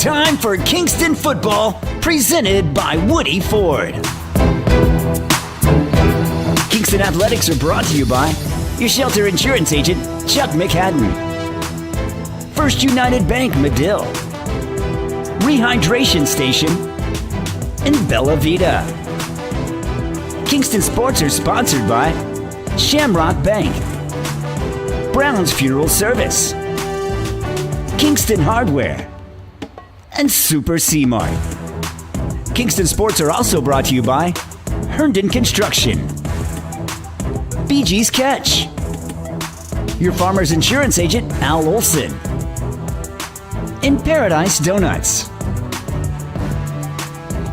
time for Kingston football, presented by Woody Ford. Kingston Athletics are brought to you by your shelter insurance agent, Chuck McHadden. First United Bank, Medill. Rehydration Station, and Bella Vita. Kingston Sports are sponsored by Shamrock Bank, Brown's Funeral Service, Kingston Hardware, and Super C-Mart. Kingston Sports are also brought to you by Herndon Construction, BG's Catch, your farmer's insurance agent, Al Olson, and Paradise Donuts.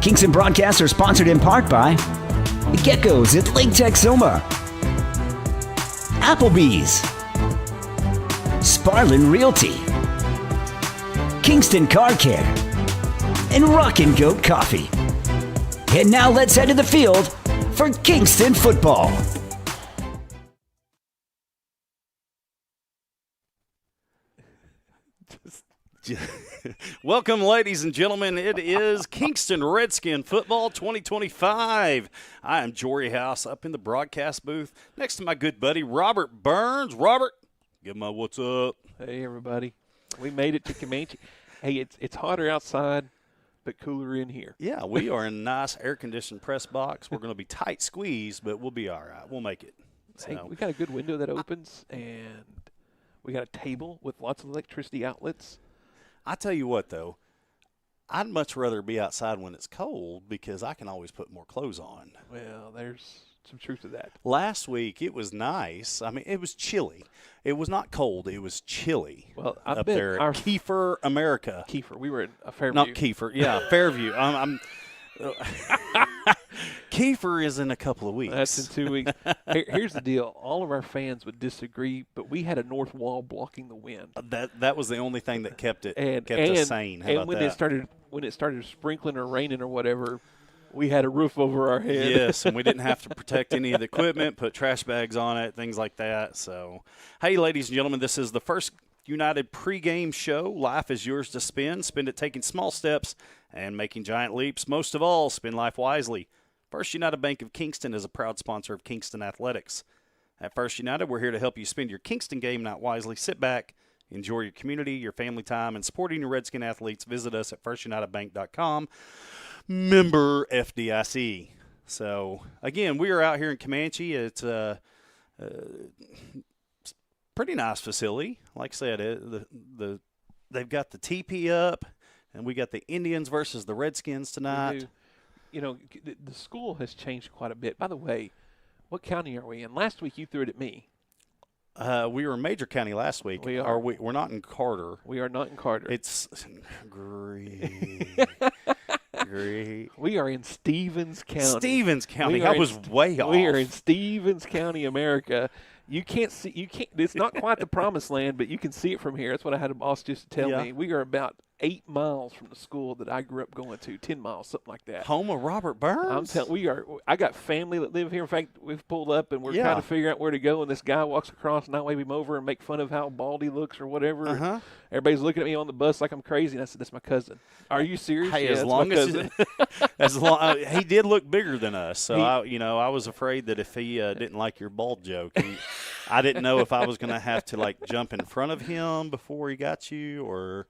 Kingston broadcasts are sponsored in part by Geckos at Lake Texoma, Applebee's, Sparlin Realty, Kingston Car Care, and Rockin' Goat Coffee. And now let's head to the field for Kingston football. Welcome, ladies and gentlemen. It is Kingston Redskin Football 2025. I am Jory House up in the broadcast booth next to my good buddy Robert Burns. Robert, give him a what's up. Hey, everybody. We made it to Comanche. Hey, it's hotter outside, but cooler in here. Yeah, we are in a nice air-conditioned press box. We're going to be tight squeezed, but we'll be all right. We'll make it. So. Hey, we got a good window that opens, and we got a table with lots of electricity outlets. I tell you what, though, I'd much rather be outside when it's cold because I can always put more clothes on. Well, there's some truth to that. Last week, it was nice. I mean, it was chilly. It was not cold. It was chilly. Well, up there at Kiefer, America. Kiefer. We were at Fairview. Not Kiefer. Yeah, Fairview. Kiefer is in a couple of weeks. That's in 2 weeks. Here's the deal. All of our fans would disagree, but we had a north wall blocking the wind. That was the only thing that kept us sane. How about when that? when it started sprinkling or raining or whatever, we had a roof over our head. Yes, and we didn't have to protect any of the equipment, put trash bags on it, things like that. So, hey, ladies and gentlemen, this is the First United pregame show. Life is yours to spend. Spend it taking small steps and making giant leaps. Most of all, spend life wisely. First United Bank of Kingston is a proud sponsor of Kingston Athletics. At First United, we're here to help you spend your Kingston game night wisely. Sit back, enjoy your community, your family time, and supporting your Redskin athletes. Visit us at firstunitedbank.com. Member FDIC. So, again, we are out here in Comanche. It's a pretty nice facility. Like I said, they've got the teepee up, and we got the Indians versus the Redskins tonight. You know, the school has changed quite a bit. By the way, what county are we in? Last week you threw it at me. We were in Major County last week. We are. We're not in Carter. We are not in Carter. It's great. We are in Stevens County. Stevens County. I was way off. We are in Stevens County, America. You can't see. It's not quite the promised land, but you can see it from here. That's what I had a boss just tell me. We are about 8 miles from the school that I grew up going to, 10 miles, something like that. Home of Robert Burns? I'm telling I got family that live here. In fact, we've pulled up and we're trying to figure out where to go, and this guy walks across and I wave him over and make fun of how bald he looks or whatever. Uh-huh. Everybody's looking at me on the bus like I'm crazy, and I said, "That's my cousin." Are you serious? Hey, yeah, as long as he did look bigger than us, so I was afraid that if he didn't like your bald joke, I didn't know if I was going to have to like jump in front of him before he got you or.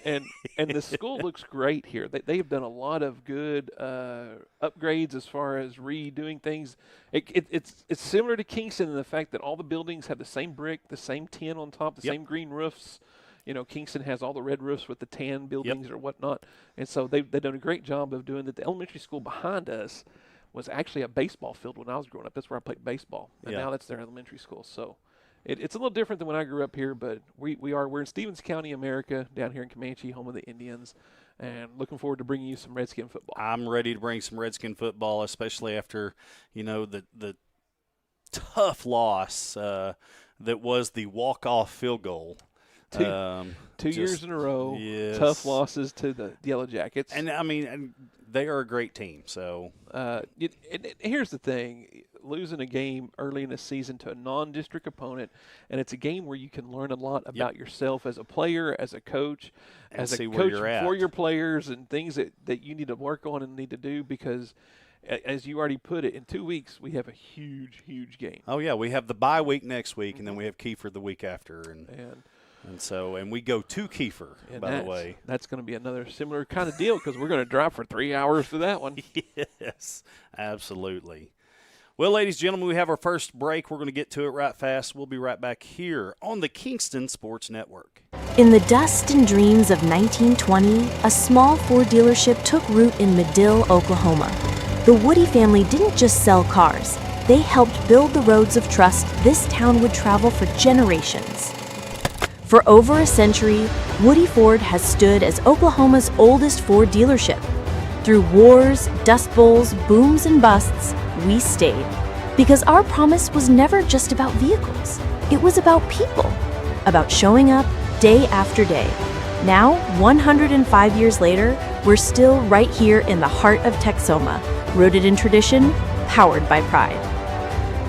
and the school looks great here. They've done a lot of good upgrades as far as redoing things. It's similar to Kingston in the fact that all the buildings have the same brick, the same tin on top, the same green roofs. You know, Kingston has all the red roofs with the tan buildings or whatnot. And so they've done a great job of doing that. The elementary school behind us was actually a baseball field when I was growing up. That's where I played baseball. And now that's their elementary school. So it's a little different than when I grew up here, but we're in Stevens County, America, down here in Comanche, home of the Indians, and looking forward to bringing you some Redskin football. I'm ready to bring some Redskin football, especially after, the tough loss that was the walk-off field goal. Two years in a row, tough losses to the Yellow Jackets. And, I mean, they are a great team. So here's the thing. losing a game early in the season to a non-district opponent, and it's a game where you can learn a lot about yourself as a player, as a coach, and as a see coach where you're at. for your players, and things that you need to work on and need to do, because as you already put it, in 2 weeks we have a huge game. Oh yeah, we have the bye week next week, and then we have Kiefer the week after, and we go to Kiefer, by the way. That's going to be another similar kind of deal, because we're going to drive for 3 hours to that one. Yes, absolutely. Well, ladies and gentlemen, we have our first break. We're going to get to it right fast. We'll be right back here on the Kingston Sports Network. In the dust and dreams of 1920, a small Ford dealership took root in Medill, Oklahoma. The Woody family didn't just sell cars. They helped build the roads of trust this town would travel for generations. For over a century, Woody Ford has stood as Oklahoma's oldest Ford dealership. Through wars, dust bowls, booms, and busts, we stayed. Because our promise was never just about vehicles. It was about people. About showing up day after day. Now, 105 years later, we're still right here in the heart of Texoma, rooted in tradition, powered by pride.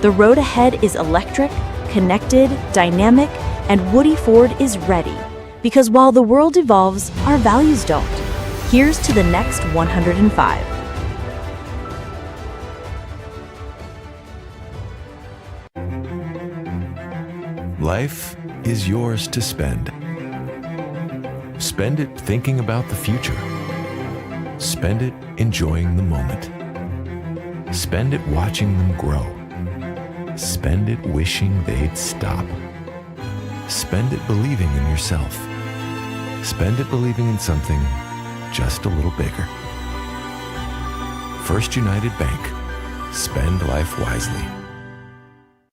The road ahead is electric, connected, dynamic, and Woody Ford is ready. Because while the world evolves, our values don't. Here's to the next 105. Life is yours to spend. Spend it thinking about the future. Spend it enjoying the moment. Spend it watching them grow. Spend it wishing they'd stop. Spend it believing in yourself. Spend it believing in something just a little bigger. First United Bank. Spend life wisely.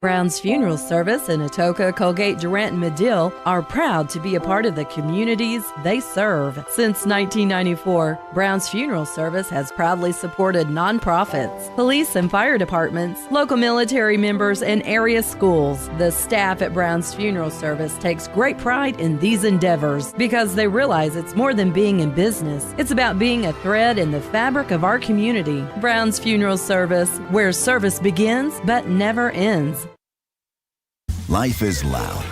Brown's Funeral Service in Atoka, Colgate, Durant, and Medill are proud to be a part of the communities they serve. Since 1994, Brown's Funeral Service has proudly supported nonprofits, police and fire departments, local military members, and area schools. The staff at Brown's Funeral Service takes great pride in these endeavors because they realize it's more than being in business. It's about being a thread in the fabric of our community. Brown's Funeral Service, where service begins but never ends. Life is loud,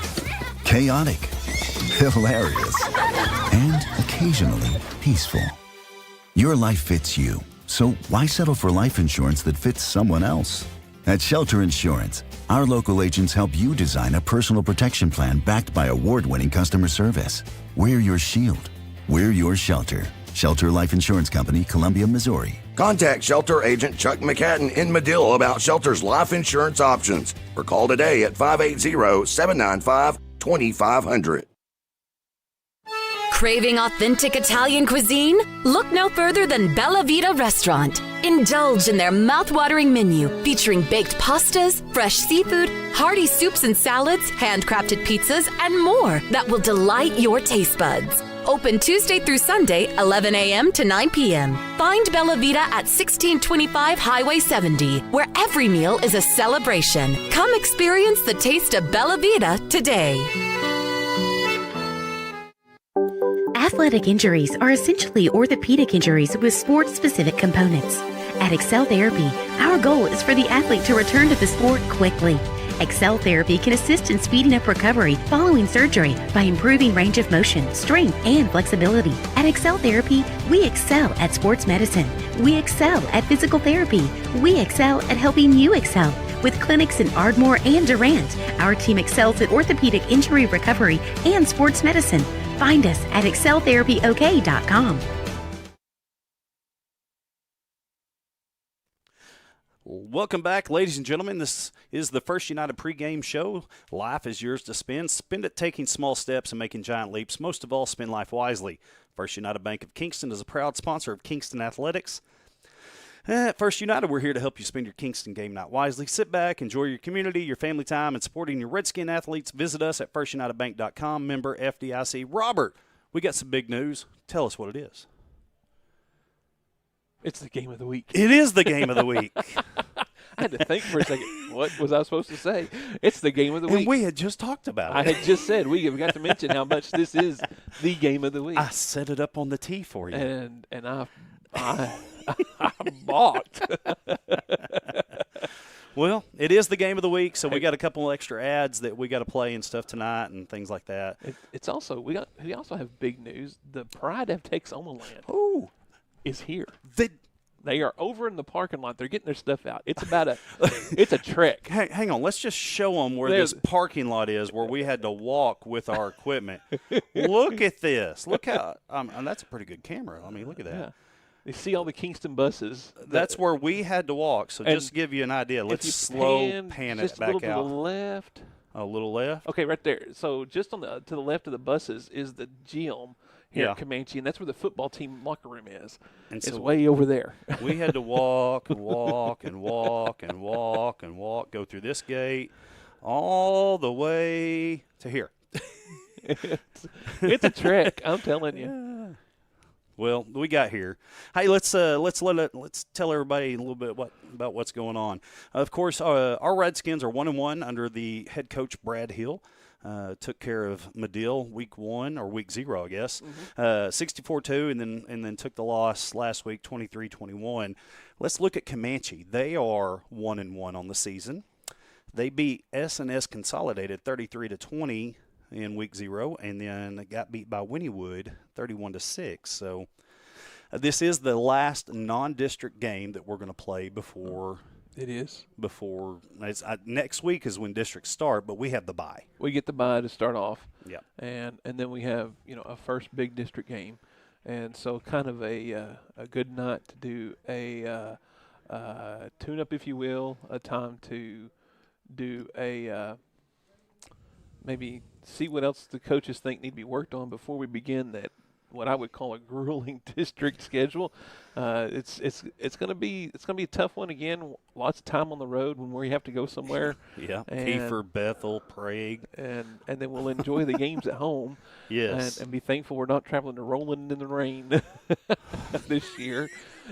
chaotic, hilarious, and occasionally peaceful. Your life fits you, so why settle for life insurance that fits someone else? At Shelter Insurance, our local agents help you design a personal protection plan backed by award-winning customer service. We're your shield. We're your shelter. Shelter Life Insurance Company, Columbia, Missouri. Contact Shelter Agent Chuck McCadden in Medill about Shelter's life insurance options, or call today at 580-795-2500. Craving authentic Italian cuisine? Look no further than Bella Vita Restaurant. Indulge in their mouth-watering menu featuring baked pastas, fresh seafood, hearty soups and salads, handcrafted pizzas, and more that will delight your taste buds. Open Tuesday through Sunday, 11 a.m. to 9 p.m. Find Bella Vita at 1625 Highway 70, where every meal is a celebration. Come experience the taste of Bella Vita today. Athletic injuries are essentially orthopedic injuries with sport-specific components. At Excel Therapy, our goal is for the athlete to return to the sport quickly. Excel Therapy can assist in speeding up recovery following surgery by improving range of motion, strength, and flexibility. At Excel Therapy, we excel at sports medicine. We excel at physical therapy. We excel at helping you excel. With clinics in Ardmore and Durant, our team excels at orthopedic injury recovery and sports medicine. Find us at exceltherapyok.com. Welcome back, ladies and gentlemen. This is the First United pregame show. Life is yours to spend. Spend it taking small steps and making giant leaps. Most of all, spend life wisely. First United Bank of Kingston is a proud sponsor of Kingston Athletics. At First United, we're here to help you spend your Kingston game night wisely. Sit back, enjoy your community, your family time, and supporting your Redskin athletes. Visit us at firstunitedbank.com, member FDIC. Robert, we got some big news. Tell us what it is. It's the game of the week. It is the game of the week. I had to think for a second. What was I supposed to say? It's the game of the week. And we had just talked about it. I had just said we got to mention how much this is the game of the week. I set it up on the tee for you. And I balked. Well, it is the game of the week, so we got a couple extra ads that we got to play and stuff tonight and things like that. It's also we also have big news. The Pride of Texoma Land is here. They are over in the parking lot. They're getting their stuff out. It's about it's a trek. Hang on. Let's just show them where this parking lot is, where we had to walk with our equipment. Look at this. Look how and that's a pretty good camera. I mean, look at that. Yeah. You see all the Kingston buses. That's where we had to walk. So just to give you an idea, let's slow pan it back out. Just a little to the left. A little left? Okay, right there. So just to the left of the buses is the gym here at Comanche, and that's where the football team locker room is. And it's way over there. We had to walk and walk and walk and walk and walk, go through this gate all the way to here. It's a trek, I'm telling you. Well, we got here. Hey, let's tell everybody a little bit about what's going on. Of course, our Redskins are 1-1 under the head coach Brad Hill. Took care of Medill week 0, I guess. 64-2, and then took the loss last week 23-21. Let's look at Comanche. They are 1-1 on the season. They beat S&S Consolidated 33-20. In week 0, and then got beat by Wynnewood 31-6. So this is the last non-district game that we're going to play before. It is. Before next week is when districts start, but we have the bye. We get the bye to start off. Yeah. And then we have a first big district game, and so kind of a good night to do a tune-up, if you will, a time to do a maybe see what else the coaches think need to be worked on before we begin that what I would call a grueling district schedule. It's going to be a tough one again. Lots of time on the road when we have to go somewhere. Yeah, Kiefer, Bethel, Prague, and then we'll enjoy the games at home. Yes, and be thankful we're not traveling to Roland in the rain this year.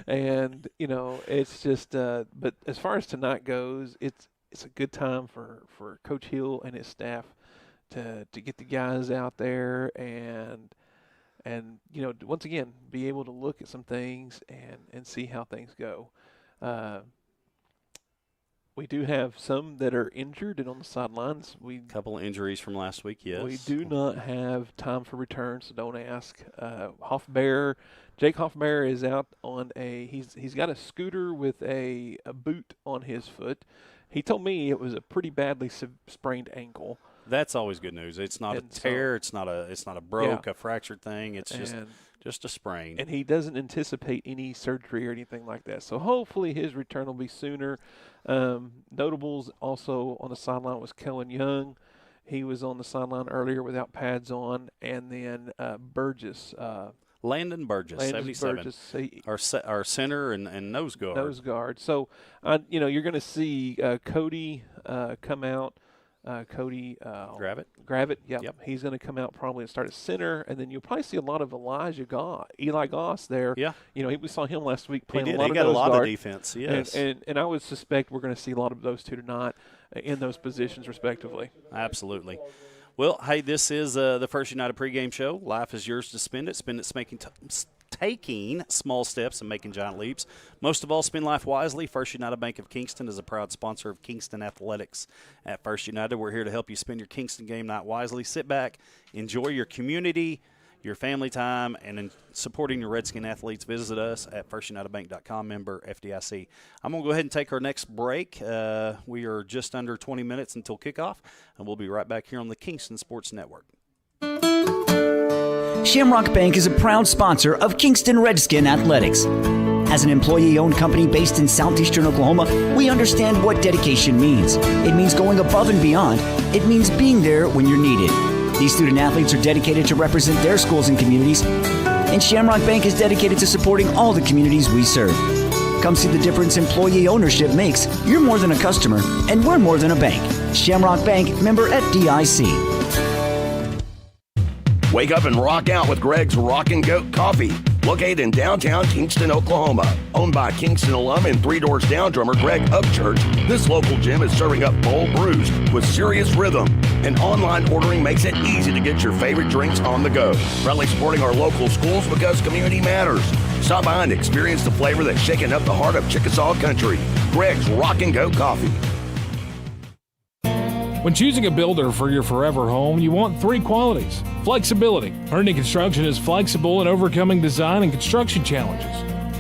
And it's just. But as far as tonight goes, it's a good time for Coach Hill and his staff to get the guys out there and once again be able to look at some things and see how things go. We do have some that are injured and on the sidelines. A couple of injuries from last week, yes. We do not have time for return, so don't ask. Jake Hoffbear is out on he's got a scooter with a boot on his foot. He told me it was a pretty badly sprained ankle. That's always good news. It's not a tear. It's not a a fractured thing. It's just a sprain. And he doesn't anticipate any surgery or anything like that. So hopefully his return will be sooner. Notables also on the sideline was Kellen Young. He was on the sideline earlier without pads on. And then Burgess. Landon Burgess, 77. Burgess, our center and nose guard. Nose guard. So, you're going to see Cody come out. Cody Gravitt, yep. He's going to come out probably and start at center, and then you'll probably see a lot of Eli Goss there. Yeah, we saw him last week playing he a lot of nose guard. He got a lot of defense. Yes, and I would suspect we're going to see a lot of those two tonight in those positions respectively. Absolutely. Well, hey, this is the First United pregame show. Life is yours to spend it. Spend it taking small steps and making giant leaps. Most of all, spend life wisely. First United Bank of Kingston is a proud sponsor of Kingston Athletics. At First United, we're here to help you spend your Kingston game night wisely. Sit back, enjoy your community, your family time, and in supporting your Redskin athletes, visit us at firstunitedbank.com, member FDIC. I'm going to go ahead and take our next break. We are just under 20 minutes until kickoff, and we'll be right back here on the Kingston Sports Network. Shamrock Bank is a proud sponsor of Kingston Redskin Athletics. As an employee-owned company based in southeastern Oklahoma, we understand what dedication means. It means going above and beyond. It means being there when you're needed. These student athletes are dedicated to represent their schools and communities, and Shamrock Bank is dedicated to supporting all the communities we serve. Come see the difference employee ownership makes. You're more than a customer, and we're more than a bank. Shamrock Bank, member FDIC. Wake up and rock out with Greg's Rockin' Goat Coffee. Located in downtown Kingston, Oklahoma. Owned by Kingston alum and Three Doors Down drummer Greg Upchurch, this local gym is serving up bold brews with serious rhythm. And online ordering makes it easy to get your favorite drinks on the go. Proudly supporting our local schools because community matters. Stop by and experience the flavor that's shaking up the heart of Chickasaw country. Greg's Rockin' Goat Coffee. When choosing a builder for your forever home, you want 3 qualities. Flexibility. Herndon Construction is flexible in overcoming design and construction challenges.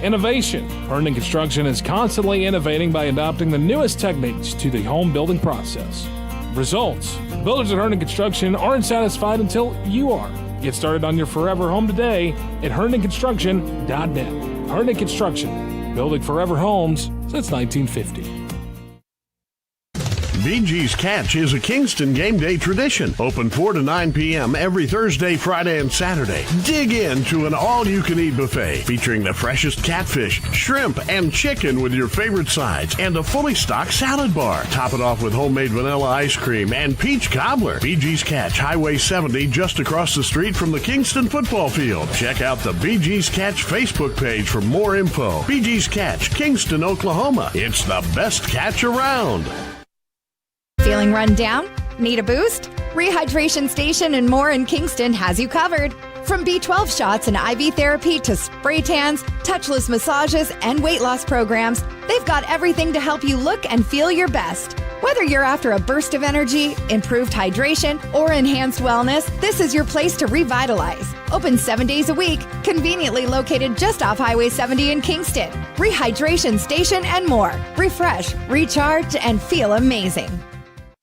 Innovation. Herndon Construction is constantly innovating by adopting the newest techniques to the home building process. Results. Builders at Herndon Construction aren't satisfied until you are. Get started on your forever home today at herndonconstruction.net. Herndon Construction, building forever homes since 1950. BG's Catch is a Kingston game day tradition. Open 4 to 9 p.m. every Thursday, Friday, and Saturday. Dig into an all-you-can-eat buffet featuring the freshest catfish, shrimp, and chicken with your favorite sides and a fully stocked salad bar. Top it off with homemade vanilla ice cream and peach cobbler. BG's Catch, Highway 70, just across the street from the Kingston football field. Check out the BG's Catch Facebook page for more info. BG's Catch, Kingston, Oklahoma. It's the best catch around. Feeling run down? Need a boost? Rehydration Station and more in Kingston has you covered. From B12 shots and IV therapy to spray tans, touchless massages, and weight loss programs, they've got everything to help you look and feel your best. Whether you're after a burst of energy, improved hydration, or enhanced wellness, this is your place to revitalize. Open 7 days a week, conveniently located just off Highway 70 in Kingston. Rehydration Station and more. Refresh, recharge, and feel amazing.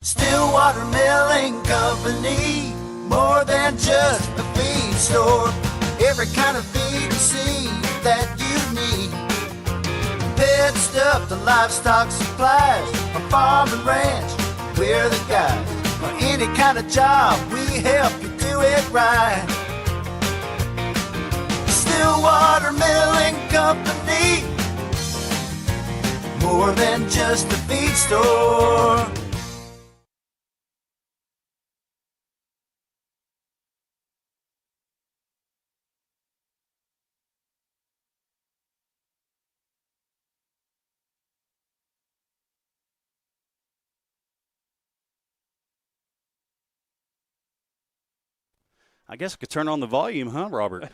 Stillwater Milling Company, more than just a feed store. Every kind of feed and seed that you need. Pet stuff to livestock supplies, a farm and ranch, we're the guys. For any kind of job, we help you do it right. Stillwater Milling Company, more than just a feed store. I guess I could turn on the volume, huh, Robert?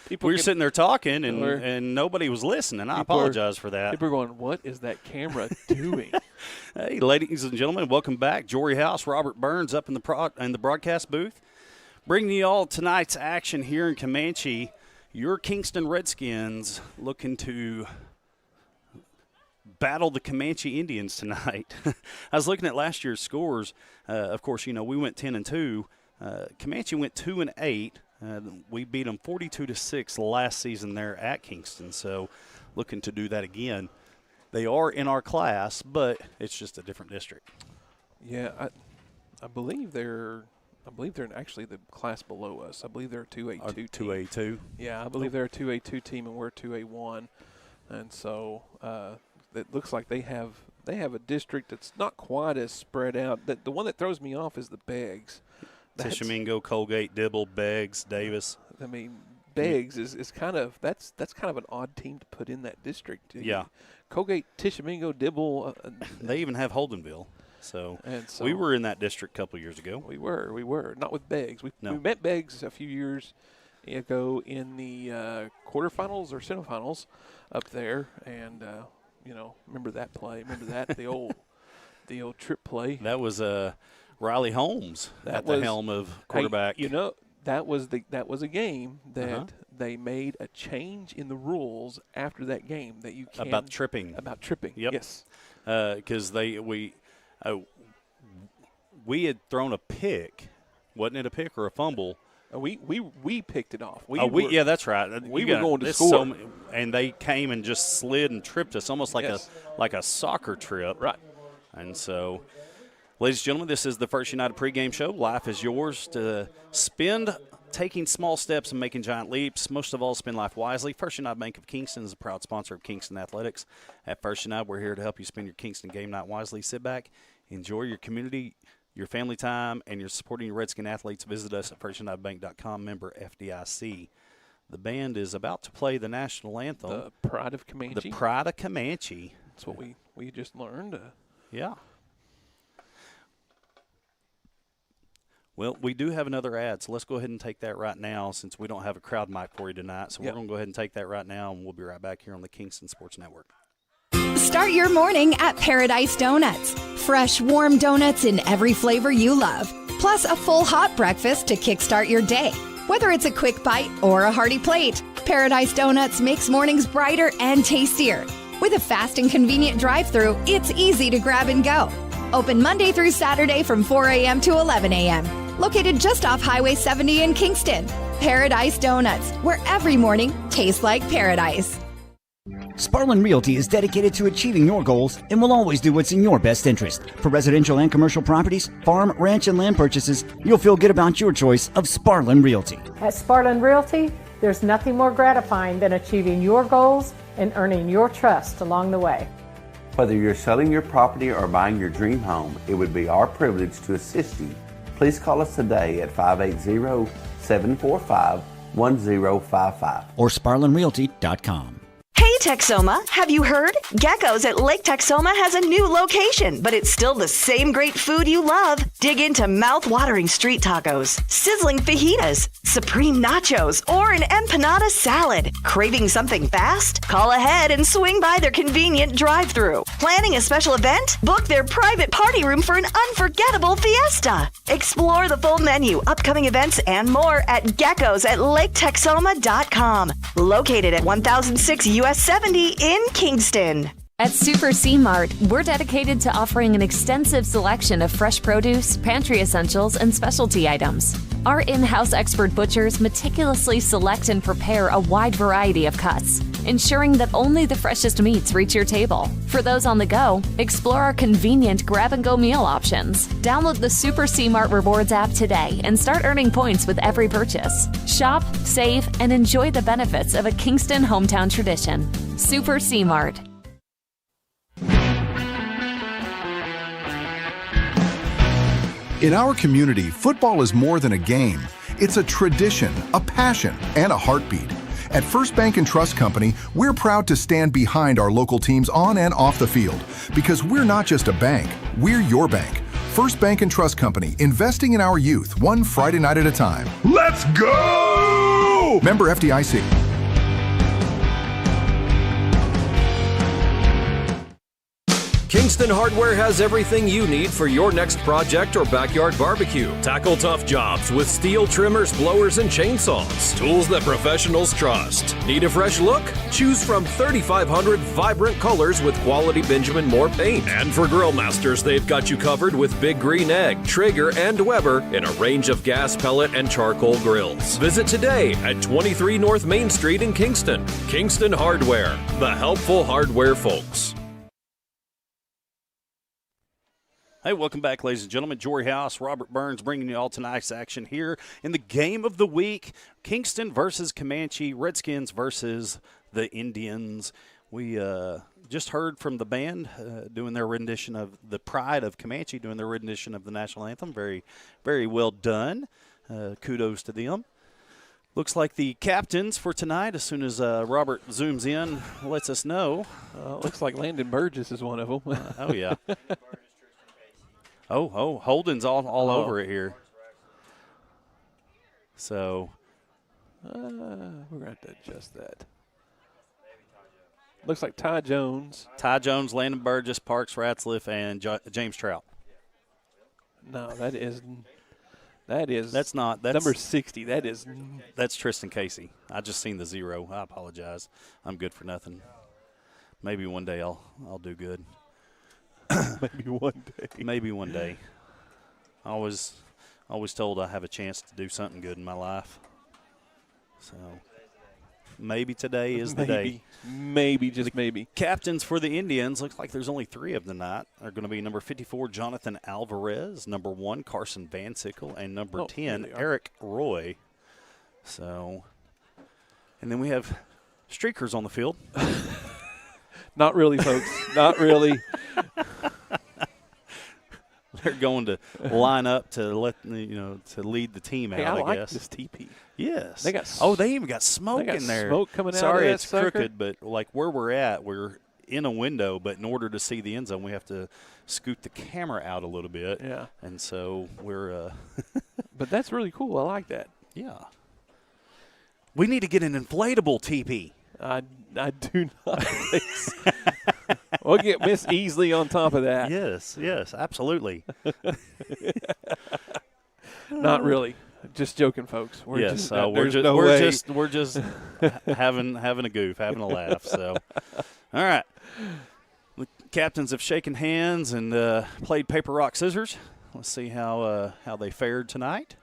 We were sitting there talking, and nobody was listening. I apologize for that. People are going, what is that camera doing? Hey, ladies and gentlemen, welcome back. Jory House, Robert Burns up in the broadcast booth. Bringing you all tonight's action here in Comanche. Your Kingston Redskins looking to battle the Comanche Indians tonight. I was looking at last year's scores. Of course, we went 10-2. Comanche went 2-8. We beat them 42-6 last season there at Kingston. So, looking to do that again. They are in our class, but it's just a different district. Yeah, I believe they're actually the class below us. I believe they're a 2A2 team. 2A2. Yeah, I believe they're a 2A2 team and we're a 2A1, and so it looks like they have a district that's not quite as spread out. The one that throws me off is the Beggs. Tishomingo, Colgate, Dibble, Beggs, Davis. I mean, Beggs is kind of that's kind of an odd team to put in that district. Yeah. Colgate, Tishomingo, Dibble. They even have Holdenville. So we were in that district a couple of years ago. We were not with Beggs. We met Beggs a few years ago in the quarterfinals or semifinals up there, and remember that play? Remember that the old trip play? That was Riley Holmes at the helm of quarterback. Hey, that was a game that they made a change in the rules after that game that you can about tripping. Yep. Yes. Because we had thrown a pick. Wasn't it a pick or a fumble? We picked it off. Yeah, that's right. We were going to score. And they came and just slid and tripped us, almost like a soccer trip. Right. And so, ladies and gentlemen, this is the First United pregame show. Life is yours to spend, taking small steps and making giant leaps. Most of all, spend life wisely. First United Bank of Kingston is a proud sponsor of Kingston Athletics. At First United, we're here to help you spend your Kingston game night wisely. Sit back, enjoy your community, your family time, and you're supporting your Redskin athletes. Visit us at firstunitedbank.com, member FDIC. The band is about to play the national anthem. The Pride of Comanche. The Pride of Comanche. That's what we just learned. Yeah. Well, we do have another ad, so let's go ahead and take that right now since we don't have a crowd mic for you tonight. So we're going to go ahead and take that right now, and we'll be right back here on the Kingston Sports Network. Start your morning at Paradise Donuts. Fresh, warm donuts in every flavor you love. Plus a full hot breakfast to kickstart your day. Whether it's a quick bite or a hearty plate, Paradise Donuts makes mornings brighter and tastier. With a fast and convenient drive-thru, it's easy to grab and go. Open Monday through Saturday from 4 a.m. to 11 a.m. Located just off Highway 70 in Kingston. Paradise Donuts, where every morning tastes like paradise. Sparlin Realty is dedicated to achieving your goals and will always do what's in your best interest. For residential and commercial properties, farm, ranch, and land purchases, you'll feel good about your choice of Sparlin Realty. At Sparlin Realty, there's nothing more gratifying than achieving your goals and earning your trust along the way. Whether you're selling your property or buying your dream home, it would be our privilege to assist you. Please call us today at 580-745-1055 or sparlinrealty.com. Hey Texoma, have you heard? Gecko's at Lake Texoma has a new location, but it's still the same great food you love. Dig into mouth-watering street tacos, sizzling fajitas, supreme nachos, or an empanada salad. Craving something fast? Call ahead and swing by their convenient drive-thru. Planning a special event? Book their private party room for an unforgettable fiesta. Explore the full menu, upcoming events, and more at Gecko's at LakeTexoma.com. Located at 1006 US 70 in Kingston. At Super C Mart, we're dedicated to offering an extensive selection of fresh produce, pantry essentials, and specialty items. Our in-house expert butchers meticulously select and prepare a wide variety of cuts, ensuring that only the freshest meats reach your table. For those on the go, explore our convenient grab-and-go meal options. Download the Super C Mart Rewards app today and start earning points with every purchase. Shop, save, and enjoy the benefits of a Kingston hometown tradition. Super C Mart. In our community, football is more than a game. It's a tradition, a passion, and a heartbeat. At First Bank and Trust Company, we're proud to stand behind our local teams on and off the field because we're not just a bank, we're your bank. First Bank and Trust Company, investing in our youth, one Friday night at a time. Let's go! Member FDIC. Kingston Hardware has everything you need for your next project or backyard barbecue. Tackle tough jobs with steel trimmers, blowers, and chainsaws. Tools that professionals trust. Need a fresh look? Choose from 3,500 vibrant colors with quality Benjamin Moore paint. And for grill masters, they've got you covered with Big Green Egg, Traeger, and Weber in a range of gas, pellet, and charcoal grills. Visit today at 23 North Main Street in Kingston. Kingston Hardware, the helpful hardware folks. Hey, welcome back, ladies and gentlemen. Jory House, Robert Burns bringing you all tonight's action here in the game of the week. Kingston versus Comanche, Redskins versus the Indians. We just heard from the band doing their rendition of the Pride of Comanche, doing their rendition of the national anthem. Very, very well done. Kudos to them. Looks like the captains for tonight, as soon as Robert zooms in, lets us know. Looks like Landon Burgess is one of them. Oh, yeah. Oh, Holden's all over it here. So we're going to have to adjust that. Looks like Ty Jones. Ty Jones, Landon Burgess, Parks Ratzliff, and James Trout. No, that's number 60. That's Tristan Casey. I just seen the 0. I apologize. I'm good for nothing. Maybe one day I'll do good. Maybe one day. I was always told I have a chance to do something good in my life. So maybe today is the day. Maybe, just maybe. Captains for the Indians, looks like there's only 3 of them tonight. Are going to be number 54, Jonathan Alvarez, number 1, Carson Van Sickle, and number 10, Eric Roy. So, and then we have streakers on the field. Not really, folks. Not really. They're going to line up to to lead the team out. I guess. This TP. Yes. They even got smoke in there. Smoke coming out. Sorry, of that it's sucker. crooked, but like where we're at, we're in a window. But in order to see the end zone, we have to scoot the camera out a little bit. Yeah. And so we're. But that's really cool. I like that. Yeah. We need to get an inflatable TP. I do not think so. We'll get Miss Easley on top of that. Yes, absolutely. Not really. Just joking, folks. We're just having a goof, having a laugh. So, all right. The captains have shaken hands and played paper, rock, scissors. Let's see how they fared tonight.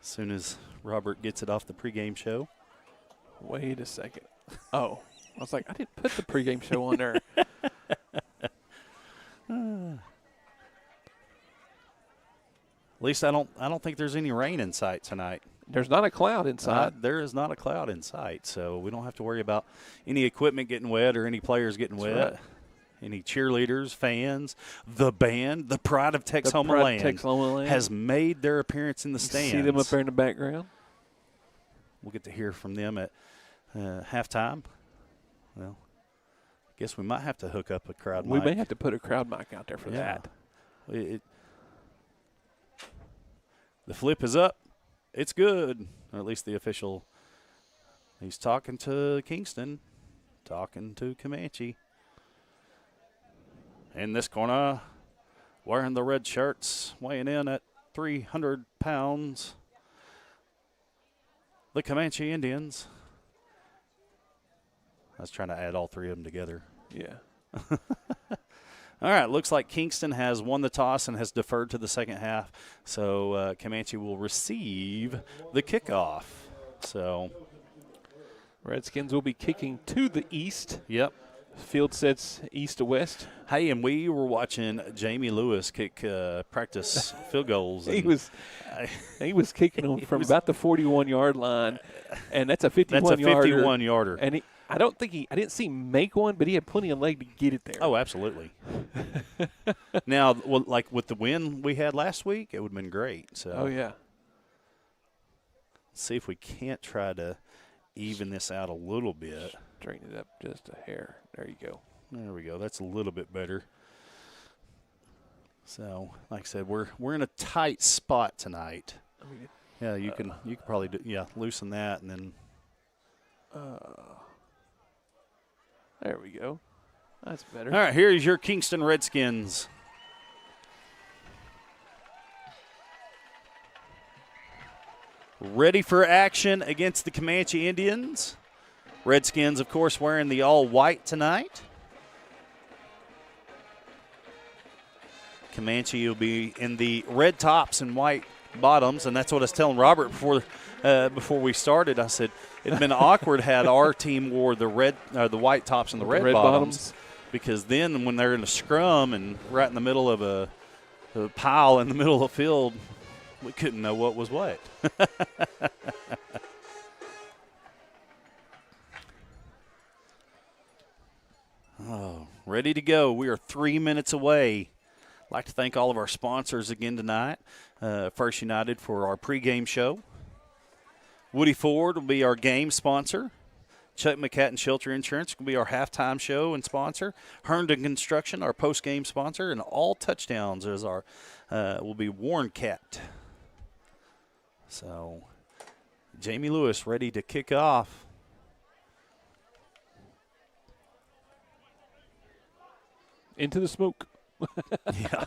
As soon as Robert gets it off the pregame show. Wait a second. Oh, I was like, I didn't put the pregame show on there. At least I don't think there's any rain in sight tonight. There's not a cloud in sight. There is not a cloud in sight, so we don't have to worry about any equipment getting wet or any players getting wet. Right. Any cheerleaders, fans, the band, the pride of Texoma Land has made their appearance in the stands. See them up there in the background? We'll get to hear from them at halftime. Well, I guess we might have to hook up a crowd mic. We may have to put a crowd mic out there for that. The flip is up. It's good. Or at least the official. He's talking to Kingston, talking to Comanche. In this corner, wearing the red shirts, weighing in at 300 pounds, the Comanche Indians. I was trying to add all three of them together. Yeah. All right, looks like Kingston has won the toss and has deferred to the second half. So Comanche will receive the kickoff. So Redskins will be kicking to the east. Yep. Field sets east to west. Hey, and we were watching Jamie Lewis kick practice field goals. He was kicking them from about the 41-yard line, and that's a 51-yarder. That's a 51-yarder. And I didn't see him make one, but he had plenty of leg to get it there. Oh, absolutely. Now, like with the win we had last week, it would have been great. So. Oh, yeah. Let's see if we can't try to even this out a little bit. Straighten it up just a hair. There you go. There we go. That's a little bit better. So, like I said, we're in a tight spot tonight. Yeah, you can probably loosen that and then. There we go. That's better. All right, here's your Kingston Redskins. Ready for action against the Comanche Indians. Redskins, of course, wearing the all-white tonight. Comanche will be in the red tops and white bottoms, and that's what I was telling Robert before we started. I said it'd been awkward had our team wore the white tops and the red bottoms, because then when they're in a scrum and right in the middle of a pile in the middle of the field, we couldn't know what was what. Oh, ready to go. We are 3 minutes away. I'd like to thank all of our sponsors again tonight. First United for our pregame show. Woody Ford will be our game sponsor. Chuck McCatton Shelter Insurance will be our halftime show and sponsor. Herndon Construction, our postgame sponsor. And All Touchdowns is our will be Warren Cat. So, Jamie Lewis ready to kick off. Into the smoke. Yeah.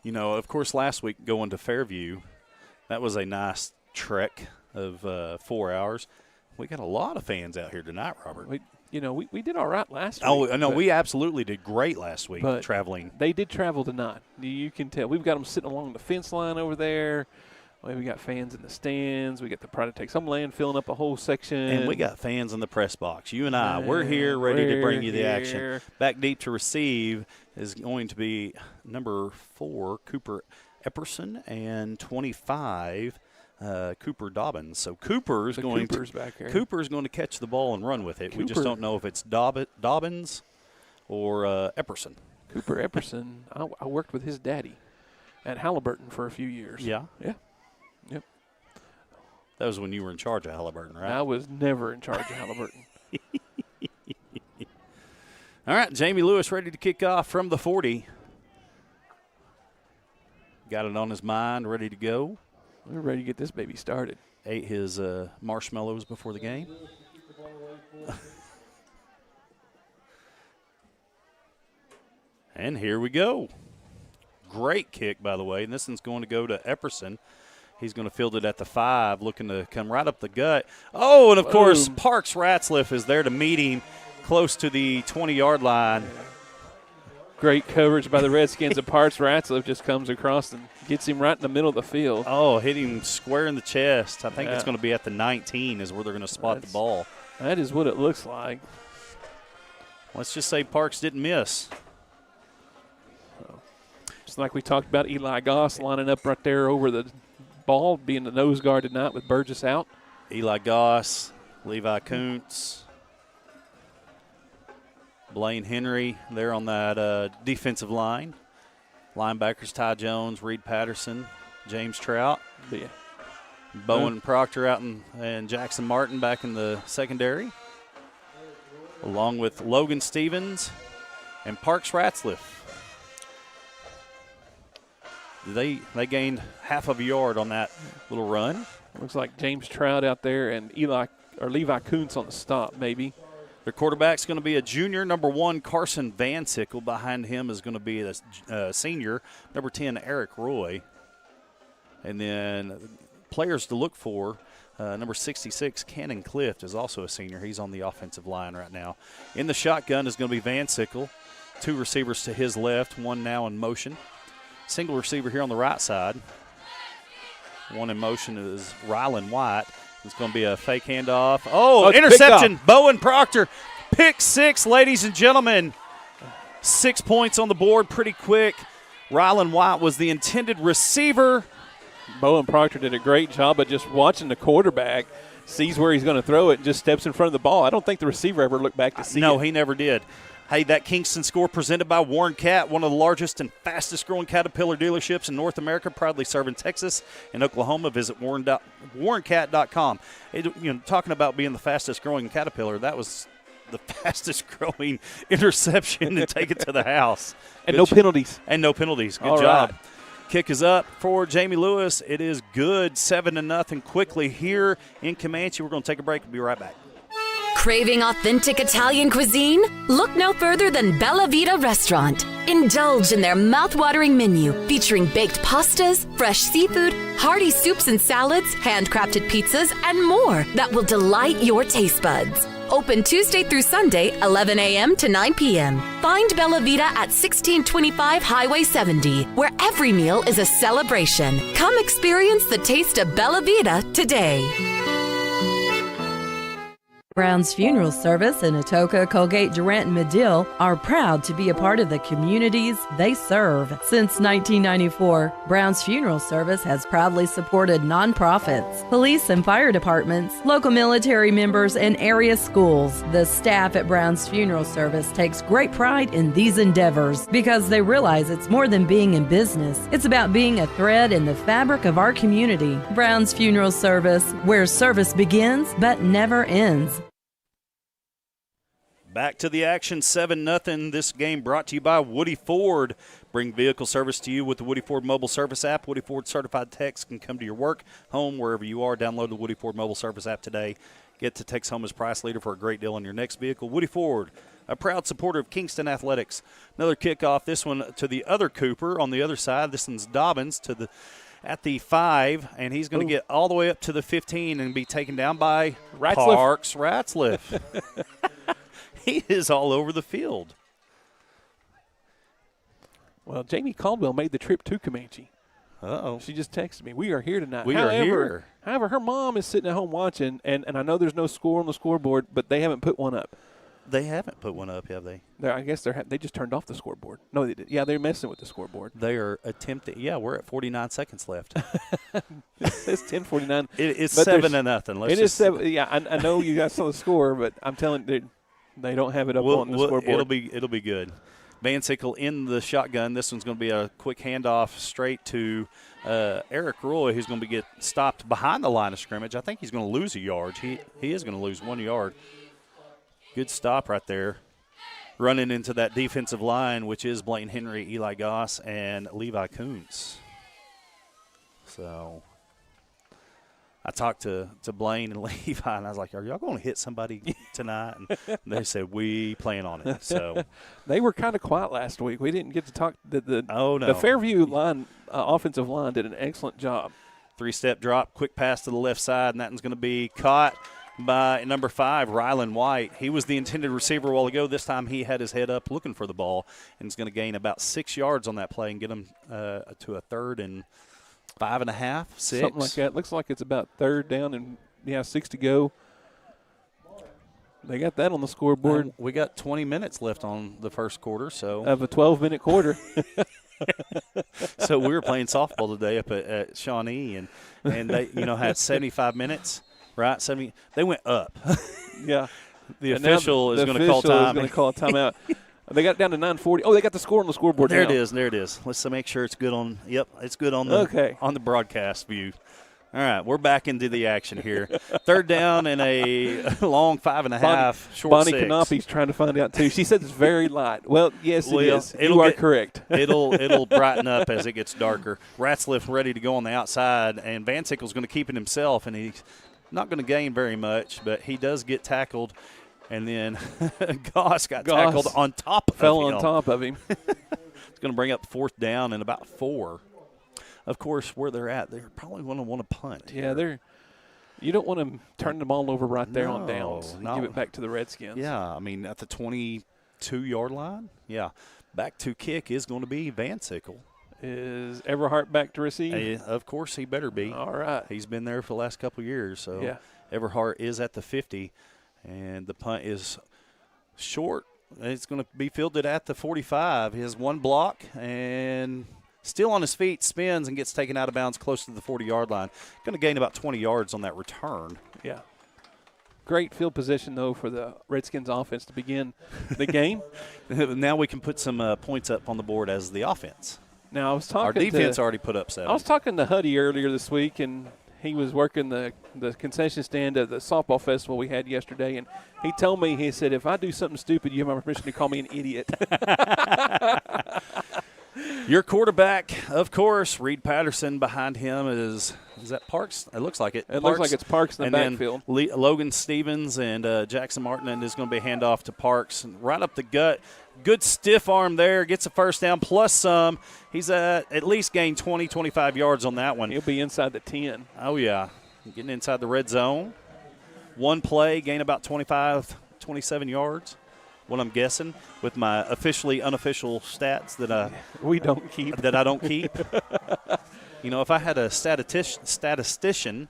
You know, of course, last week going to Fairview, that was a nice trek of 4 hours. We got a lot of fans out here tonight, Robert. We did all right last week. Oh, no, we absolutely did great last week traveling. They did travel tonight. You can tell. We've got them sitting along the fence line over there. We got fans in the stands. We got the Pride of Texoma Land filling up a whole section. And we got fans in the press box. You and I, we're here ready to bring you the action. Back deep to receive is going to be number 4, Cooper Epperson, and 25, Cooper Dobbins. So Cooper's going to catch the ball and run with it. We just don't know if it's Dobbins or Epperson. Cooper Epperson, I worked with his daddy at Halliburton for a few years. Yeah? Yeah. Yep. That was when you were in charge of Halliburton, right? I was never in charge of Halliburton. All right, Jamie Lewis ready to kick off from the 40. Got it on his mind, ready to go. We're ready to get this baby started. ate his marshmallows before the game. And here we go. Great kick, by the way. And this one's going to go to Epperson. He's going to field it at the 5, looking to come right up the gut. Oh, and, of course, Parks Ratzliff is there to meet him close to the 20-yard line. Great coverage by the Redskins. And Parks Ratzliff just comes across and gets him right in the middle of the field. Oh, hit him square in the chest. I think it's going to be at the 19 is where they're going to spot the ball. That is what it looks like. Let's just say Parks didn't miss. Just like we talked about Eli Goss lining up right there over the ball, being the nose guard tonight with Burgess out. Eli Goss, Levi Kuntz, Blaine Henry there on that defensive line. Linebackers Ty Jones, Reed Patterson, James Trout. Yeah. Bowen Proctor out and Jackson Martin back in the secondary, along with Logan Stevens and Parks Ratzliff. They gained half of a yard on that little run. Looks like James Trout out there and Levi Kuntz on the stop, maybe. Their quarterback's going to be a junior, number 1, Carson Van Sickle. Behind him is going to be the senior, number 10, Eric Roy. And then players to look for, number 66, Cannon Clift is also a senior. He's on the offensive line right now. In the shotgun is going to be Van Sickle. 2 receivers to his left, 1 now in motion. Single receiver here on the right side. 1 in motion is Rylan White. It's going to be a fake handoff. Oh, interception. Bowen Proctor. Pick 6, ladies and gentlemen. 6 points on the board pretty quick. Rylan White was the intended receiver. Bowen Proctor did a great job of just watching the quarterback, sees where he's going to throw it, and just steps in front of the ball. I don't think the receiver ever looked back to see it. No, he never did. Hey, that Kingston score presented by Warren Cat, one of the largest and fastest-growing Caterpillar dealerships in North America, proudly serving Texas and Oklahoma. Visit warrencat.com. Talking about being the fastest-growing Caterpillar, that was the fastest-growing interception and take it to the house. And no penalties. And no penalties. Good All job. right. Kick is up for Jamie Lewis. It is good, 7-0 quickly here in Comanche. We're going to take a break. We'll be right back. Craving authentic Italian cuisine? Look no further than Bella Vita Restaurant. Indulge in their mouth-watering menu featuring baked pastas, fresh seafood, hearty soups and salads, handcrafted pizzas, and more that will delight your taste buds. Open Tuesday through Sunday, 11 a.m. to 9 p.m. Find Bella Vita at 1625 Highway 70, where every meal is a celebration. Come experience the taste of Bella Vita today. Brown's Funeral Service in Atoka, Colgate, Durant, and Medill are proud to be a part of the communities they serve. Since 1994, Brown's Funeral Service has proudly supported nonprofits, police and fire departments, local military members, and area schools. The staff at Brown's Funeral Service takes great pride in these endeavors because they realize it's more than being in business. It's about being a thread in the fabric of our community. Brown's Funeral Service, where service begins but never ends. Back to the action, 7-0. This game brought to you by Woody Ford. Bring vehicle service to you with the Woody Ford mobile service app. Woody Ford certified techs can come to your work, home, wherever you are. Download the Woody Ford mobile service app today. Get to Texoma's price leader for a great deal on your next vehicle. Woody Ford, a proud supporter of Kingston Athletics. Another kickoff, this one to the other Cooper on the other side. This one's Dobbins at the 5, and he's going to get all the way up to the 15 and be taken down by Parks Ratzliff. He is all over the field. Well, Jamie Caldwell made the trip to Comanche. Uh-oh. She just texted me, we are here tonight. We are here. However, her mom is sitting at home watching, and I know there's no score on the scoreboard, but they haven't put one up. They haven't put one up, have they? I guess they just turned off the scoreboard. No, they did. Yeah, they're messing with the scoreboard. They are attempting. Yeah, we're at 49 seconds left. It's 10:49. It's 7-0. It is 7. Yeah, I know you guys saw the score, but I'm telling you, they don't have it up on the scoreboard. It'll be good. Van Sickle in the shotgun. This one's going to be a quick handoff straight to Eric Roy, who's going to get stopped behind the line of scrimmage. I think he's going to lose a yard. He is going to lose 1 yard. Good stop right there. Running into that defensive line, which is Blaine Henry, Eli Goss, and Levi Kuntz. So I talked to Blaine and Levi, and I was like, "Are y'all going to hit somebody tonight?" And they said, "We plan on it." So they were kind of quiet last week. We didn't get to talk. No. The Fairview line, offensive line, did an excellent job. 3-step drop, quick pass to the left side, and that one's going to be caught by number 5, Rylan White. He was the intended receiver a while ago. This time he had his head up looking for the ball, and he's going to gain about 6 yards on that play and get him to a 3rd and 5.5, 6. Something like that. Looks like it's about 3rd down and, 6 to go. They got that on the scoreboard. We got 20 minutes left on the first quarter. So of a 12-minute quarter. So we were playing softball today up at Shawnee, and they had 75 minutes. Right, 70. They went up. Yeah. The official is going to call time. Is going to call a timeout. They got it down to 9:40. Oh, they got the score on the scoreboard. There now. it is. Let's make sure it's good on. Yep, it's good on the on the broadcast view. All right, we're back into the action here. 3rd down and a long 5.5 short Bonnie 6. Canopy's trying to find out too. She said it's very light. Well, yes, it is. You are correct. It'll brighten up as it gets darker. Ratzliff ready to go on the outside, and Van Sickle's going to keep it himself, and he's not going to gain very much, but he does get tackled, and then Goss tackled on top of him. Fell on top of him. It's going to bring up 4th down and about 4. Of course, where they're at, they're probably going to want to punt. Yeah, you don't want to turn the ball over right there on downs. Give it back to the Redskins. Yeah, I mean, at the 22-yard line, yeah. Back to kick is going to be Van Sickle. Is Everhart back to receive? Of course, he better be. All right. He's been there for the last couple of years. So yeah. Everhart is at the 50, and the punt is short. It's going to be fielded at the 45. He has one block, and still on his feet, spins and gets taken out of bounds close to the 40-yard line. Going to gain about 20 yards on that return. Yeah. Great field position, though, for the Redskins offense to begin the game. Now we can put some points up on the board as the offense. Now, I was talking Our defense already put up 7. I was talking to Huddy earlier this week, and he was working the concession stand at the softball festival we had yesterday, and he told me, he said, if I do something stupid, you have my permission to call me an idiot. Your quarterback, of course, Reed Patterson. Behind him is that Parks? It looks like it. It looks like it's Parks in the backfield. Then Logan Stevens and Jackson Martin, and is going to be a handoff to Parks. And right up the gut. Good stiff arm there. Gets a first down plus some. He's at least gained 20, 25 yards on that one. He'll be inside the 10. Oh, yeah. Getting inside the red zone. One play, gain about 25, 27 yards. What I'm guessing with my officially unofficial stats that we don't keep. That I don't keep. If I had a statistician,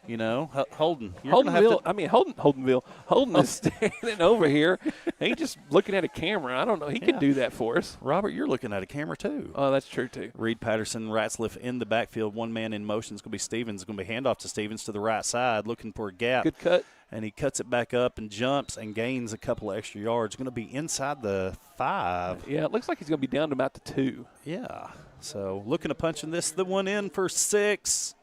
Holden. Holden is standing over here. He's just looking at a camera. I don't know. He can do that for us. Robert, you're looking at a camera too. Oh, that's true too. Reed Patterson, Ratzliff in the backfield. One man in motion. It's going to be Stevens. It's going to be handoff to Stevens to the right side, looking for a gap. Good cut. And he cuts it back up and jumps and gains a couple of extra yards. Going to be inside the 5. Yeah, it looks like he's going to be down to about the 2. Yeah. So looking to punch the one in for 6.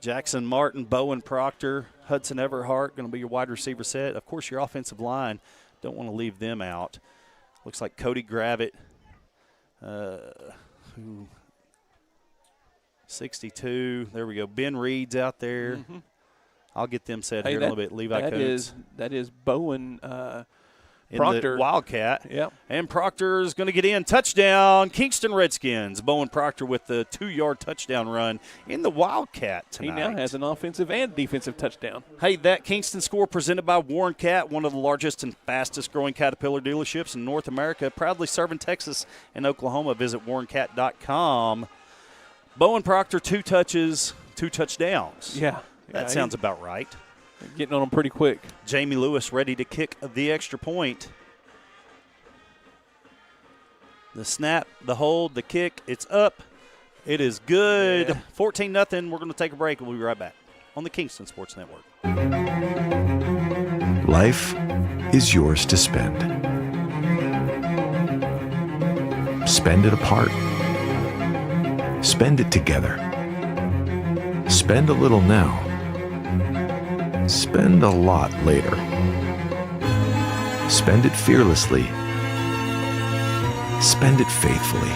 Jackson Martin, Bowen Proctor, Hudson Everhart going to be your wide receiver set. Of course, your offensive line, don't want to leave them out. Looks like Cody Gravitt, 62. There we go. Ben Reed's out there. Mm-hmm. I'll get them set here in a little bit. Levi Coates. That is Bowen in Proctor. The Wildcat. Yep. And Proctor's going to get in. Touchdown, Kingston Redskins. Bowen Proctor with the 2-yard touchdown run in the Wildcat tonight. He now has an offensive and defensive touchdown. Hey, that Kingston score presented by Warren Cat, one of the largest and fastest growing Caterpillar dealerships in North America, proudly serving Texas and Oklahoma. Visit warrencat.com. Bowen Proctor, 2 touches, 2 touchdowns. Yeah. That sounds about right. Getting on them pretty quick. Jamie Lewis ready to kick the extra point. The snap, the hold, the kick, it's up. It is good. Yeah. 14-0. We're going to take a break. We'll be right back on the Kingston Sports Network. Life is yours to spend. Spend it apart. Spend it together. Spend a little now. Spend a lot later. Spend it fearlessly. Spend it faithfully.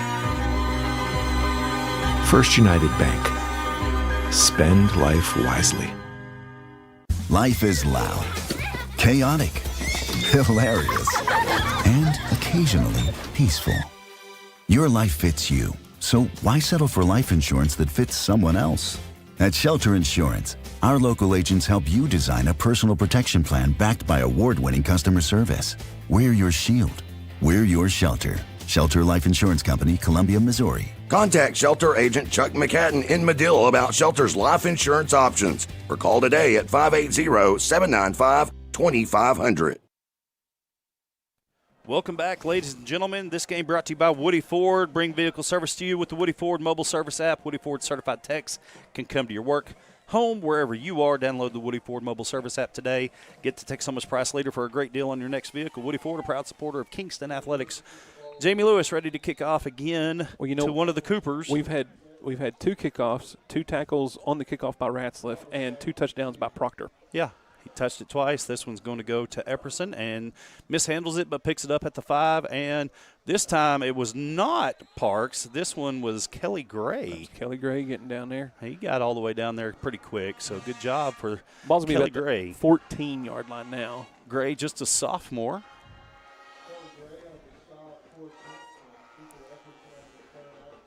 First United Bank. Spend life wisely. Life is loud, chaotic, hilarious, and occasionally peaceful. Your life fits you, so why settle for life insurance that fits someone else? At Shelter Insurance, our local agents help you design a personal protection plan backed by award-winning customer service. We're your shield. We're your shelter. Shelter Life Insurance Company, Columbia, Missouri. Contact Shelter Agent Chuck McCatton in Medill about Shelter's life insurance options or call today at 580-795-2500. Welcome back, ladies and gentlemen. This game brought to you by Woody Ford. Bring vehicle service to you with the Woody Ford mobile service app. Woody Ford certified techs can come to your work, home, wherever you are. Download the Woody Ford mobile service app today. Get to Texoma's price leader for a great deal on your next vehicle. Woody Ford, a proud supporter of Kingston Athletics. Jamie Lewis ready to kick off again to one of the Coopers. We've had 2 kickoffs, 2 tackles on the kickoff by Ratzliff, and 2 touchdowns by Proctor. Yeah. He touched it twice. This one's going to go to Epperson and mishandles it but picks it up at the 5. And this time it was not Parks. This one was Kelly Gray. Kelly Gray getting down there. He got all the way down there pretty quick, so good job for Ball's Kelly Gray. 14-yard line now. Gray, just a sophomore.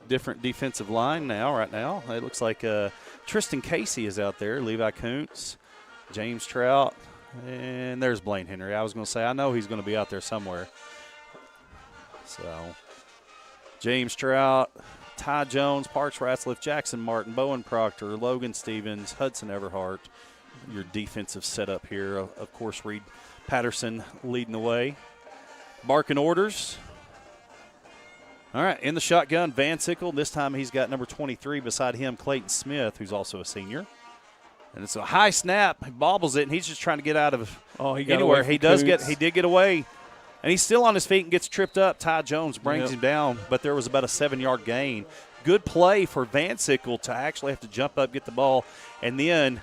Different defensive line right now. It looks like Tristan Casey is out there, Levi Kuntz, James Trout, and there's Blaine Henry. I was going to say, I know he's going to be out there somewhere. So, James Trout, Ty Jones, Parks Ratzliff, Jackson Martin, Bowen Proctor, Logan Stevens, Hudson Everhart. Your defensive setup here. Of course, Reed Patterson leading the way. Barking orders. All right, in the shotgun, Van Sickle. This time he's got number 23 beside him, Clayton Smith, who's also a senior. And it's a high snap. He bobbles it, and he's just trying to get out of anywhere. He did get away. And he's still on his feet and gets tripped up. Ty Jones brings him down, but there was about a 7-yard gain. Good play for Van Sickle to actually have to jump up, get the ball, and then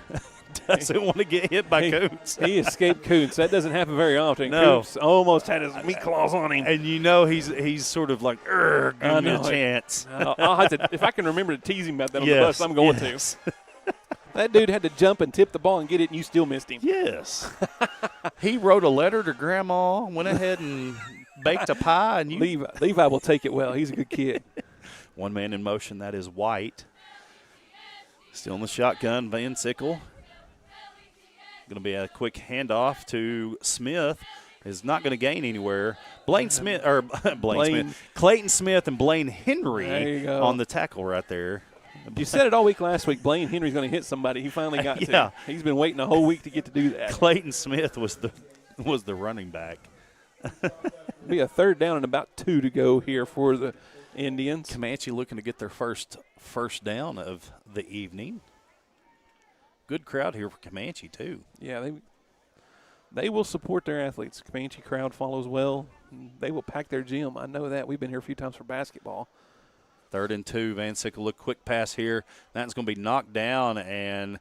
doesn't want to get hit by Kuntz. He escaped Kuntz. That doesn't happen very often. No. Kuntz almost had his meat claws on him. And you know he's sort of like, give me a chance. I'll have to, if I can remember to tease him about that on the bus, I'm going to. That dude had to jump and tip the ball and get it, and you still missed him. Yes. He wrote a letter to Grandma, went ahead and baked a pie. And Levi will take it well. He's a good kid. One man in motion, that is White. Still in the shotgun, Van Sickle. Going to be a quick handoff to Smith. Is not going to gain anywhere. Clayton Smith and Blaine Henry on the tackle right there. You said it all week last week. Blaine Henry's going to hit somebody. He finally got to. He's been waiting a whole week to get to do that. Clayton Smith was the running back. Be a 3rd down and about 2 to go here for the Indians. Comanche looking to get their first down of the evening. Good crowd here for Comanche too. Yeah, they will support their athletes. Comanche crowd follows well. They will pack their gym. I know that. We've been here a few times for basketball. 3rd and 2. Van Sickle, look, quick pass here. That's going to be knocked down, and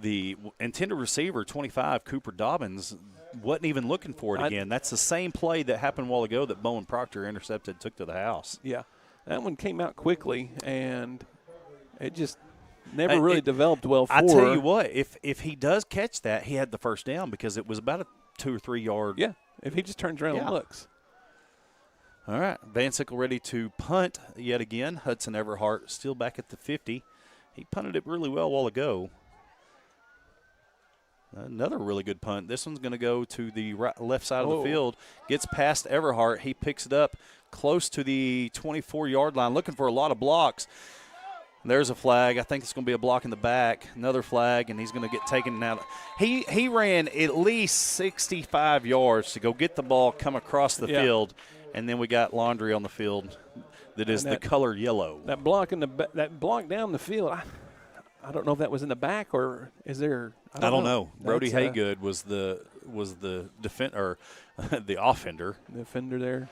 the intended receiver, 25, Cooper Dobbins, wasn't even looking for it again. That's the same play that happened a while ago that Bowen Proctor intercepted, took to the house. Yeah, that one came out quickly, and it just never really developed well for. I tell you what, if he does catch that, he had the first down because it was about a 2 or 3 yard. Yeah, if he just turns around and looks. All right, Van Sickle ready to punt yet again. Hudson Everhart still back at the 50. He punted it really well a while ago. Another really good punt. This one's going to go to the left side of the field. Gets past Everhart. He picks it up close to the 24-yard line, looking for a lot of blocks. There's a flag. I think it's going to be a block in the back. Another flag, and he's going to get taken out. He ran at least 65 yards to go get the ball, come across the field, and then we got laundry on the field that is the color yellow. That block that block down the field, I don't know if that was in the back or is there. I don't know. Brody Haygood was the defender, the offender. The offender there.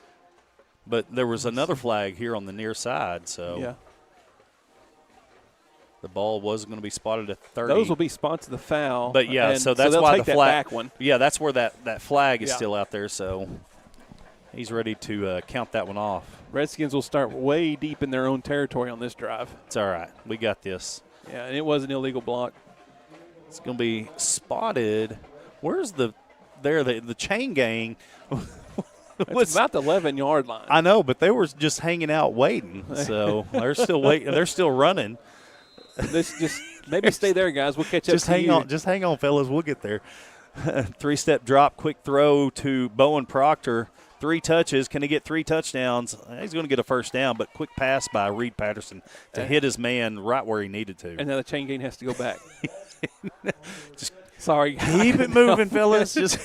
But there was another flag here on the near side, so. Yeah. The ball was going to be spotted at 30. Those will be spots of the foul. But, yeah, so that's why the flag. Back one. Yeah, that's where that flag is still out there, so he's ready to count that one off. Redskins will start way deep in their own territory on this drive. It's all right. We got this. Yeah, and it was an illegal block. It's going to be spotted. Where's the chain gang? It's about the 11-yard line. I know, but they were just hanging out waiting. So they're still waiting. They're still running. Just maybe stay there, guys. We'll catch up to you. Just hang on, fellas. We'll get there. 3-step drop, quick throw to Bowen Proctor. 3 touches. Can he get 3 touchdowns? He's going to get a first down, but quick pass by Reed Patterson to hit his man right where he needed to. And now the chain gang has to go back. Just sorry. Keep it moving, fellas. Just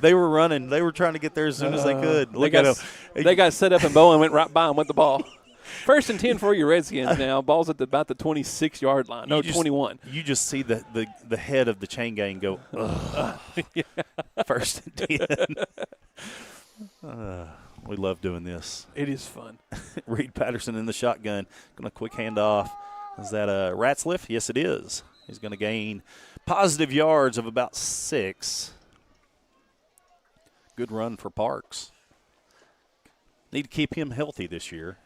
they were running. They were trying to get there as soon as they could. They got set up, and Bowen went right by him with the ball. 1st and 10 for your Redskins now. Ball's at about the 26-yard line. No, 21. You just see the head of the chain gang go, ugh. 1st and 10. We love doing this. It is fun. Reed Patterson in the shotgun. Going to quick handoff. Is that a Ratzliff? Yes, it is. He's going to gain positive yards of about 6. Good run for Parks. Need to keep him healthy this year.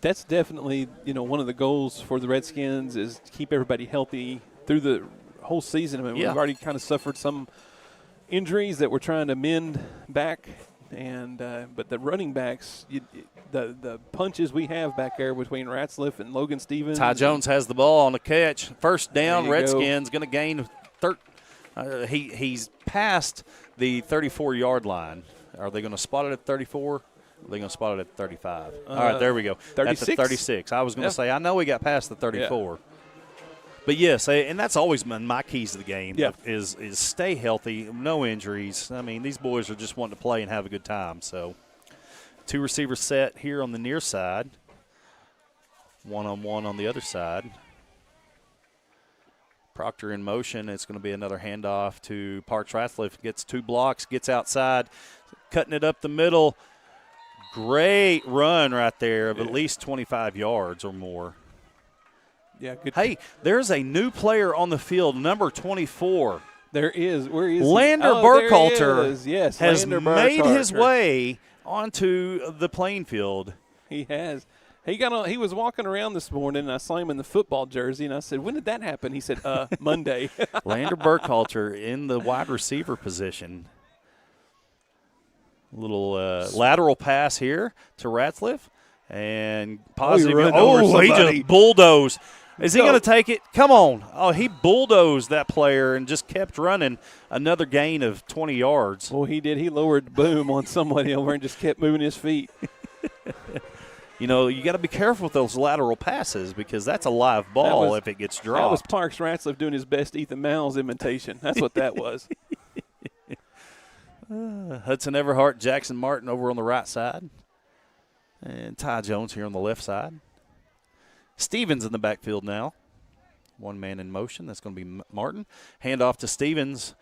That's definitely, one of the goals for the Redskins is to keep everybody healthy through the whole season. I mean, we've already kind of suffered some injuries that we're trying to mend back, and but the running backs, the punches we have back there between Ratzliff and Logan Stevens. Ty Jones has the ball on the catch. First down, Redskins going to gain he's past the 34-yard line. Are they going to spot it at 34? They're going to spot it at 35. All right, there we go. 36? At the 36. I was going to say, I know we got past the 34. Yeah. But, yes, and that's always been my keys to the game is stay healthy, no injuries. I mean, these boys are just wanting to play and have a good time. So, 2 receivers set here on the near side, 1-on-1 on the other side. Proctor in motion. It's going to be another handoff to Parks Ratzliff. Gets 2 blocks, gets outside, cutting it up the middle. Great run right there of at least 25 yards or more. Yeah, good. Hey, there's a new player on the field, number 24. There is. Where is Lander Burkhalter yes, has Lander made Burkhalter. His way onto the playing field. He has. He was walking around this morning, and I saw him in the football jersey, and I said, when did that happen? He said, Monday. Lander Burkhalter in the wide receiver position. Little lateral pass here to Ratzliff. And positive. He just bulldozed. Is he going to take it? Come on. Oh, he bulldozed that player and just kept running. Another gain of 20 yards. Well, he did. He lowered the boom on somebody over and just kept moving his feet. You got to be careful with those lateral passes because that's a live ball if it gets dropped. That was Parks Ratzliff doing his best Ethan Miles imitation. That's what that was. Hudson Everhart, Jackson Martin over on the right side. And Ty Jones here on the left side. Stevens in the backfield now. 1 man in motion. That's going to be Martin. Hand off to Stevens,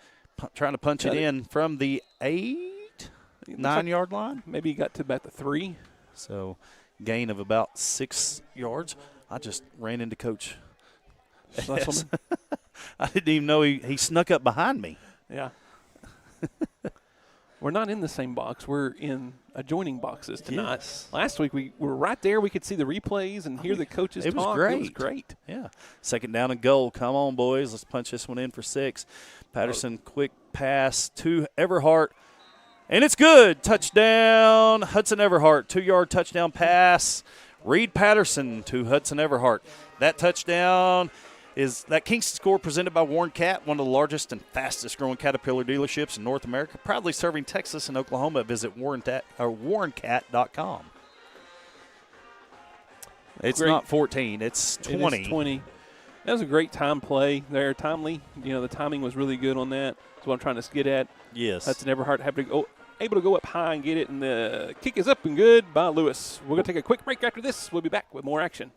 trying to punch it in from the 9-yard line. Maybe he got to about the 3. So gain of about 6 yards. I just ran into Coach. I didn't even know he snuck up behind me. Yeah. We're not in the same box. We're in adjoining boxes tonight. Yes. Last week we were right there. We could see the replays and hear the coaches talk. It was great. It was great. Yeah. 2nd down and goal. Come on, boys. Let's punch this one in for 6. Patterson, quick pass to Everhart. And it's good. Touchdown, Hudson Everhart. 2-yard touchdown pass. Reed Patterson to Hudson Everhart. That touchdown is that Kingston score presented by Warren Cat, one of the largest and fastest growing Caterpillar dealerships in North America, proudly serving Texas and Oklahoma. Visit warrencat.com. It's not 14, it's 20. It is 20. That was a great time play there, timely. The timing was really good on that. That's what I'm trying to get at. Yes. Hudson Everhart able to go up high and get it, and the kick is up and good by Lewis. We're going to take a quick break after this. We'll be back with more action.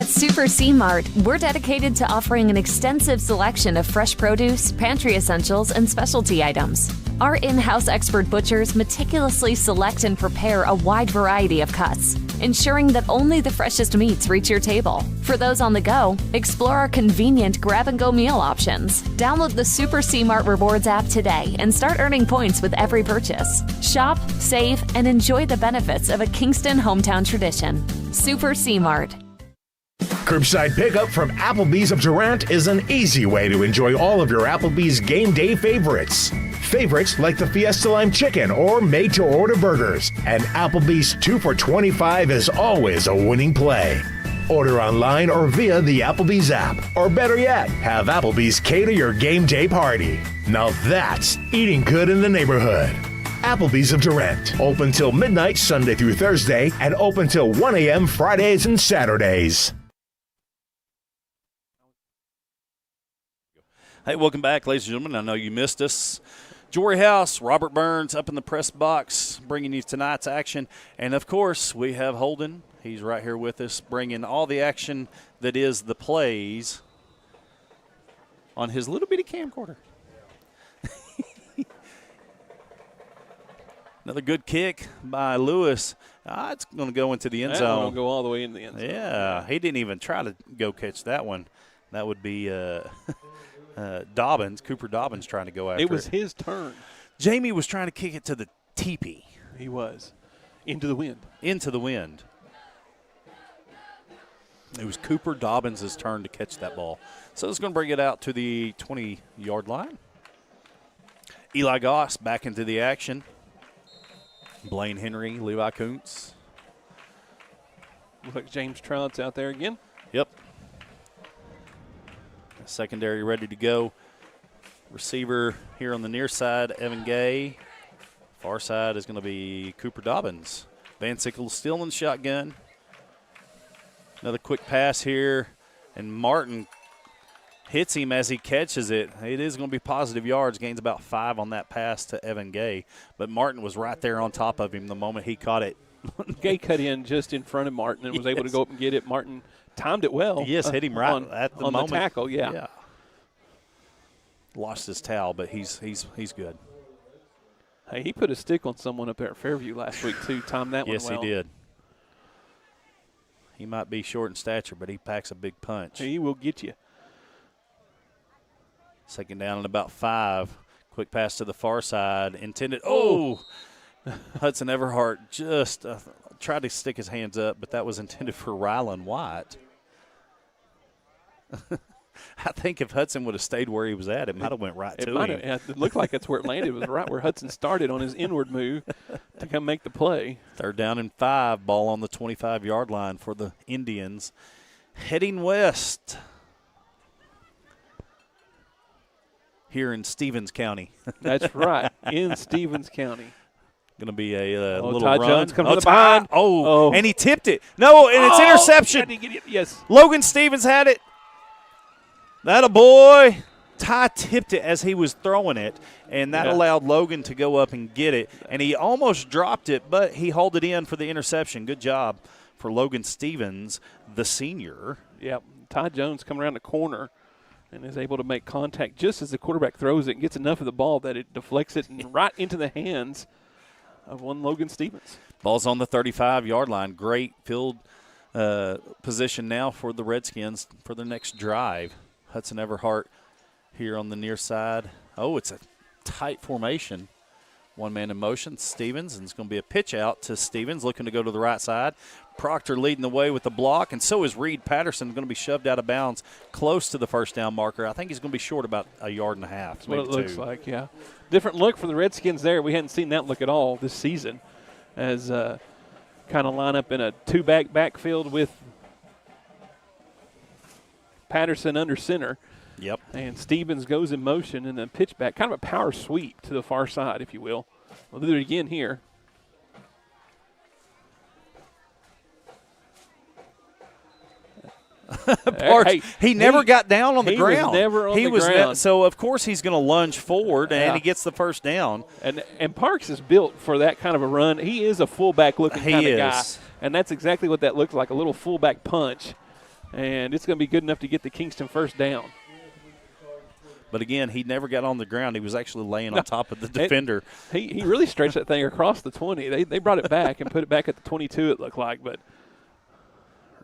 At Super C-Mart, we're dedicated to offering an extensive selection of fresh produce, pantry essentials, and specialty items. Our in-house expert butchers meticulously select and prepare a wide variety of cuts, ensuring that only the freshest meats reach your table. For those on the go, explore our convenient grab-and-go meal options. Download the Super C-Mart Rewards app today and start earning points with every purchase. Shop, save, and enjoy the benefits of a Kingston hometown tradition. Super C-Mart. Curbside pickup from Applebee's of Durant is an easy way to enjoy all of your Applebee's game day favorites. Favorites like the Fiesta Lime Chicken or made-to-order burgers. And Applebee's 2 for $25 is always a winning play. Order online or via the Applebee's app. Or better yet, have Applebee's cater your game day party. Now that's eating good in the neighborhood. Applebee's of Durant. Open till midnight Sunday through Thursday and open till 1 a.m. Fridays and Saturdays. Hey, welcome back, ladies and gentlemen. I know you missed us. Jory House, Robert Burns up in the press box, bringing you tonight's action. And, of course, we have Holden. He's right here with us, bringing all the action that is the plays on his little bitty camcorder. Another good kick by Lewis. It's going to go into the end zone. That one will go all the way into the end zone. Yeah, he didn't even try to go catch that one. That would be Dobbins, Cooper Dobbins, trying to go after it. It was his turn. Jamie was trying to kick it to the teepee. He was. Into the wind. Into the wind. It was Cooper Dobbins' turn to catch that ball. So it's going to bring it out to the 20-yard line. Eli Goss back into the action. Blaine Henry, Levi Kuntz. Looks like James Trout's out there again. Yep. Secondary ready to go. Receiver here on the near side, Evan Gay. Far side is going to be Cooper Dobbins. Van Sickle still in shotgun. Another quick pass here, and Martin hits him as he catches it. It is going to be positive yards, gains about 5 on that pass to Evan Gay. But Martin was right there on top of him the moment he caught it. Gay cut in just in front of Martin and was able to go up and get it. Martin timed it well. Yes, hit him right at the moment. On the tackle, yeah. Lost his towel, but he's good. Hey, he put a stick on someone up there at Fairview last week, too. Timed that one well. Yes, he did. He might be short in stature, but he packs a big punch. He will get you. Second down and about 5. Quick pass to the far side. Intended. Oh! Hudson Everhart just tried to stick his hands up, but that was intended for Rylan White. I think if Hudson would have stayed where he was at, it might have went right to him. It looked like that's where it landed. It was right where Hudson started on his inward move to come make the play. Third down and 5. Ball on the 25-yard line for the Indians. Heading west here in Stevens County. That's right, in Stevens County. Going to be a little Todd run. Jones comes from behind. And he tipped it. No, and it's interception. Yes. Logan Stevens had it. That a boy. Ty tipped it as he was throwing it, and that allowed Logan to go up and get it. And he almost dropped it, but he hauled it in for the interception. Good job for Logan Stevens, the senior. Yep. Ty Jones coming around the corner and is able to make contact just as the quarterback throws it and gets enough of the ball that it deflects it and right into the hands of one Logan Stevens. Ball's on the 35-yard line. Great field position now for the Redskins for their next drive. Hudson Everhart here on the near side. Oh, it's a tight formation. One man in motion, Stevens, and it's going to be a pitch out to Stevens, looking to go to the right side. Proctor leading the way with the block, and so is Reed Patterson, going to be shoved out of bounds close to the first down marker. I think he's going to be short about 1.5 yards. That's what it looks like, yeah. Different look for the Redskins there. We hadn't seen that look at all this season as kind of line up in a two-back backfield with Patterson under center. Yep. And Stevens goes in motion and then pitch back, kind of a power sweep to the far side, if you will. We'll do it again here. He never got down on the ground. He was never on the ground. So, of course, he's going to lunge forward, and he gets the first down. And Parks is built for that kind of a run. He is a fullback-looking kind of guy. And that's exactly what that looks like, a little fullback punch. And it's going to be good enough to get the Kingston first down. But, again, he never got on the ground. He was actually laying on top of the defender. He really stretched that thing across the 20. They brought it back and put it back at the 22, it looked like. But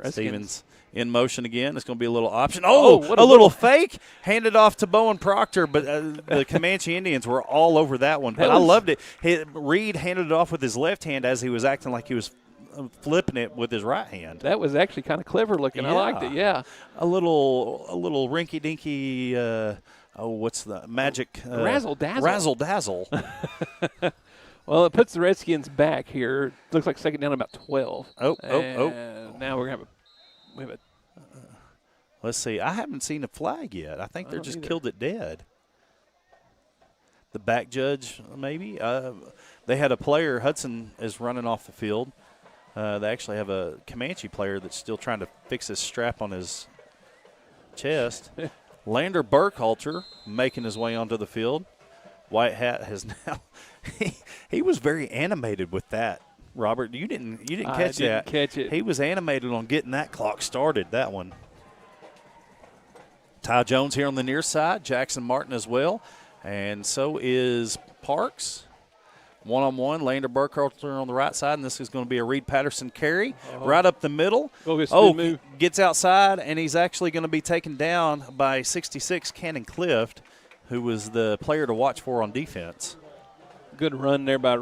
Stevens in motion again. It's going to be a little option. What a little fake. Handed off to Bowen Proctor, but the Comanche Indians were all over that one. But I loved it. Reed handed it off with his left hand as he was acting like he was flipping it with his right hand. That was actually kind of clever looking. I liked it, yeah. A little rinky-dinky, what's the magic? Razzle-dazzle. Razzle-dazzle. Well, it puts the Redskins back here. Looks like second down about 12. Oh. Now we have a Let's see. I haven't seen a flag yet. I think they're just killed it dead. The back judge, maybe. They had a player, Hudson, is running off the field. They actually have a Comanche player that's still trying to fix his strap on his chest. Lander Burkhalter making his way onto the field. White Hat has now he was very animated with that. Robert, you didn't catch that. I didn't catch it. He was animated on getting that clock started, that one. Ty Jones here on the near side, Jackson Martin as well, and so is Parks. One-on-one, Lander Burkhalter on the right side, and this is going to be a Reed Patterson carry right up the middle. Move. Gets outside, and he's actually going to be taken down by 66, Cannon Clift, who was the player to watch for on defense. Good run there by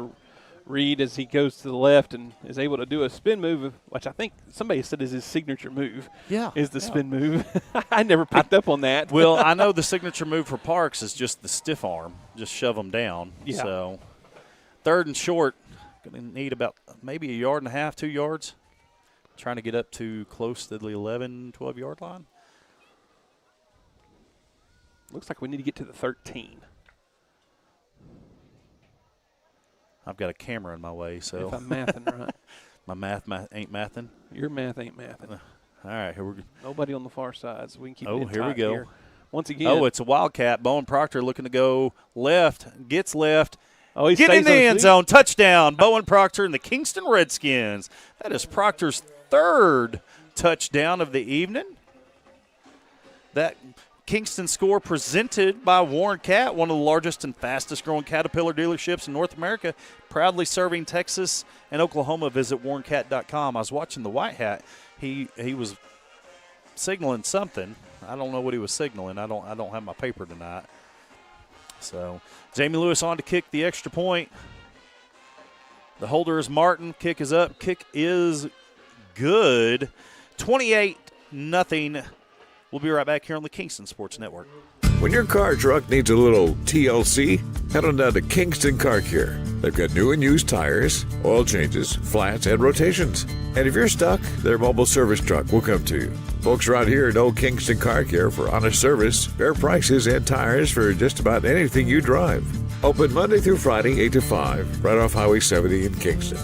Reed as he goes to the left and is able to do a spin move, which I think somebody said is his signature move. Yeah. Is the spin move. I never picked up on that. Well, I know the signature move for Parks is just the stiff arm, just shove him down. Yeah. So third and short, going to need about maybe 1.5 yards, 2 yards. Trying to get up to close to the 11, 12-yard line. Looks like we need to get to the 13. I've got a camera in my way, so. If I'm mathing right. My math ain't mathing? Your math ain't mathing. All right, here we go. Nobody on the far side, so we can keep it here we tight go. here. Once again. Oh, it's a Wildcat. Bowen Proctor looking to go left, gets left. Oh, he Get in stays the on his end feet. zone. Touchdown, Bowen Proctor and the Kingston Redskins. That is Proctor's third touchdown of the evening. That Kingston score presented by Warren Cat, one of the largest and fastest growing Caterpillar dealerships in North America, proudly serving Texas and Oklahoma. Visit warrencat.com. I was watching the White Hat. He was signaling something. I don't know what he was signaling. I don't have my paper tonight. So Jamie Lewis on to kick the extra point. The holder is Martin. Kick is up. Kick is good. 28-0. We'll be right back here on the Kingston Sports Network. When your car or truck needs a little TLC, head on down to Kingston Car Care. They've got new and used tires, oil changes, flats, and rotations. And if you're stuck, their mobile service truck will come to you. Folks around here know Kingston Car Care for honest service, fair prices, and tires for just about anything you drive. Open Monday through Friday, 8 to 5, right off Highway 70 in Kingston.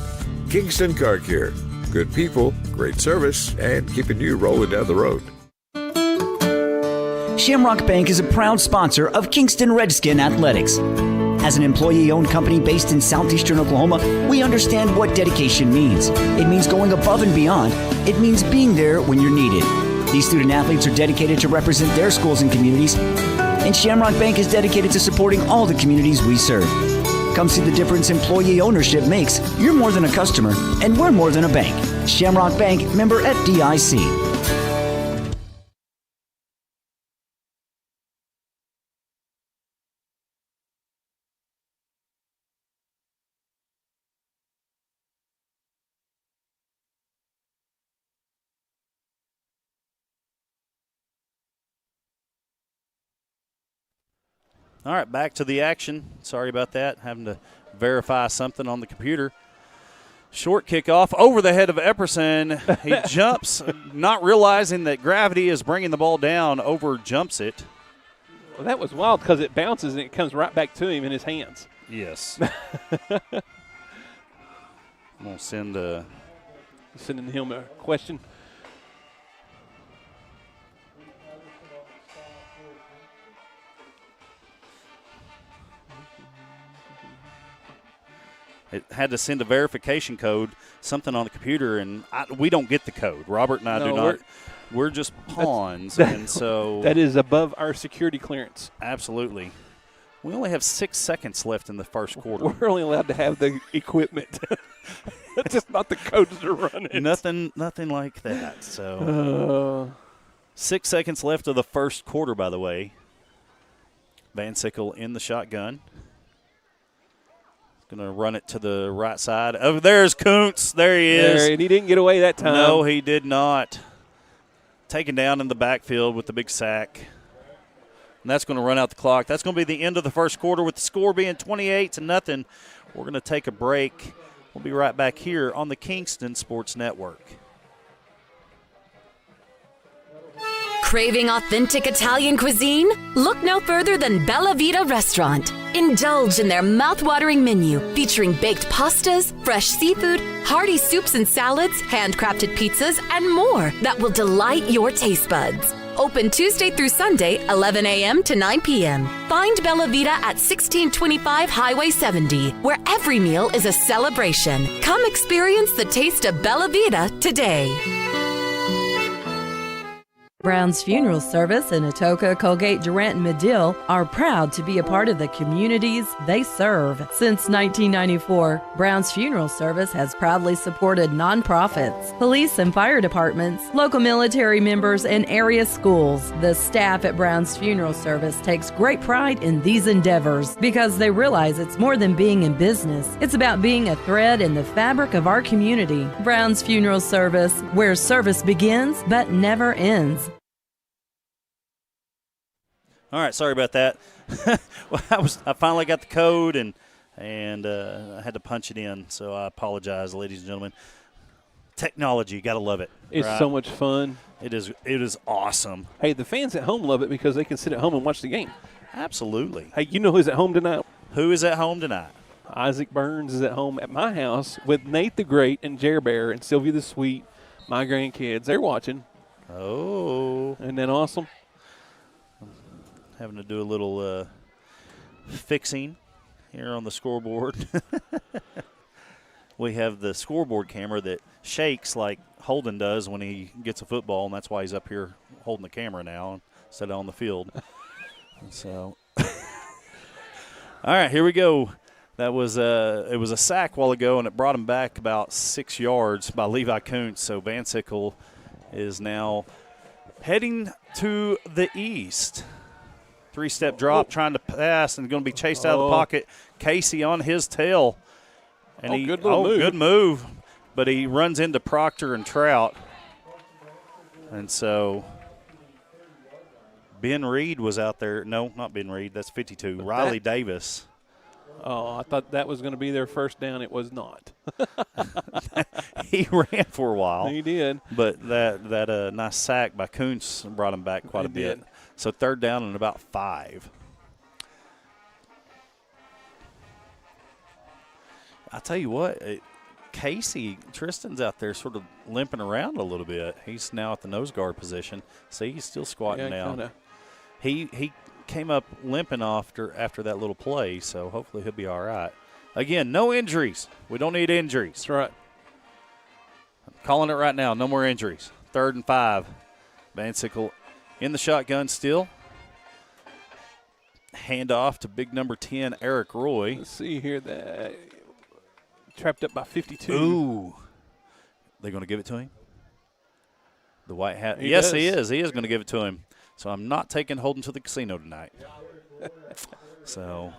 Kingston Car Care. Good people, great service, and keeping you rolling down the road. Shamrock Bank is a proud sponsor of Kingston Redskin Athletics. As an employee-owned company based in southeastern Oklahoma, we understand what dedication means. It means going above and beyond. It means being there when you're needed. These student athletes are dedicated to represent their schools and communities, and Shamrock Bank is dedicated to supporting all the communities we serve. Come see the difference employee ownership makes. You're more than a customer, and we're more than a bank. Shamrock Bank, member FDIC. All right, back to the action. Sorry about that, having to verify something on the computer. Short kickoff over the head of Epperson. He jumps, not realizing that gravity is bringing the ball down, over jumps it. Well, that was wild because it bounces and it comes right back to him in his hands. Yes. I'm going to sending him a question. It had to send a verification code, something on the computer, and we don't get the code. Robert and I do not. We're just pawns, and so that is above our security clearance. Absolutely. We only have 6 seconds left in the first quarter. We're only allowed to have the equipment. That's just not the codes to run it. Nothing like that. So 6 seconds left of the first quarter, by the way. Van Sickle in the shotgun. Going to run it to the right side. Oh, there's Kuntz. There he is. And he didn't get away that time. No, he did not. Taken down in the backfield with the big sack. And that's going to run out the clock. That's going to be the end of the first quarter with the score being 28-0. We're going to take a break. We'll be right back here on the Kingston Sports Network. Craving authentic Italian cuisine? Look no further than Bella Vita Restaurant. Indulge in their mouth-watering menu featuring baked pastas, fresh seafood, hearty soups and salads, handcrafted pizzas, and more that will delight your taste buds. Open Tuesday through Sunday, 11 a.m. to 9 p.m. Find Bella Vita at 1625 Highway 70, where every meal is a celebration. Come experience the taste of Bella Vita today. Brown's Funeral Service in Atoka, Colgate, Durant, and Medill are proud to be a part of the communities they serve. Since 1994, Brown's Funeral Service has proudly supported nonprofits, police and fire departments, local military members, and area schools. The staff at Brown's Funeral Service takes great pride in these endeavors because they realize it's more than being in business. It's about being a thread in the fabric of our community. Brown's Funeral Service, where service begins but never ends. All right, sorry about that. Well, I finally got the code and I had to punch it in, so I apologize, ladies and gentlemen. Technology, gotta love it. It's right? so much fun. It is awesome. Hey, the fans at home love it because they can sit at home and watch the game. Absolutely. Hey, you know who's at home tonight? Who is at home tonight? Isaac Burns is at home at my house with Nate the Great and Jer Bear and Sylvia the Sweet, my grandkids. They're watching. Oh. Isn't that awesome? Having to do a little fixing here on the scoreboard. We have the scoreboard camera that shakes like Holden does when he gets a football, and that's why he's up here holding the camera now instead of on the field. So, all right, here we go. That was it was a sack a while ago, and it brought him back about 6 yards by Levi Kuntz. So Van Sickle is now heading to the east. Three-step drop, trying to pass, and going to be chased out of the pocket. Casey on his tail. And good move. But he runs into Proctor and Trout. And so Ben Reed was out there. No, not Ben Reed. That's 52. Riley Davis. Oh, I thought that was going to be their first down. It was not. He ran for a while. He did. But that nice sack by Kuntz brought him back quite a bit. So third down and about 5. I tell you what, Tristan's out there sort of limping around a little bit. He's now at the nose guard position. See, he's still squatting down. Kinda. He came up limping after that little play, so hopefully he'll be all right. Again, no injuries. We don't need injuries. That's right. I'm calling it right now. No more injuries. 3rd and 5. Van Sickle in the shotgun still. Hand off to big number 10, Eric Roy. Let's see here. Trapped up by 52. Ooh. They going to give it to him? The white hat. He yes, does. he is. He is going to give it to him. So I'm not taking Holden to the casino tonight. So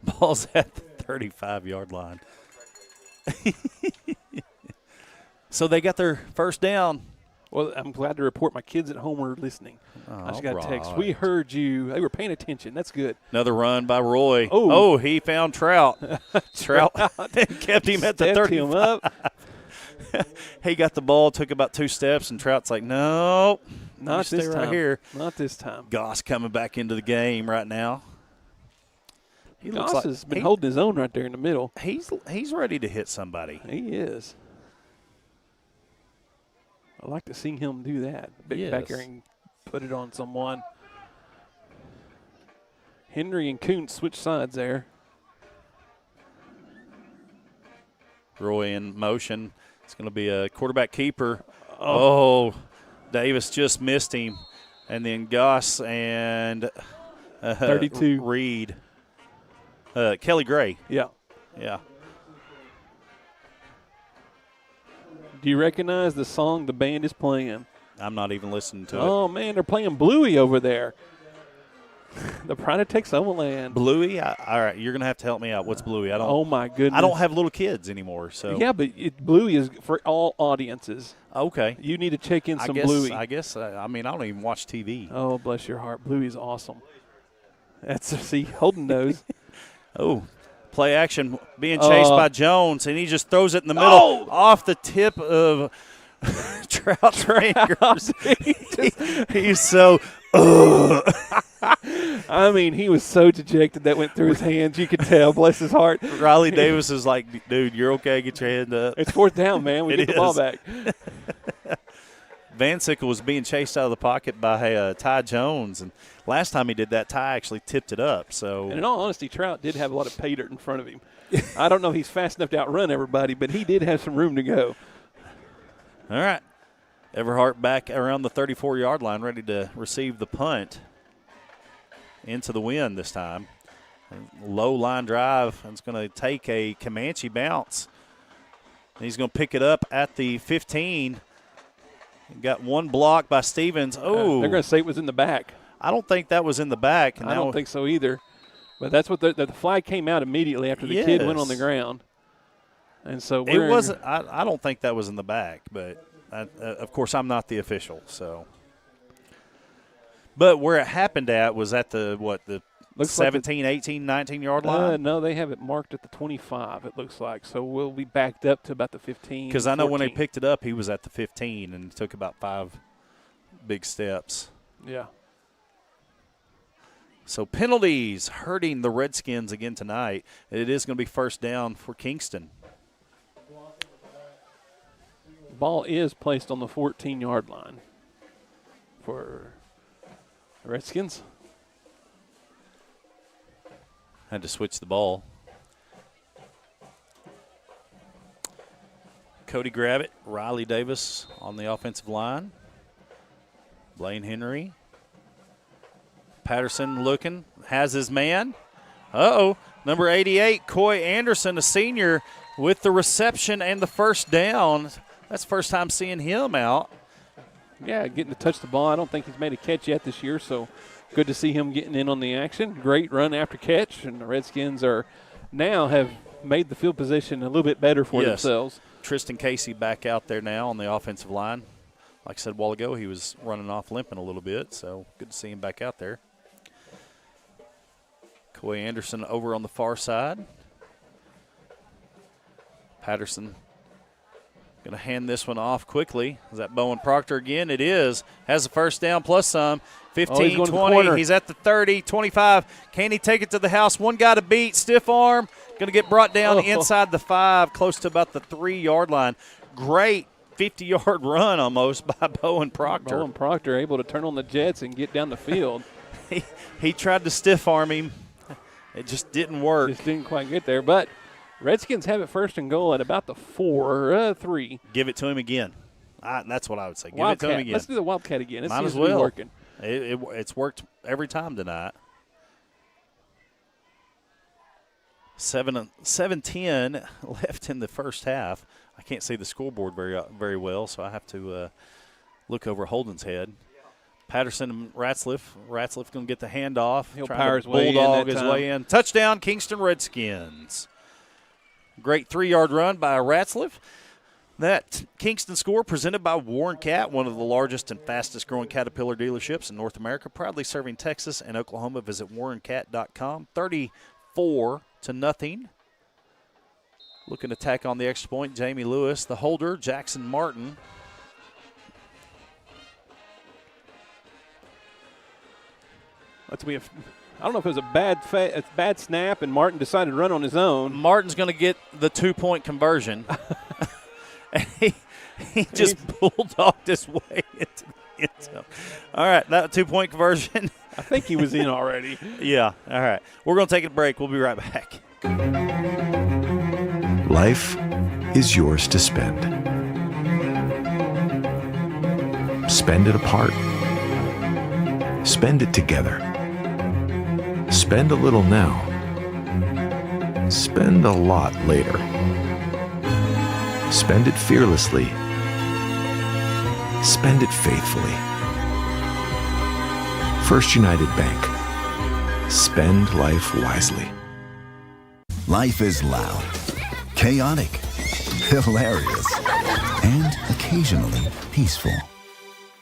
ball's at the 35-yard line. So they got their first down. Well, I'm glad to report my kids at home are listening. I just got a text. Right. We heard you. They were paying attention. That's good. Another run by Roy. Oh, oh, he found Trout. Trout kept him at the 35. Him up. He got the ball, took about 2 steps, and Trout's like, no, not this stay time. Right here. Not this time. Goss coming back into the game right now. Goss has been holding his own right there in the middle. He's ready to hit somebody. He is. I like to see him do that. Back there and put it on someone. Henry and Kuntz switch sides there. Roy in motion. It's going to be a quarterback keeper. Oh, Davis just missed him. And then Goss and 32. Reed. Kelly Gray. Yeah. Yeah. Do you recognize the song the band is playing? I'm not even listening to it. Oh, man, they're playing Bluey over there. The pride of Texoma land. Bluey? All right, you're going to have to help me out. What's Bluey? Oh, my goodness. I don't have little kids anymore. So yeah, but Bluey is for all audiences. Okay. You need to check in some Bluey. I guess. I mean, I don't even watch TV. Oh, bless your heart. Bluey's awesome. See, Holden knows. Oh, play action being chased by Jones, and he just throws it in the middle off the tip of Trout's fingers. He's so I mean, he was so dejected that went through his hands. You could tell. Bless his heart. Riley Davis is like, dude, you're okay. Get your hand up. It's 4th down, man. We get the ball back. Van Sickle was being chased out of the pocket by Ty Jones, and last time he did that, Ty actually tipped it up. So, and in all honesty, Trout did have a lot of pay dirt in front of him. I don't know if he's fast enough to outrun everybody, but he did have some room to go. All right. Everhart back around the 34-yard line, ready to receive the punt into the wind this time. Low line drive. It's going to take a Comanche bounce. He's going to pick it up at the 15. Got one block by Stevens. Oh, they're going to say it was in the back. I don't think that was in the back. I don't think so either. But that's what the flag came out immediately after the kid went on the ground. And so it wasn't. I don't think that was in the back, but of course I'm not the official. So, but where it happened at was at the 17, 18, 19-yard line? No, they have it marked at the 25, it looks like. So we'll be backed up to about the 15. Because I know when they picked it up, he was at the 15 and took about 5 big steps. Yeah. So penalties hurting the Redskins again tonight. It is going to be 1st down for Kingston. Ball is placed on the 14-yard line for the Redskins. Had to switch the ball. Cody Gravitt, Riley Davis on the offensive line. Blaine Henry. Patterson looking, has his man. Uh-oh, number 88, Coy Anderson, a senior, with the reception and the 1st down. That's the first time seeing him out. Yeah, getting to touch the ball. I don't think he's made a catch yet this year, so good to see him getting in on the action. Great run after catch, and the Redskins have made the field position a little bit better for themselves. Tristan Casey back out there now on the offensive line. Like I said a while ago, he was running off limping a little bit, so good to see him back out there. Coy Anderson over on the far side. Patterson going to hand this one off quickly. Is that Bowen Proctor again? It is. Has the 1st down plus some. 15, 20. He's at the 30, 25. Can he take it to the house? One guy to beat. Stiff arm. Going to get brought down inside the 5, close to about the 3-yard line. Great 50-yard run almost by Bowen Proctor. Bowen Proctor able to turn on the jets and get down the field. He tried to stiff arm him. It just didn't work. Just didn't quite get there. But Redskins have it 1st and goal at about the 3. Give it to him again. That's what I would say. Give Wildcat. it to him again. Let's do the Wildcat again. Might as well. Working. It's worked every time tonight. 7:10 left in the first half. I can't see the scoreboard very well, so I have to look over Holden's head. Patterson and Ratzliff. Ratzliff going to get the handoff. He'll power his way in. Touchdown, Kingston Redskins. Great 3-yard run by Ratzliff. That Kingston score presented by Warren Cat, one of the largest and fastest growing Caterpillar dealerships in North America, proudly serving Texas and Oklahoma. Visit warrencat.com. 34-0. Looking to tack on the extra point, Jamie Lewis. The holder, Jackson Martin. I don't know if it was a bad snap and Martin decided to run on his own. Martin's going to get the 2-point conversion. And he just bulldogged his way into the end zone. All right, that 2-point conversion. I think he was in already. Yeah, all right. We're going to take a break. We'll be right back. Life is yours to spend. Spend it apart. Spend it together. Spend a little now. Spend a lot later. Spend it fearlessly. Spend it faithfully. First United Bank. Spend life wisely. Life is loud, chaotic, hilarious, and occasionally peaceful.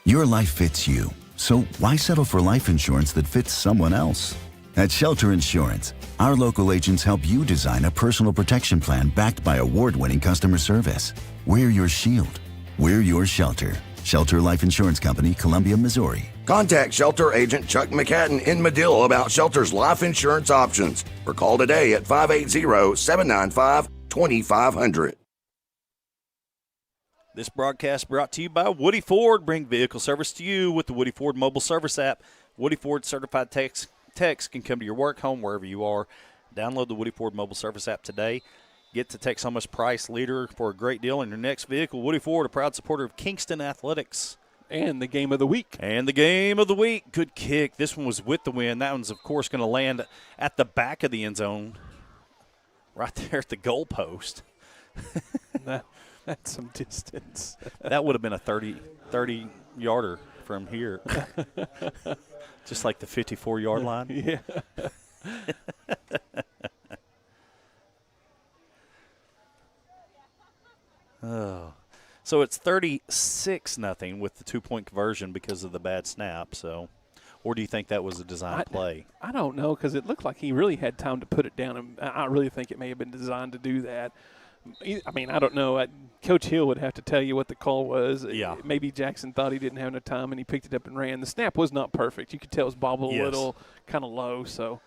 Your life fits you, so why settle for life insurance that fits someone else? At Shelter Insurance, our local agents help you design a personal protection plan backed by award-winning customer service. We're your shield. We're your shelter. Shelter Life Insurance Company, Columbia, Missouri. Contact Shelter Agent Chuck McCatton in Medill about Shelter's life insurance options, or call today at 580-795-2500. This broadcast brought to you by Woody Ford. Bring vehicle service to you with the Woody Ford mobile service app. Woody Ford certified techs can come to your work, home, wherever you are. Download the Woody Ford mobile service app today. Get to Texoma's price leader for a great deal on your next vehicle. Woody Ford, a proud supporter of Kingston Athletics. And the game of the week. Good kick. This one was with the wind. That one's, of course, going to land at the back of the end zone, right there at the goal post. That's some distance. That would have been a 30-yarder from here. Just like the 54-yard line. Yeah. Oh. So it's 36-0 with the 2-point conversion because of the bad snap. So, or do you think that was a design play? I don't know, because it looked like he really had time to put it down, and I really think it may have been designed to do that. I mean, I don't know. Coach Hill would have to tell you what the call was. Yeah. Maybe Jackson thought he didn't have enough time, and he picked it up and ran. The snap was not perfect. You could tell it was bobbled a little, kind of low. So.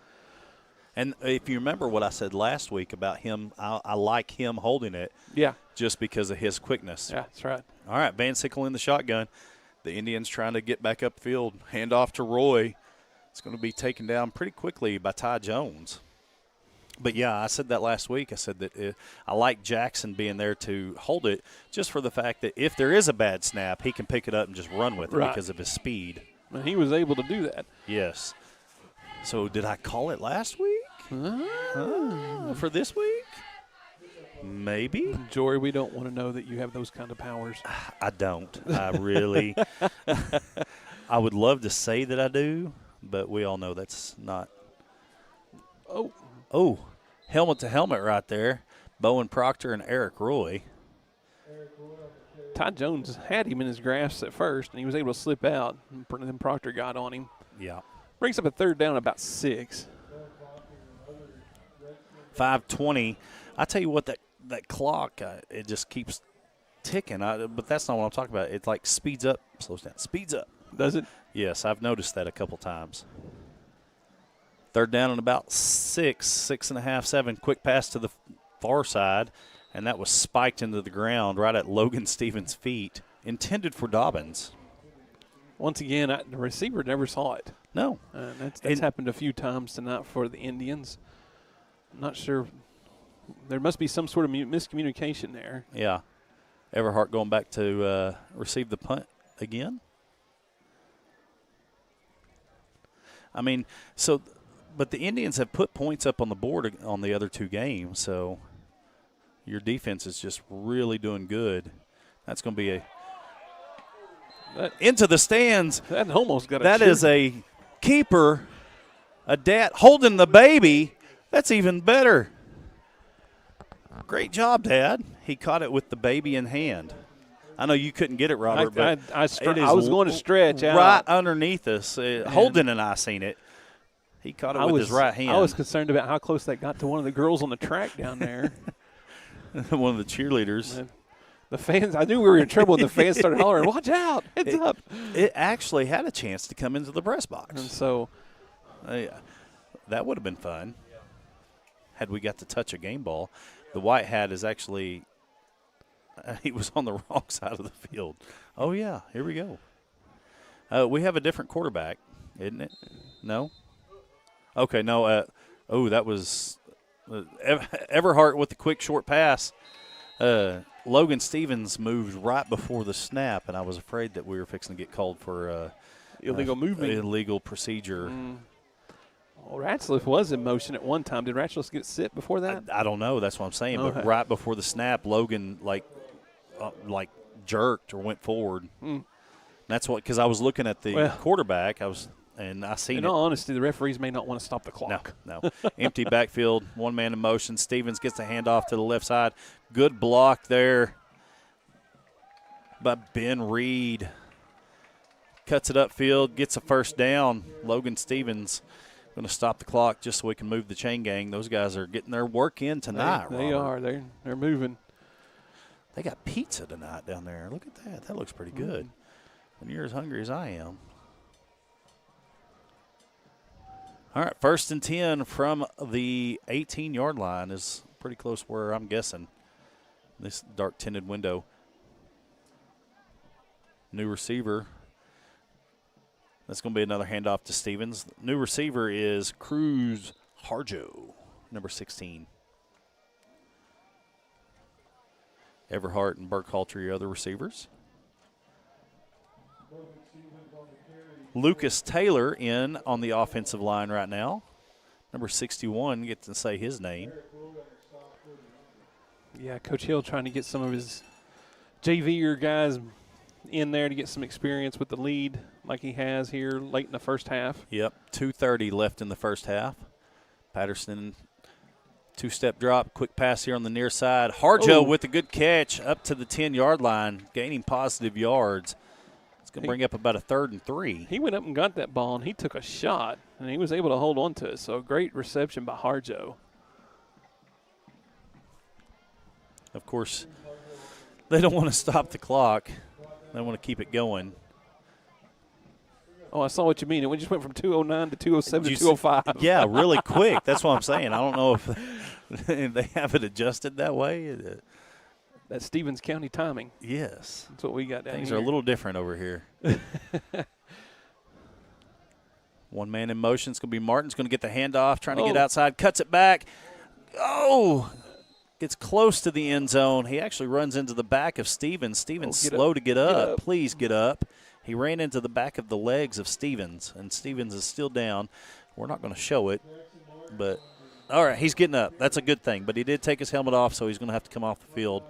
And if you remember what I said last week about him, I like him holding it. Yeah. Just because of his quickness. Yeah, that's right. All right, Van Sickle in the shotgun. The Indians trying to get back upfield. Hand off to Roy. It's going to be taken down pretty quickly by Ty Jones. But, yeah, I said that last week. I said that I like Jackson being there to hold it just for the fact that if there is a bad snap, he can pick it up and just run with it because of his speed. And he was able to do that. Yes. So did I call it last week? For this week? Maybe. Jory, we don't want to know that you have those kind of powers. I don't. I really – I would love to say that I do, but we all know that's not – Oh, helmet to helmet right there. Bowen Proctor and Eric Roy. Ty Jones had him in his grasp at first, and he was able to slip out, and then Proctor got on him. Yeah. Brings up a third down about 6. 5:20. I tell you what, that clock, it just keeps ticking. But that's not what I'm talking about. It like speeds up, slows down, speeds up. Does it? Yes, I've noticed that a couple times. Third down and about 6.5, 7. Quick pass to the far side, and that was spiked into the ground right at Logan Stevens' feet, intended for Dobbins. Once again, the receiver never saw it. No. That's happened a few times tonight for the Indians. I'm not sure. There must be some sort of miscommunication there. Yeah. Everhart going back to receive the punt again. I mean, so – but the Indians have put points up on the board on the other two games, so your defense is just really doing good. That's going to be into the stands. That almost got a That is a keeper, a dad holding the baby. That's even better. Great job, Dad. He caught it with the baby in hand. I know you couldn't get it, Robert, but I was going to stretch out. Right underneath us. Holden and I seen it. He caught it with his right hand. I was concerned about how close that got to one of the girls on the track down there. One of the cheerleaders. And the fans, I knew we were in trouble when the fans started hollering, watch out, heads up. It actually had a chance to come into the press box. And so that would have been fun had we got to touch a game ball. The white hat is actually he was on the wrong side of the field. Oh, yeah, here we go. We have a different quarterback, isn't it? No? Okay, no. That was Everhart with the quick short pass. Logan Stevens moved right before the snap, and I was afraid that we were fixing to get called for illegal movement, illegal procedure. Well, Ratcliffe was in motion at one time. Did Ratcliffe get sit before that? I don't know. That's what I'm saying. Okay. But right before the snap, Logan like jerked or went forward. That's what, because I was looking at the quarterback. I was And I seen in all honesty, the referees may not want to stop the clock. No. Empty backfield, one man in motion. Stevens gets the handoff to the left side. Good block there by Ben Reed. Cuts it upfield, gets a first down. Logan Stevens going to stop the clock just so we can move the chain gang. Those guys are getting their work in tonight. They are. They're moving. They got pizza tonight down there. Look at that. That looks pretty good. When you're as hungry as I am. All right, 1st and 10 from the 18-yard line is pretty close where I'm guessing. This dark tinted window. New receiver. That's going to be another handoff to Stevens. New receiver is Cruz Harjo, number 16. Everhart and Burkhalter, your other receivers. Lucas Taylor in on the offensive line right now. Number 61, get to say his name. Yeah, Coach Hill trying to get some of his JV guys in there to get some experience with the lead like he has here late in the first half. Yep, 2:30 left in the first half. Patterson, two-step drop, quick pass here on the near side. Harjo with a good catch up to the 10-yard line, gaining positive yards. It's going to bring up about a 3rd and 3. He went up and got that ball, and he took a shot, and he was able to hold on to it. So a great reception by Harjo. Of course, they don't want to stop the clock. They want to keep it going. Oh, I saw what you mean. It just went from 2:09 to 2:07 to 2:05. Yeah, really quick. That's what I'm saying. I don't know if they have it adjusted that way. That's Stevens County timing. Yes. That's what we got down Things here. are a little different over here. One man in motion. It's going to be Martin's going to get the handoff, trying to get outside, cuts it back. Oh, gets close to the end zone. He actually runs into the back of Stevens. Stevens slow to get up. Please get up. He ran into the back of the legs of Stevens, and Stevens is still down. We're not going to show it, but all right, he's getting up. That's a good thing, but he did take his helmet off, so he's going to have to come off the field,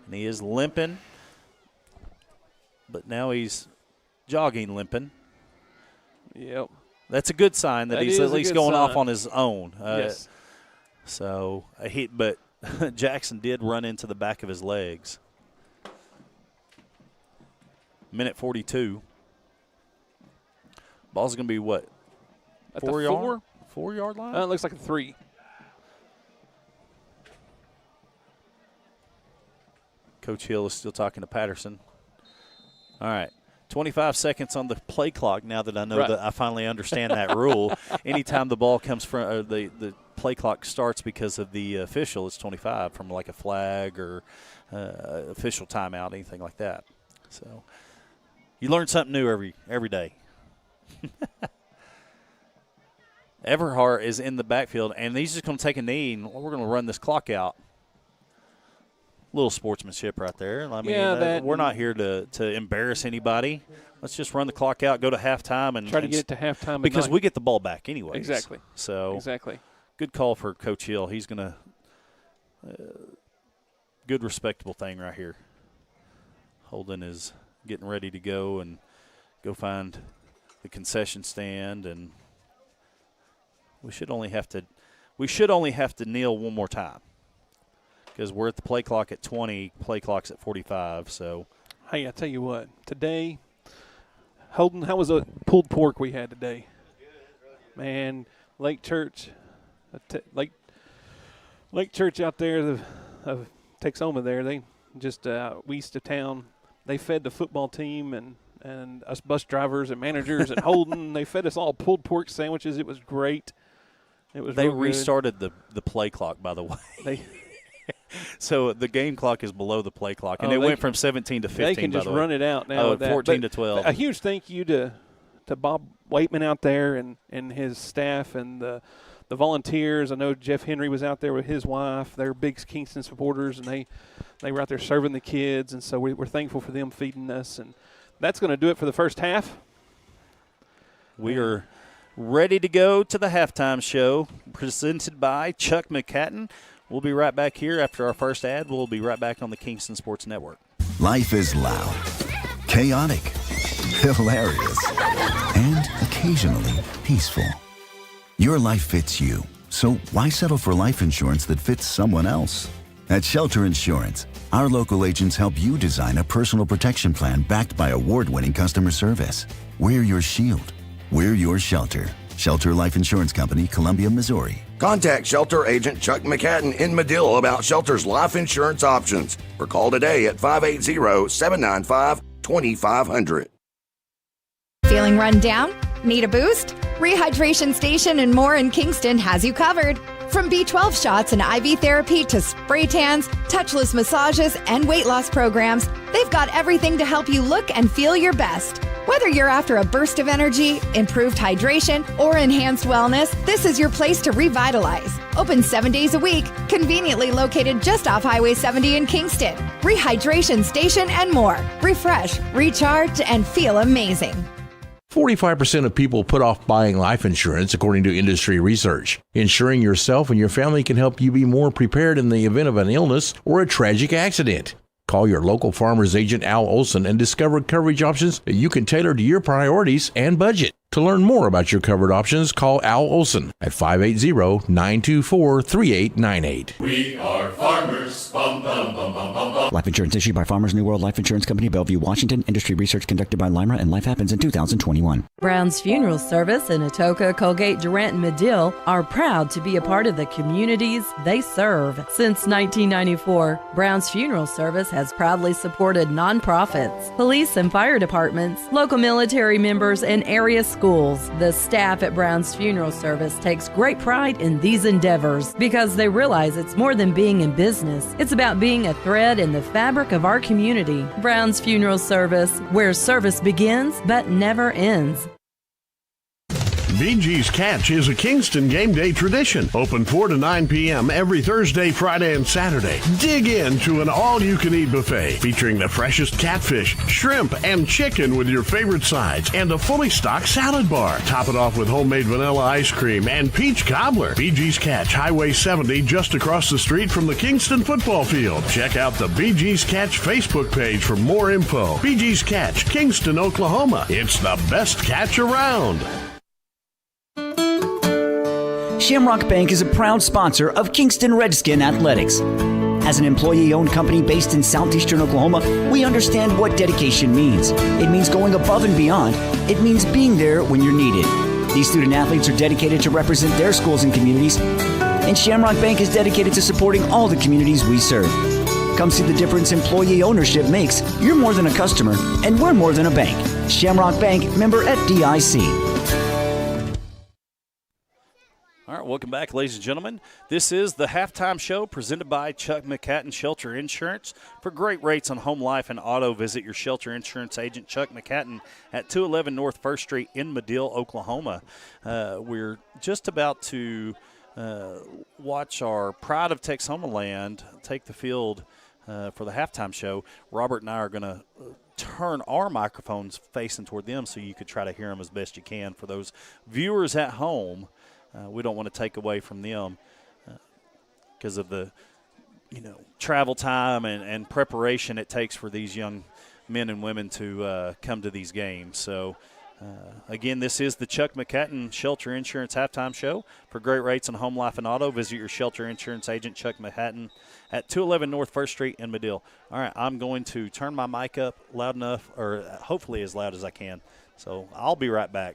and he is limping, but now he's jogging limping. Yep. That's a good sign that he's at least going off on his own. Yes. So, but Jackson did run into the back of his legs. Minute 42. Ball's going to be what? At 4 the yard? 4 yard line? It looks like a 3. Coach Hill is still talking to Patterson. All right. 25 seconds on the play clock now that I know that I finally understand that rule. Anytime the ball comes from the play clock starts because of the official, it's 25 from like a flag or official timeout, anything like that. So you learn something new every day. Everhart is in the backfield, and he's just going to take a knee, and we're going to run this clock out. Little sportsmanship right there. I mean, we're not here to embarrass anybody. Let's just run the clock out, go to halftime, and try to get it to halftime because we get the ball back anyway. Exactly. So exactly. Good call for Coach Hill. He's going to good respectable thing right here. Holden is getting ready to go and go find the concession stand, and we should only have to kneel one more time. Because we're at the play clock at 20, play clock's at 45. So, hey, I tell you what, today, Holden, how was the pulled pork we had today? Man, Lake Church out there of Texoma there, they just east of town, they fed the football team and us bus drivers and managers and Holden. They fed us all pulled pork sandwiches. It was great. It was. They restarted the play clock, by the way. So the game clock is below the play clock, and it went from 17 to 15. They can just run it out now. Oh, 14 to 12. A huge thank you to Bob Waitman out there and his staff and the volunteers. I know Jeff Henry was out there with his wife. They're big Kingston supporters, and they were out there serving the kids, and so we're thankful for them feeding us. And that's going to do it for the first half. We are ready to go to the halftime show presented by Chuck McCatton. We'll be right back here after our first ad. We'll be right back on the Kingston Sports Network. Life is loud, chaotic, hilarious, and occasionally occasionally peaceful. Your life fits you, so why settle for life insurance that fits someone else? At Shelter Insurance, our local agents help you design a personal protection plan backed by award-winning customer service. We're your shield. We're your shelter. Shelter Life Insurance Company, Columbia, Missouri. Contact Shelter Agent Chuck McCatton in Medill about Shelter's life insurance options, or call today at 580-795-2500. Feeling run down? Need a boost? Rehydration Station and more in Kingston has you covered. From B12 shots and IV therapy to spray tans, touchless massages, and weight loss programs, they've got everything to help you look and feel your best. Whether you're after a burst of energy, improved hydration, or enhanced wellness, this is your place to revitalize. Open 7 days a week, conveniently located just off Highway 70 in Kingston. Rehydration Station and more. Refresh, recharge, and feel amazing. 45% of people put off buying life insurance, according to industry research. Insuring yourself and your family can help you be more prepared in the event of an illness or a tragic accident. Call your local farmer's agent, Al Olson, and discover coverage options that you can tailor to your priorities and budget. To learn more about your covered options, call Al Olson at 580-924-3898. We are farmers. Bum, bum, bum, bum, bum, bum. Life insurance issued by Farmers New World Life Insurance Company, Bellevue, Washington. Industry research conducted by Lima, and Life Happens in 2021. Brown's Funeral Service in Atoka, Colgate, Durant, and Medill are proud to be a part of the communities they serve. Since 1994, Brown's Funeral Service has proudly supported nonprofits, police and fire departments, local military members, and area schools. The staff at Brown's Funeral Service takes great pride in these endeavors because they realize it's more than being in business. It's about being a thread in the fabric of our community. Brown's Funeral Service, where service begins but never ends. BG's Catch is a Kingston game day tradition. Open 4 to 9 p.m. every Thursday, Friday, and Saturday. Dig into an all-you-can-eat buffet featuring the freshest catfish, shrimp, and chicken with your favorite sides and a fully stocked salad bar. Top it off with homemade vanilla ice cream and peach cobbler. BG's Catch, Highway 70, just across the street from the Kingston football field. Check out the BG's Catch Facebook page for more info. BG's Catch, Kingston, Oklahoma. It's the best catch around. Shamrock Bank is a proud sponsor of Kingston Redskin Athletics. As an employee-owned company based in southeastern Oklahoma, we understand what dedication means. It means going above and beyond. It means being there when you're needed. These student athletes are dedicated to represent their schools and communities, and Shamrock Bank is dedicated to supporting all the communities we serve. Come see the difference employee ownership makes. You're more than a customer, and we're more than a bank. Shamrock Bank, member FDIC. All right, welcome back, ladies and gentlemen. This is the halftime show presented by Chuck McCatton Shelter Insurance. For great rates on home, life, and auto, visit your shelter insurance agent, Chuck McCatton, at 211 North 1st Street in Medill, Oklahoma. We're just about to watch our Pride of Texoma land take the field for the halftime show. Robert and I are going to turn our microphones facing toward them so you could try to hear them as best you can. For those viewers at home, we don't want to take away from them because of the, travel time and preparation it takes for these young men and women to come to these games. So, again, this is the Chuck McCatton Shelter Insurance Halftime Show. For great rates on home, life, and auto, visit your shelter insurance agent, Chuck McCatton, at 211 North 1st Street in Medill. All right, I'm going to turn my mic up loud enough, or hopefully as loud as I can. So I'll be right back.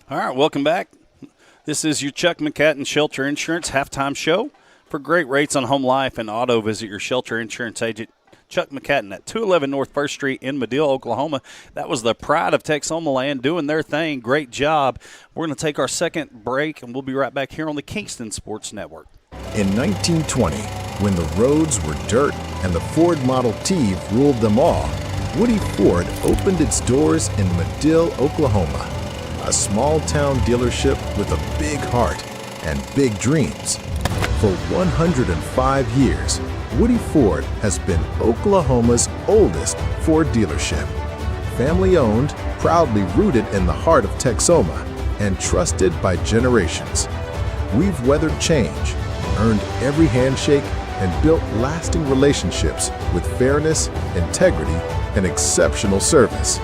All right, welcome back. This is your Chuck McCatton Shelter Insurance halftime show. For great rates on home life and auto, visit your shelter insurance agent, Chuck McCatton, at 211 North 1st Street in Madill, Oklahoma. That was the pride of Texoma land doing their thing. Great job. We're going to take our second break, and we'll be right back here on the Kingston Sports Network. In 1920, when the roads were dirt and the Ford Model T ruled them all, Woody Ford opened its doors in Madill, Oklahoma. A small-town dealership with a big heart and big dreams. For 105 years, Woody Ford has been Oklahoma's oldest Ford dealership. Family-owned, proudly rooted in the heart of Texoma, and trusted by generations. We've weathered change, earned every handshake, and built lasting relationships with fairness, integrity, and exceptional service.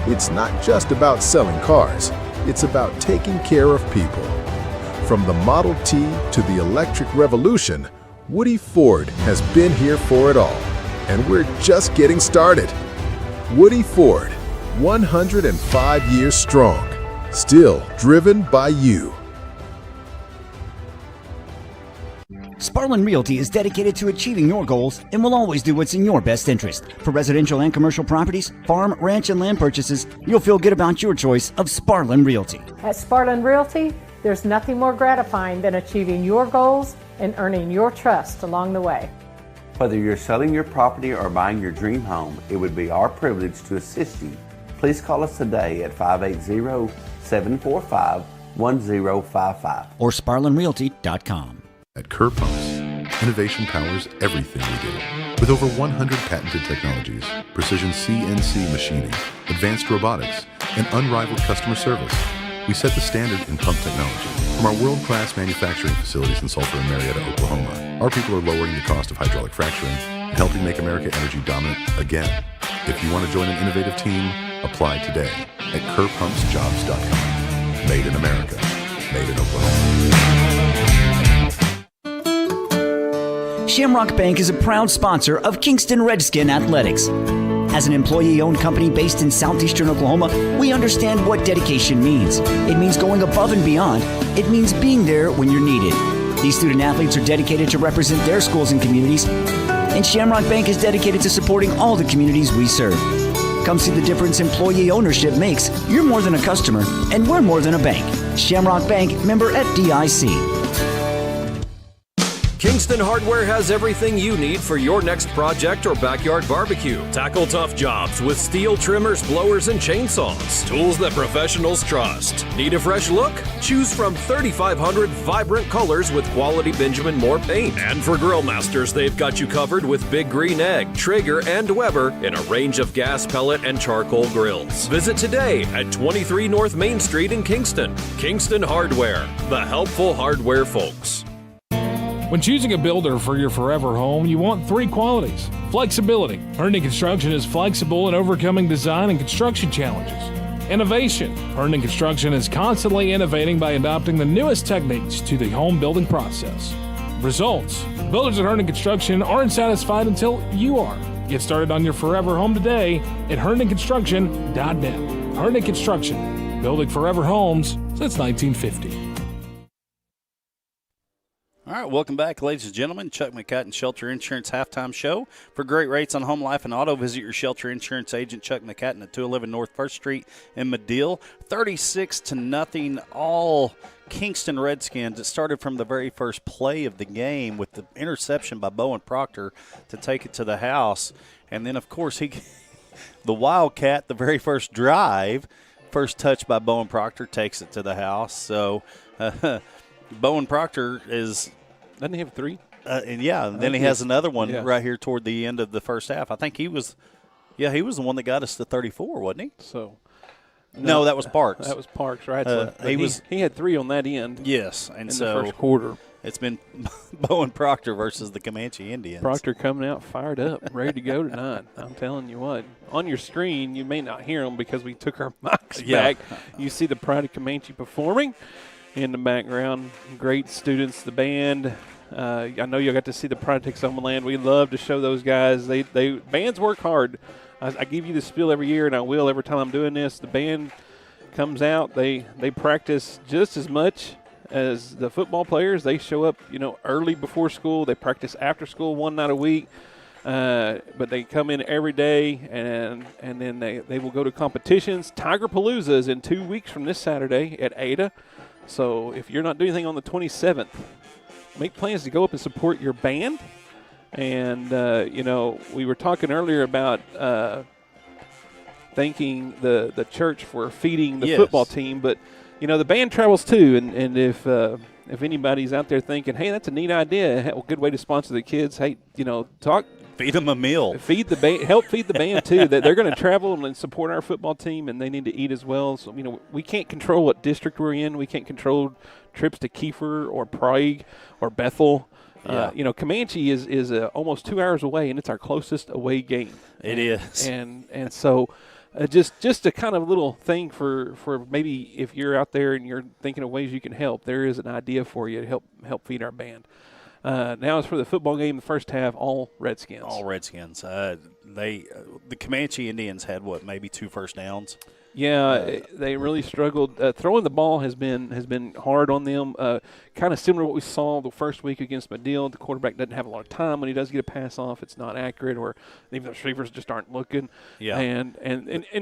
It's not just about selling cars. It's about taking care of people. From the Model T to the electric revolution, Woody Ford has been here for it all, and we're just getting started. Woody Ford, 105 years strong, still driven by you. Sparlin Realty is dedicated to achieving your goals and will always do what's in your best interest. For residential and commercial properties, farm, ranch, and land purchases, you'll feel good about your choice of Sparlin Realty. At Sparlin Realty, there's nothing more gratifying than achieving your goals and earning your trust along the way. Whether you're selling your property or buying your dream home, it would be our privilege to assist you. Please call us today at 580-745-1055 or sparlinrealty.com. At Kerr Pumps, innovation powers everything we do. With over 100 patented technologies, precision CNC machining, advanced robotics, and unrivaled customer service, we set the standard in pump technology. From our world-class manufacturing facilities in Sulphur and Marietta, Oklahoma, our people are lowering the cost of hydraulic fracturing, helping make America energy dominant again. If you want to join an innovative team, apply today at curbpumpsjobs.com. Made in America. Made in Oklahoma. Shamrock Bank is a proud sponsor of Kingston Redskin Athletics. As an employee-owned company based in southeastern Oklahoma, we understand what dedication means. It means going above and beyond. It means being there when you're needed. These student athletes are dedicated to represent their schools and communities, and Shamrock Bank is dedicated to supporting all the communities we serve. Come see the difference employee ownership makes. You're more than a customer, and we're more than a bank. Shamrock Bank, member FDIC. Kingston Hardware has everything you need for your next project or backyard barbecue. Tackle tough jobs with steel trimmers, blowers, and chainsaws. Tools that professionals trust. Need a fresh look? Choose from 3,500 vibrant colors with quality Benjamin Moore paint. And for grill masters, they've got you covered with Big Green Egg, Traeger, and Weber in a range of gas, pellet, and charcoal grills. Visit today at 23 North Main Street in Kingston. Kingston Hardware, the helpful hardware folks. When choosing a builder for your forever home, you want 3 qualities. Flexibility. Herndon Construction is flexible in overcoming design and construction challenges. Innovation. Herndon Construction is constantly innovating by adopting the newest techniques to the home building process. Results. Builders at Herndon Construction aren't satisfied until you are. Get started on your forever home today at HerndonConstruction.net. Herndon Construction, building forever homes since 1950. All right, welcome back, ladies and gentlemen. Chuck McCutton Shelter Insurance Halftime Show. For great rates on home, life, and auto, visit your Shelter Insurance agent, Chuck McCutton, at 211 North 1st Street in Madill. 36-0, all Kingston Redskins. It started from the very first play of the game with the interception by Bowen Proctor to take it to the house. And then, of course, the Wildcat, the very first drive, first touch by Bowen Proctor, takes it to the house. So Bowen Proctor is – doesn't he have 3? And then he has another one right here toward the end of the first half. I think he was the one that got us to 34, wasn't he? So no, that was Parks. That was Parks, right? So he had 3 on that end. Yes, and in so the first quarter. It's been Bowen Proctor versus the Comanche Indians. Proctor coming out fired up, ready to go tonight. I'm telling you what. On your screen, you may not hear them because we took our mics back. You see the Pride of Comanche performing in the background. Great students, the band. I know you got to see the Pride of Texoma Land. We love to show those guys. They bands work hard. I give you the spiel every year, and I will every time I'm doing this. The band comes out. They practice just as much as the football players. They show up, early before school. They practice after school 1 night a week. But they come in every day, and then they will go to competitions. Tiger Palooza is in 2 weeks from this Saturday at Ada. So if you're not doing anything on the 27th, make plans to go up and support your band. And, we were talking earlier about thanking the church for feeding the football team. But, the band travels too. And if anybody's out there thinking, hey, that's a neat idea, a good way to sponsor the kids, hey, feed them a meal. Feed the band. Help feed the band too. They're going to travel and support our football team, and they need to eat as well. So we can't control what district we're in. We can't control trips to Kiefer or Prague or Bethel. Comanche is almost 2 hours away, and it's our closest away game. It is. And so just a kind of little thing for maybe if you're out there and you're thinking of ways you can help, there is an idea for you to help feed our band. Now as for the football game, the first half, all Redskins. All Redskins. The Comanche Indians had, maybe 2 first downs? Yeah, they really struggled. Throwing the ball has been hard on them. Kind of similar to what we saw the first week against Madill. The quarterback doesn't have a lot of time. When he does get a pass off, it's not accurate, or even the receivers just aren't looking. Yeah. And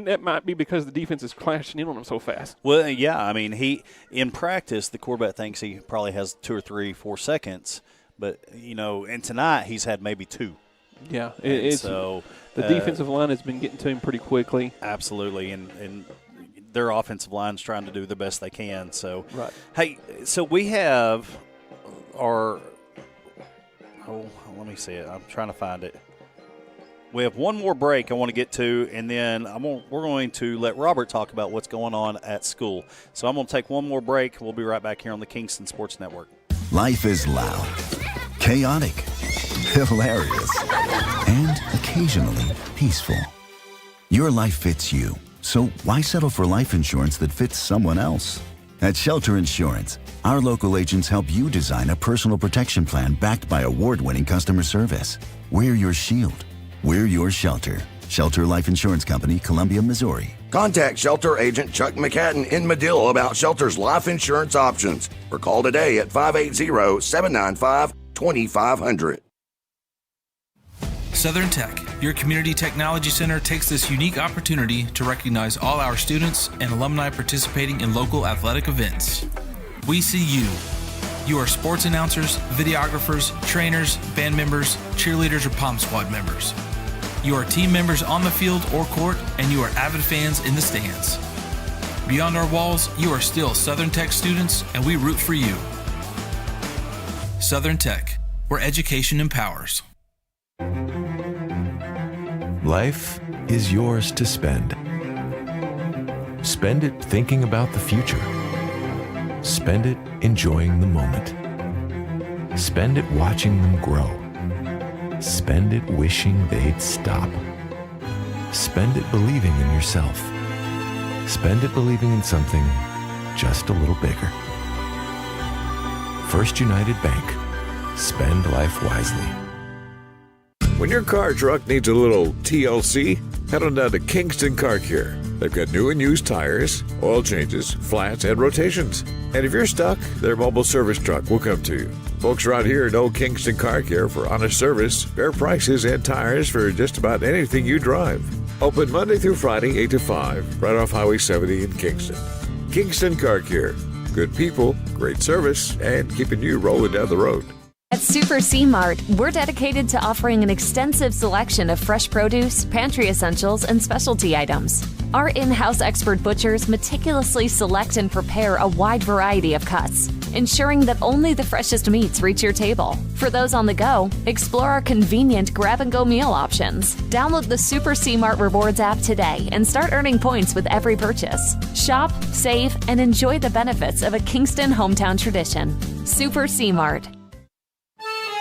that might be because the defense is clashing in on him so fast. Well, yeah. I mean, in practice, the quarterback thinks he probably has 2 or 3, 4 seconds. But, and tonight he's had maybe 2. Yeah, so the defensive line has been getting to him pretty quickly. Absolutely, and their offensive line's trying to do the best they can. So, right. Hey, so we have our let me see it. I'm trying to find it. We have one more break I want to get to, and then we're going to let Robert talk about what's going on at school. So I'm going to take one more break. We'll be right back here on the Kingston Sports Network. Life is loud, chaotic, hilarious, and occasionally peaceful. Your life fits you, so why settle for life insurance that fits someone else? At Shelter Insurance, our local agents help you design a personal protection plan backed by award-winning customer service. We're your shield. We're your shelter. Shelter Life Insurance Company, Columbia, Missouri. Contact Shelter Agent Chuck McCatton in Medill about Shelter's life insurance options or call today at 580-795-2500. Southern Tech, your community technology center, takes this unique opportunity to recognize all our students and alumni participating in local athletic events. We see you. You are sports announcers, videographers, trainers, band members, cheerleaders, or Pom Squad members. You are team members on the field or court, and you are avid fans in the stands. Beyond our walls, you are still Southern Tech students, and we root for you. Southern Tech, where education empowers. Life is yours to spend. Spend it thinking about the future. Spend it enjoying the moment. Spend it watching them grow. Spend it wishing they'd stop. Spend it believing in yourself. Spend it believing in something just a little bigger. First United Bank. Spend life wisely. When your car or truck needs a little TLC, head on down to Kingston Car Care. They've got new and used tires, oil changes, flats, and rotations. And if you're stuck, their mobile service truck will come to you. Folks around here know Kingston Car Care for honest service, fair prices, and tires for just about anything you drive. Open Monday through Friday, 8 to 5, right off Highway 70 in Kingston. Kingston Car Care. Good people, great service, and keeping you rolling down the road. At Super C Mart, we're dedicated to offering an extensive selection of fresh produce, pantry essentials, and specialty items. Our in-house expert butchers meticulously select and prepare a wide variety of cuts, ensuring that only the freshest meats reach your table. For those on the go, explore our convenient grab-and-go meal options. Download the Super C Mart Rewards app today and start earning points with every purchase. Shop, save, and enjoy the benefits of a Kingston hometown tradition. Super C Mart.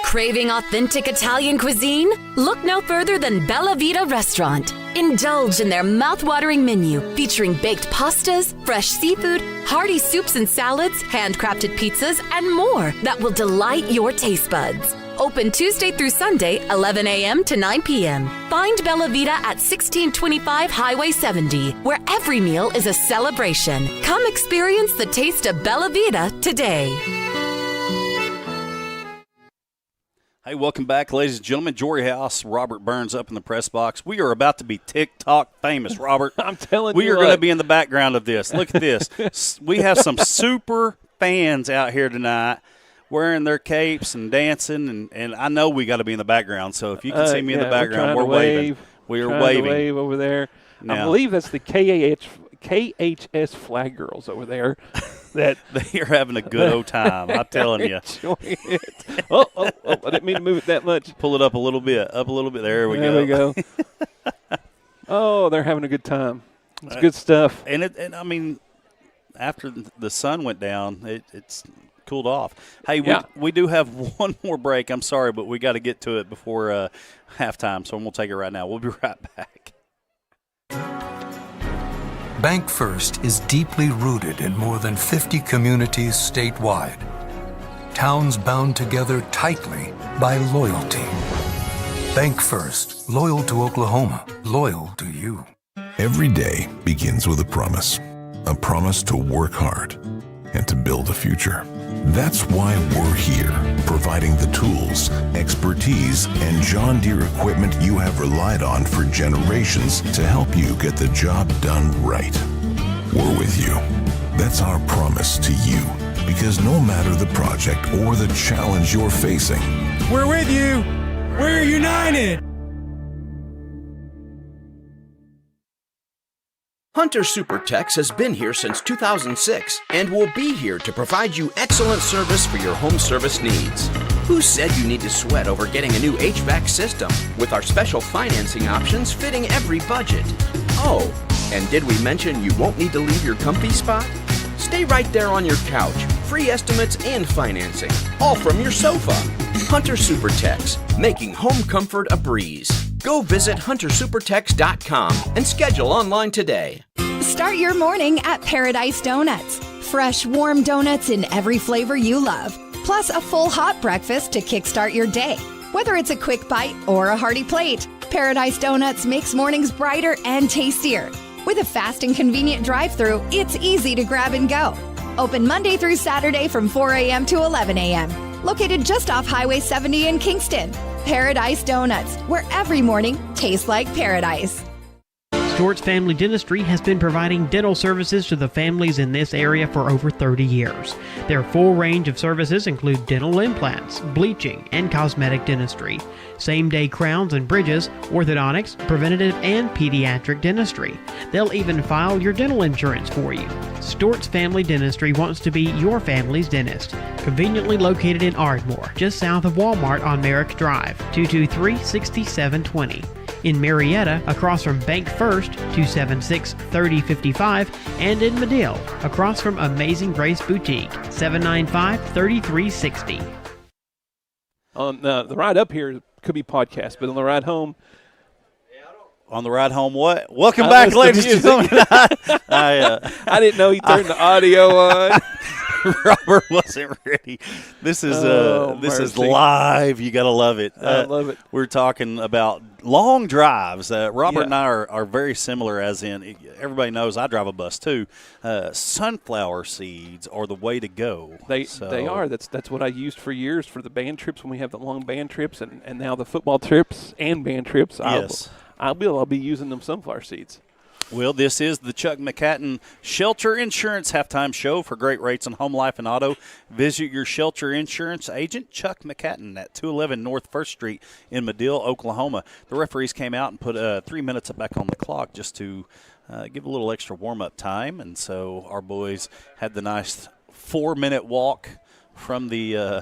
Craving authentic Italian cuisine? Look no further than Bella Vita Restaurant. Indulge in their mouth-watering menu featuring baked pastas, fresh seafood, hearty soups and salads, handcrafted pizzas, and more that will delight your taste buds. Open Tuesday through Sunday, 11 a.m. to 9 p.m. Find Bella Vita at 1625 Highway 70, where every meal is a celebration. Come experience the taste of Bella Vita today. Hey, welcome back, ladies and gentlemen. Jory House, Robert Burns up in the press box. We are about to be TikTok famous, Robert. I'm telling you. We are going to be in the background of this. Look at this. We have some super fans out here tonight wearing their capes and dancing, and I know we got to be in the background. So if you can see me in the background, we're waving. We are waving. To wave over there. Now, I believe that's the KHS flag girls over there. That they are having a good old time. I'm telling you. Oh, I didn't mean to move it that much. Pull it up a little bit. There we go. There we go. Oh, they're having a good time. It's good stuff. And I mean, after the sun went down, it's cooled off. Hey, we do have one more break. I'm sorry, but we got to get to it before halftime, so we'll take it right now. We'll be right back. Bank First is deeply rooted in more than 50 communities statewide. Towns bound together tightly by loyalty. Bank First, loyal to Oklahoma, loyal to you. Every day begins with a promise to work hard and to build a future. That's why we're here, providing the tools, expertise, and John Deere equipment you have relied on for generations to help you get the job done right. We're with you. That's our promise to you, because no matter the project or the challenge you're facing, we're with you. We're united. Hunter SuperTex has been here since 2006 and will be here to provide you excellent service for your home service needs. Who said you need to sweat over getting a new HVAC system with our special financing options fitting every budget? Oh, and did we mention you won't need to leave your comfy spot? Stay right there on your couch. Free estimates and financing, all from your sofa. Hunter Supertex, making home comfort a breeze. Go visit huntersupertex.com and schedule online today. Start your morning at Paradise Donuts. Fresh, warm donuts in every flavor you love. Plus a full hot breakfast to kickstart your day. Whether it's a quick bite or a hearty plate, Paradise Donuts makes mornings brighter and tastier. With a fast and convenient drive-thru, it's easy to grab and go. Open Monday through Saturday from 4 a.m. to 11 a.m. Located just off Highway 70 in Kingston. Paradise Donuts, where every morning tastes like paradise. Stewart's Family Dentistry has been providing dental services to the families in this area for over 30 years. Their full range of services include dental implants, bleaching, and cosmetic dentistry, same-day crowns and bridges, orthodontics, preventative, and pediatric dentistry. They'll even file your dental insurance for you. Stewart's Family Dentistry wants to be your family's dentist. Conveniently located in Ardmore, just south of Walmart on Merrick Drive, 223-6720. In Marietta, across from Bank First, 276-3055, and in Medill, across from Amazing Grace Boutique, 795-3360. On the ride up here could be podcast, but on the ride home. On the ride home, what? Welcome back, ladies and gentlemen. I didn't know he turned the audio on. Robert wasn't ready. This is live. You got to love it. I love it. We're talking about long drives. Robert and I are very similar, as in everybody knows I drive a bus too. Sunflower seeds are the way to go. They are. That's what I used for years for the band trips when we have the long band trips, and now the football trips and band trips. Yes. I'll be using them sunflower seeds. Well, this is the Chuck McCatton Shelter Insurance Halftime Show. For great rates on home, life, and auto, visit your Shelter Insurance agent, Chuck McCatton, at 211 North 1st Street in Medill, Oklahoma. The referees came out and put 3 minutes back on the clock just to give a little extra warm-up time, and so our boys had the nice 4-minute walk from the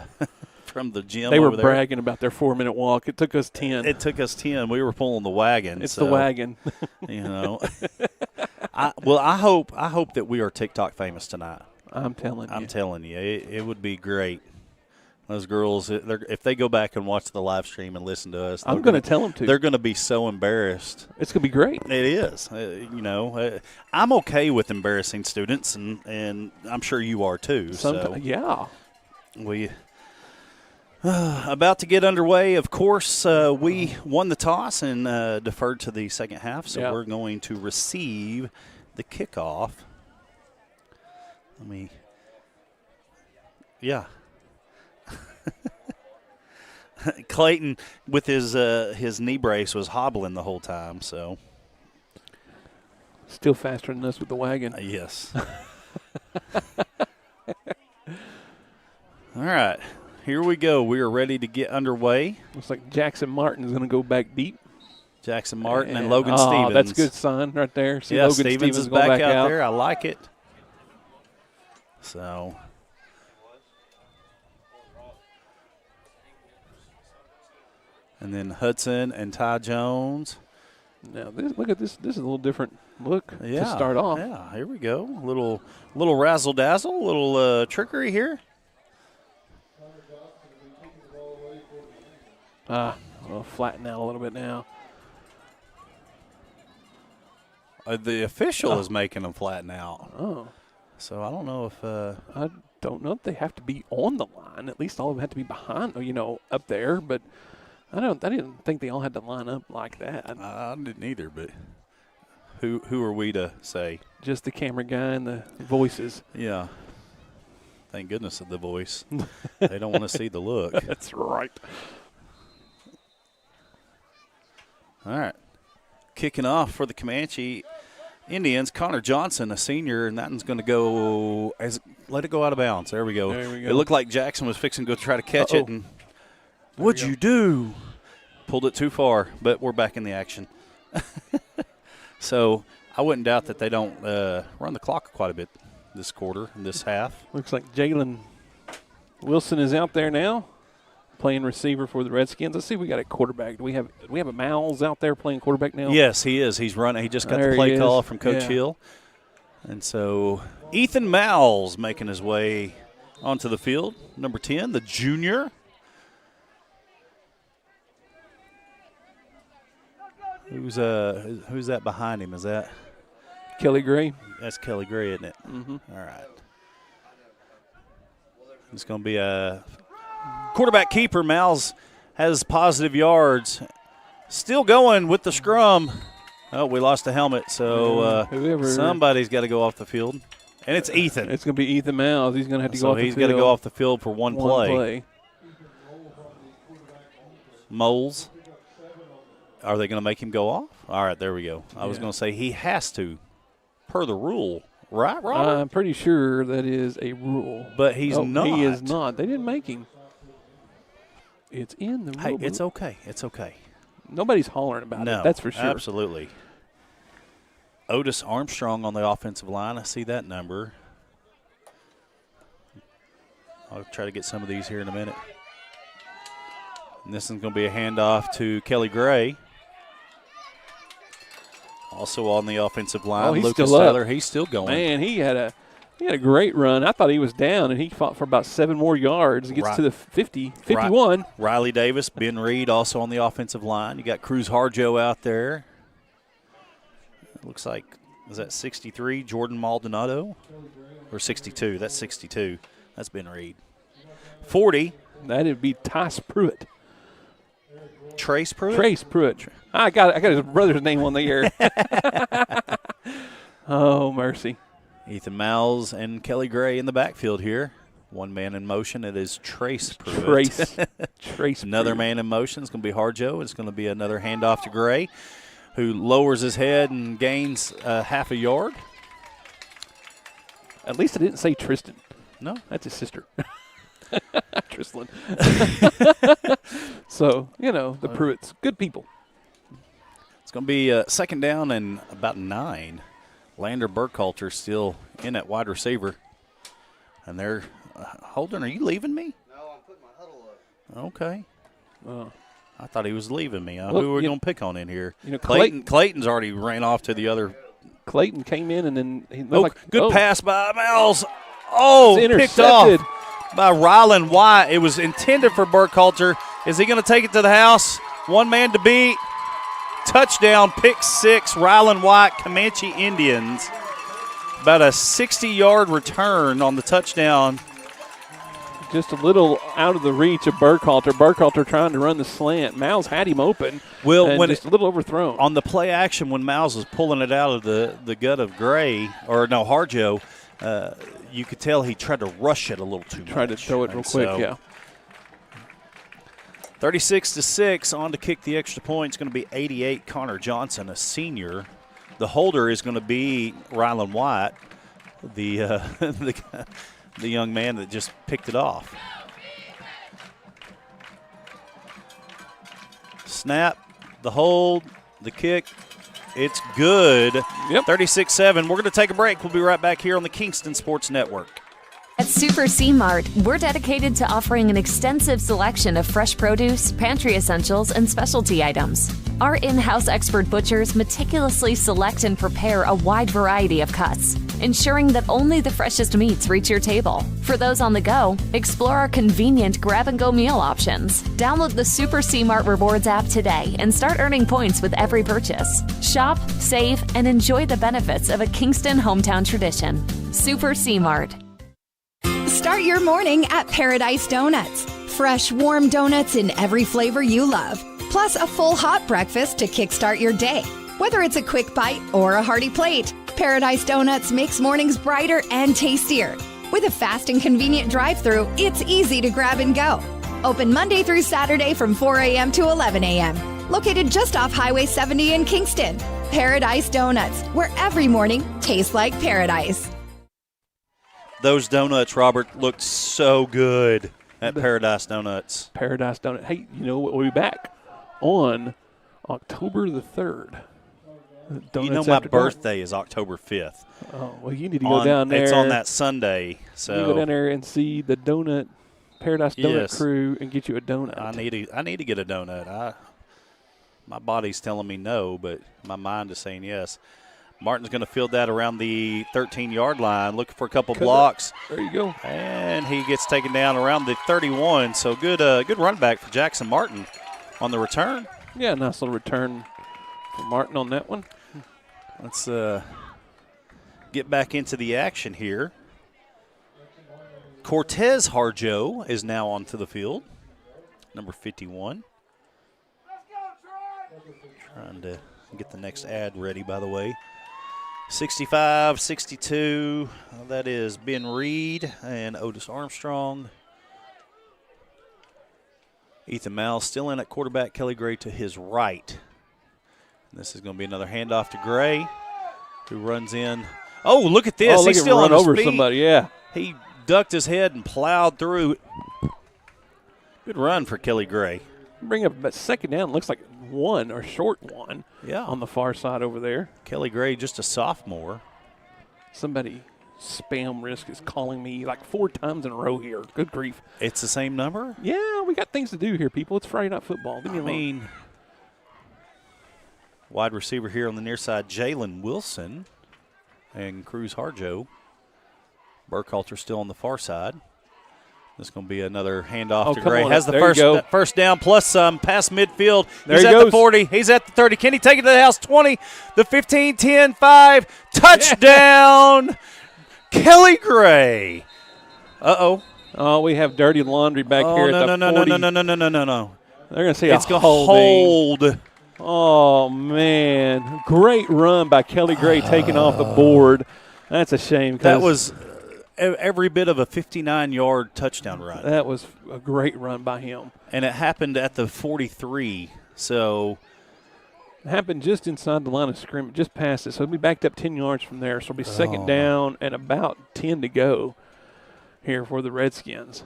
from the gym. They were over there. bragging about their 4-minute walk. It took us 10. It took us 10. We were pulling the wagon. It's the wagon. You know. I hope that we are TikTok famous tonight. I'm telling you. It would be great. Those girls, if they go back and watch the live stream and listen to us, I'm going to tell them to. They're going to be so embarrassed. It's going to be great. It is. I'm okay with embarrassing students, and I'm sure you are too. Yeah. We about to get underway. Of course, we won the toss and deferred to the second half, so we're going to receive the kickoff. Clayton, with his knee brace, was hobbling the whole time, so. Still faster than us with the wagon. Yes. All right. Here we go. We are ready to get underway. Looks like Jackson Martin is going to go back deep. Jackson Martin and Logan Stevens. That's a good sign right there. See, Logan Stevens is back out there. I like it. So. And then Hudson and Ty Jones. Now, look at this. This is a little different look to start off. Yeah, here we go. A little razzle-dazzle, a little trickery here. I'll flatten out a little bit now. The official is making them flatten out. Oh. So I don't know if I don't know if they have to be on the line. At least all of them have to be behind, up there. But I didn't think they all had to line up like that. I didn't either. But who are we to say? Just the camera guy and the voices. Yeah. Thank goodness of the voice. They don't want to see the look. That's right. All right. Kicking off for the Comanche Indians, Connor Johnson, a senior, and that one's going to go let it go out of bounds. There we go. It looked like Jackson was fixing to go try to catch it, and what'd you do? Pulled it too far, but we're back in the action. So I wouldn't doubt that they don't run the clock quite a bit this quarter, this half. Looks like Jalen Wilson is out there now, playing receiver for the Redskins. Let's see if we got a quarterback. Do we have a Miles out there playing quarterback now? Yes, he is. He's running. He just got the play call from Coach Hill. And so Ethan Miles making his way onto the field, number 10, the junior. Who's that behind him? Is that Kelly Gray? That's Kelly Gray, isn't it? Mm-hmm. All right. It's going to be a quarterback keeper. Miles has positive yards. Still going with the scrum. Oh, we lost a helmet, so somebody's got to go off the field. And it's Ethan. It's going to be Ethan Miles. He's going to have to go off the field. So he's got to go off the field for one play. Moles. Are they going to make him go off? All right, there we go. I was going to say he has to, per the rule. Right, Robert? I'm pretty sure that is a rule. But he's not. He is not. They didn't make him. It's in the rule. Hey, it's okay. It's okay. Nobody's hollering about it. That's for sure. Absolutely. Otis Armstrong on the offensive line. I see that number. I'll try to get some of these here in a minute. And this is going to be a handoff to Kelly Gray. Also on the offensive line, he's Lucas still Tyler. up. He's still going. Man, he had a great run. I thought he was down, and he fought for about 7 more yards. He gets to the 50, 51. Riley Davis, Ben Reed also on the offensive line. You got Cruz Harjo out there. It looks like, is that 63, Jordan Maldonado? Or 62? That's 62. That's Ben Reed. 40. That'd be Tice Pruitt. Trace Pruitt? Trace Pruitt. I got his brother's name on the air. Oh, mercy. Ethan Miles and Kelly Gray in the backfield here. One man in motion. It is Trace Pruitt. Trace Another Pruitt. man in motion. It's going to be Harjo. It's going to be another handoff to Gray, who lowers his head and gains half a yard. At least I didn't say Tristan. No. That's his sister. Tristan. So, the Pruitts, good people. It's going to be second down and about 9. Lander Burkhalter still in at wide receiver. And they're Holden, are you leaving me? No, I'm putting my huddle up. Okay. I thought he was leaving me. Well, who are we going to pick on in here? Clayton. Clayton's already ran off to the other. Clayton came in and then he good pass by Miles. Oh, picked off by Rylan White. It was intended for Burkhalter. Is he going to take it to the house? One man to beat. Touchdown, pick 6, Rylan White, Comanche Indians. About a 60-yard return on the touchdown. Just a little out of the reach of Burkhalter. Burkhalter trying to run the slant. Miles had him open. When just a little overthrown. On the play action, when Miles was pulling it out of the gut of Gray, Harjo, you could tell he tried to rush it a little too much. Tried to throw it real quick, yeah. 36-6, on to kick the extra point. It's going to be 88, Connor Johnson, a senior. The holder is going to be Rylan White, the young man that just picked it off. Snap, the hold, the kick. It's good. Yep. 36-7. We're going to take a break. We'll be right back here on the Kingston Sports Network. At Super C Mart, we're dedicated to offering an extensive selection of fresh produce, pantry essentials, and specialty items. Our in-house expert butchers meticulously select and prepare a wide variety of cuts, ensuring that only the freshest meats reach your table. For those on the go, explore our convenient grab-and-go meal options. Download the Super C Mart Rewards app today and start earning points with every purchase. Shop, save, and enjoy the benefits of a Kingston hometown tradition. Super C Mart. Start your morning at Paradise Donuts. Fresh, warm donuts in every flavor you love. Plus a full hot breakfast to kickstart your day. Whether it's a quick bite or a hearty plate, Paradise Donuts makes mornings brighter and tastier. With a fast and convenient drive-thru, it's easy to grab and go. Open Monday through Saturday from 4 a.m. to 11 a.m. Located just off Highway 70 in Kingston. Paradise Donuts, where every morning tastes like paradise. Those donuts, Robert, looked so good at Paradise Donuts. Paradise Donut. Hey, we'll be back on October the 3rd. My birthday is October 5th. Oh, well, you need to go down there. It's on that Sunday. So you go down there and see the Paradise Donut crew and get you a donut. I need to get a donut. My body's telling me no, but my mind is saying yes. Martin's going to field that around the 13-yard line, looking for a couple blocks. There you go. And he gets taken down around the 31. So good run back for Jackson Martin on the return. Yeah, nice little return for Martin on that one. Let's get back into the action here. Cortez Harjo is now onto the field, number 51. Trying to get the next ad ready, by the way. 65, 62, that is Ben Reed and Otis Armstrong. Ethan Miles still in at quarterback, Kelly Gray to his right. This is going to be another handoff to Gray, who runs in. Oh, look at this. He's still on his over feet. Somebody, yeah. He ducked his head and plowed through. Good run for Kelly Gray. Bring up a second down. Looks like one or short one. Yeah. On the far side over there. Kelly Gray, just a sophomore. Somebody spam risk is calling me like 4 times in a row here. Good grief. It's the same number? Yeah, we got things to do here, people. It's Friday Night Football. I mean, wide receiver here on the near side, Jalen Wilson and Cruz Harjo. Burkhalter still on the far side. This is going to be another handoff to Gray. Has the first down plus some past midfield. He's at the 40. He's at the 30. Can he take it to the house? 20, the 15, 10, 5. Touchdown, Kelly Gray. Uh-oh. Oh, we have dirty laundry back here at the 40. No. They're going to say it's going to hold. Oh, man. Great run by Kelly Gray taking off the board. That's a shame. That was every bit of a 59-yard touchdown run. That was a great run by him. And it happened at the 43, so. It happened just inside the line of scrimmage, just past it. So it'll be backed up 10 yards from there. So it'll be second down and about 10 to go here for the Redskins.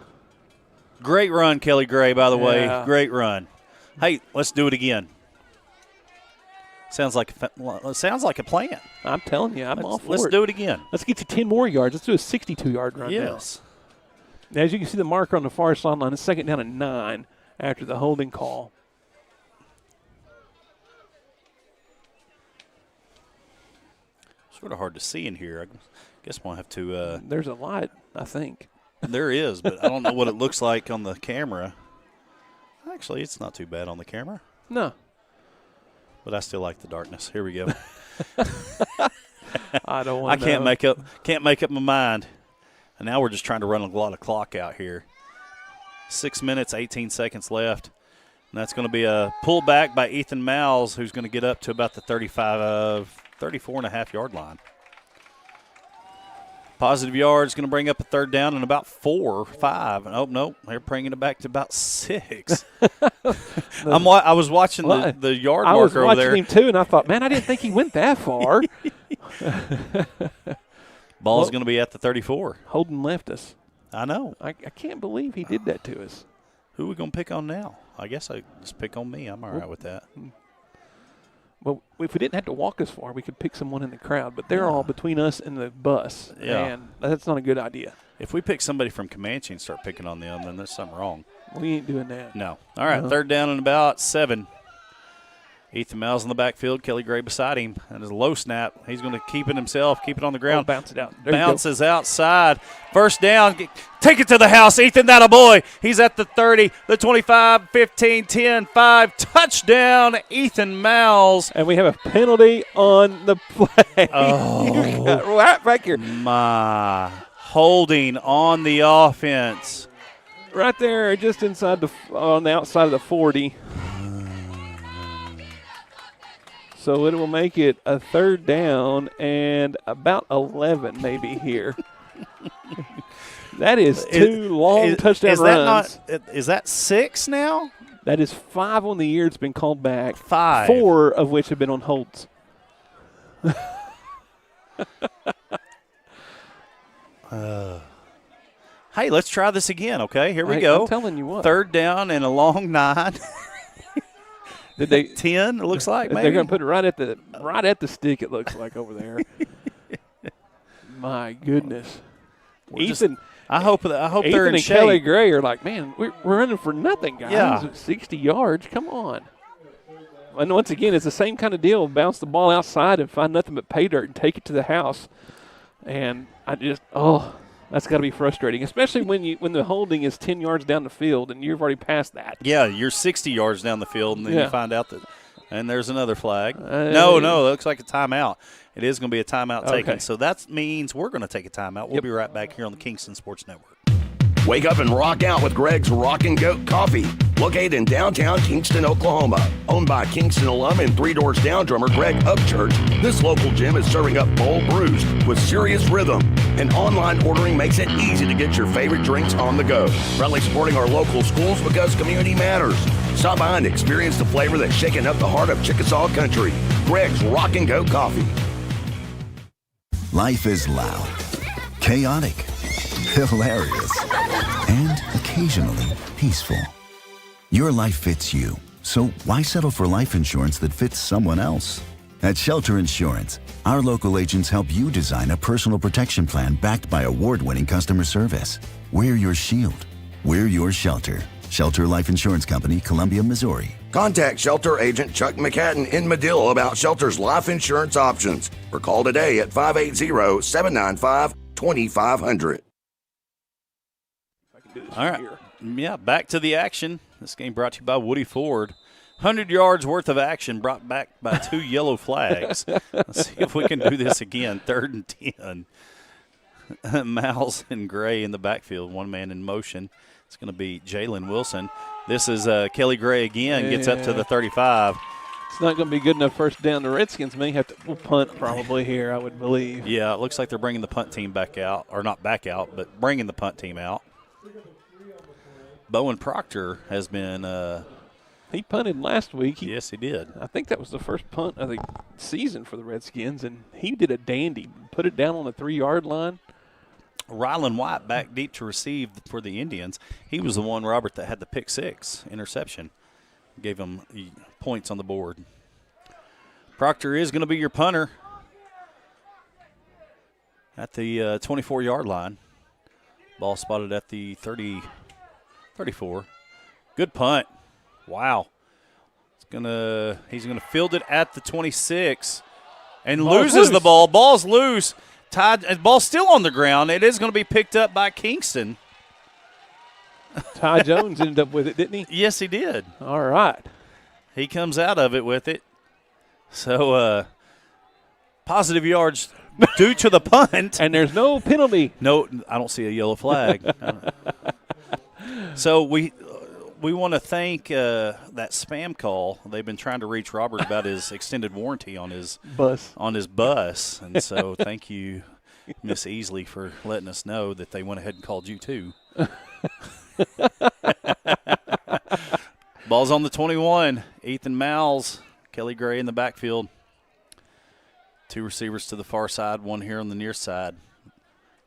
Great run, Kelly Gray, by the way. Great run. Hey, let's do it again. Sounds like a plan. I'm telling you, I'm all for it. Let's do it again. Let's get you 10 more yards. Let's do a 62-yard run Yes. now. As you can see, the marker on the far sideline is second down and 9 after the holding call. Sort of hard to see in here. I guess we'll have to. There's a lot, I think. There is, but I don't know what it looks like on the camera. Actually, it's not too bad on the camera. No. But I still like the darkness. Here we go. I don't want to can't make up my mind. And now we're just trying to run a lot of clock out here. 6 minutes, 18 seconds left. And that's going to be a pullback by Ethan Miles, who's going to get up to about the 34.5-yard line. Positive yards going to bring up a third down and about 4 or 5. Oh, no, they're bringing it back to about 6. I was watching the yard marker over there. I was watching him too, and I thought, man, I didn't think he went that far. Ball's going to be at the 34. Holden left us. I know. I can't believe he did that to us. Who are we going to pick on now? I guess I just pick on me. I'm all right with that. Well, if we didn't have to walk as far, we could pick someone in the crowd. But they're all between us and the bus, and that's not a good idea. If we pick somebody from Comanche and start picking on them, then there's something wrong. We ain't doing that. No. All right, third down and about 7. Ethan Miles in the backfield, Kelly Gray beside him. And his low snap, he's going to keep it himself, keep it on the ground. Bounce it out. Bounces outside. First down. Take it to the house, Ethan. That a boy. He's at the 30, the 25, 15, 10, 5. Touchdown, Ethan Miles. And we have a penalty on the play. Oh. Right back here. My. Holding on the offense. Right there, just inside on the outside of the 40. So it will make it a third down and about 11 maybe here. That is 2 long touchdown runs. Is that 6 now? That is 5 on the year. It's been called back. 5. 4 of which have been on holds. Hey, let's try this again, okay? Here we go. I'm telling you what. Third down and a long 9. Did they 10? It looks like maybe they're going to put it right at the stick. It looks like over there. My goodness, Ethan. I hope they're Ethan in and shape. Kelly Gray are like, man, we're running for nothing, guys. Yeah. 60 yards. Come on. And once again, it's the same kind of deal. Bounce the ball outside and find nothing but pay dirt and take it to the house. And I just that's got to be frustrating, especially when the holding is 10 yards down the field and you've already passed that. Yeah, you're 60 yards down the field, and then you find out that And there's another flag. No, it looks like a timeout. It is going to be a timeout taken. So that means we're going to take a timeout. We'll be right back here on the Kingston Sports Network. Wake up and rock out with Greg's Rockin' Goat Coffee. Located in downtown Kingston, Oklahoma. Owned by Kingston alum and Three Doors Down drummer Greg Upchurch, this local gym is serving up bold brews with serious rhythm. And online ordering makes it easy to get your favorite drinks on the go. Proudly supporting our local schools because community matters. Stop by and experience the flavor that's shaking up the heart of Chickasaw country. Greg's Rockin' Goat Coffee. Life is loud, chaotic, hilarious, and occasionally peaceful. Your life fits you, so why settle for life insurance that fits someone else? At Shelter Insurance, our local agents help you design a personal protection plan backed by award-winning customer service. We're your shield. We're your shelter. Shelter Life Insurance Company, Columbia, Missouri. Contact Shelter Agent Chuck McHatton in Medill about Shelter's life insurance options. Or call today at 580-795-2500. All right. Yeah, back to the action. This game brought to you by Woody Ford. 100 yards worth of action brought back by 2 yellow flags. Let's see if we can do this again. 3rd and 10. Miles and Gray in the backfield. One man in motion. It's going to be Jalen Wilson. This is Kelly Gray again. Gets up to the 35. It's not going to be good enough first down. The Redskins may have to punt probably here, I would believe. Yeah, it looks like they're bringing the punt team back out. Or not back out, but bringing the punt team out. Bowen Proctor has been he punted last week. Yes, he did. I think that was the first punt of the season for the Redskins, and he did a dandy. Put it down on the 3-yard line. Rylan White back deep to receive for the Indians. He was the one, Robert, that had the pick 6 interception. Gave him points on the board. Proctor is going to be your punter at the 24-yard line. Ball spotted at the 34. Good punt. Wow. He's gonna field it at the 26 and loses the ball. Ball's loose. Ball's still on the ground. It is going to be picked up by Kingston. Ty Jones ended up with it, didn't he? Yes, he did. All right. He comes out of it with it. So positive yards due to the punt. And there's no penalty. No, I don't see a yellow flag. So we want to thank that spam call. They've been trying to reach Robert about his extended warranty on his bus. And so thank you, Miss Easley, for letting us know that they went ahead and called you too. Ball's on the 21. Ethan Miles, Kelly Gray in the backfield. 2 receivers to the far side, 1 here on the near side.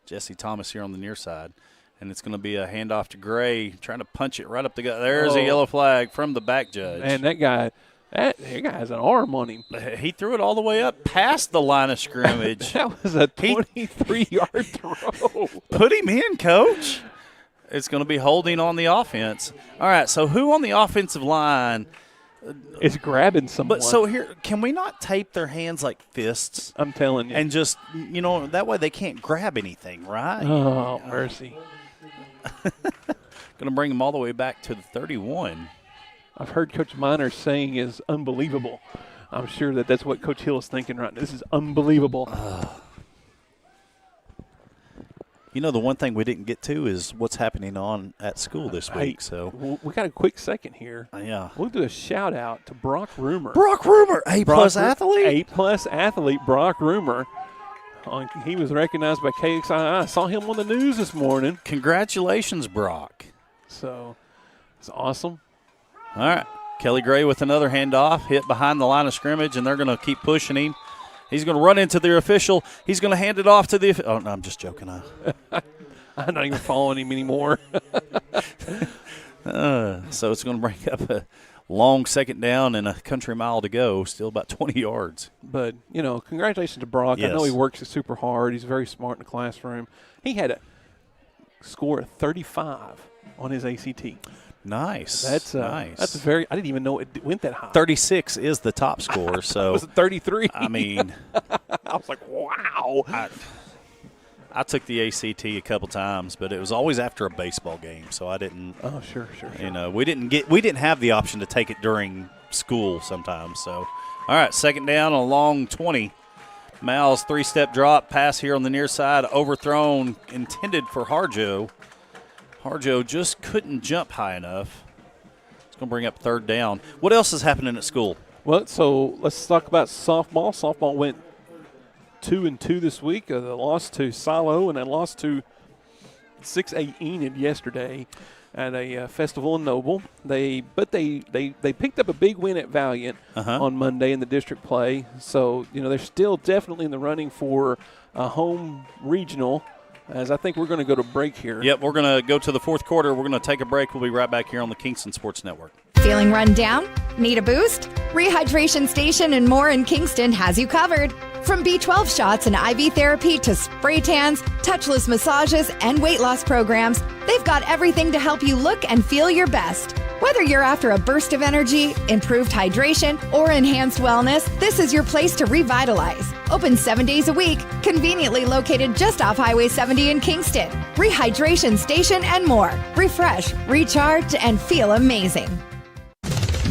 Jesse Thomas here on the near side. And it's going to be a handoff to Gray, trying to punch it right up the gut. There's a yellow flag from the back judge. Man, that guy has an arm on him. He threw it all the way up past the line of scrimmage. That was a 23-yard throw. Put him in, Coach. It's going to be holding on the offense. All right, so who on the offensive line is grabbing someone? But so here, can we not tape their hands like fists? I'm telling you. And just, that way they can't grab anything, right? Oh, mercy. Going to bring them all the way back to the 31. I've heard Coach Minor saying is unbelievable. I'm sure that's what Coach Hill is thinking right now. This is unbelievable. The one thing we didn't get to is what's happening at school this week. So we got a quick second here. Yeah. We'll do a shout-out to Brock Rumor. Brock Rumor, A-plus athlete? A-plus athlete, Brock Rumor. He was recognized by KXII. I saw him on the news this morning. Congratulations, Brock. So, it's awesome. All right. Kelly Gray with another handoff, hit behind the line of scrimmage, and they're going to keep pushing him. He's going to run into the official. He's going to hand it off to the – oh, no, I'm just joking. I'm not even following him anymore. So it's going to bring up a long second down and a country mile to go, still about 20 yards. But, congratulations to Brock. Yes. I know he works super hard. He's very smart in the classroom. He had a score of 35 on his ACT. Nice. That's nice. That's very – I didn't even know it went that high. 36 is the top score. So it was 33. I mean – I was like, wow. I took the ACT a couple times, but it was always after a baseball game, so I didn't. Oh, sure. We didn't have the option to take it during school sometimes. So, all right, second down, a long 20. Mal's three-step drop pass here on the near side, overthrown, intended for Harjo. Harjo just couldn't jump high enough. It's going to bring up third down. What else is happening at school? Well, so let's talk about softball. Softball went 2-2 this week. They lost to Silo and they lost to 6A Enid yesterday at a festival in Noble. They picked up a big win at Valiant on Monday in the district play. So, they're still definitely in the running for a home regional, as I think we're going to go to break here. Yep, we're going to go to the fourth quarter. We're going to take a break. We'll be right back here on the Kingston Sports Network. Feeling run down? Need a boost? Rehydration Station and more in Kingston has you covered. From B12 shots and IV therapy to spray tans, touchless massages, and weight loss programs, they've got everything to help you look and feel your best. Whether you're after a burst of energy, improved hydration, or enhanced wellness, this is your place to revitalize. Open 7 days a week, conveniently located just off Highway 70 in Kingston. Rehydration Station and more. Refresh, recharge, and feel amazing.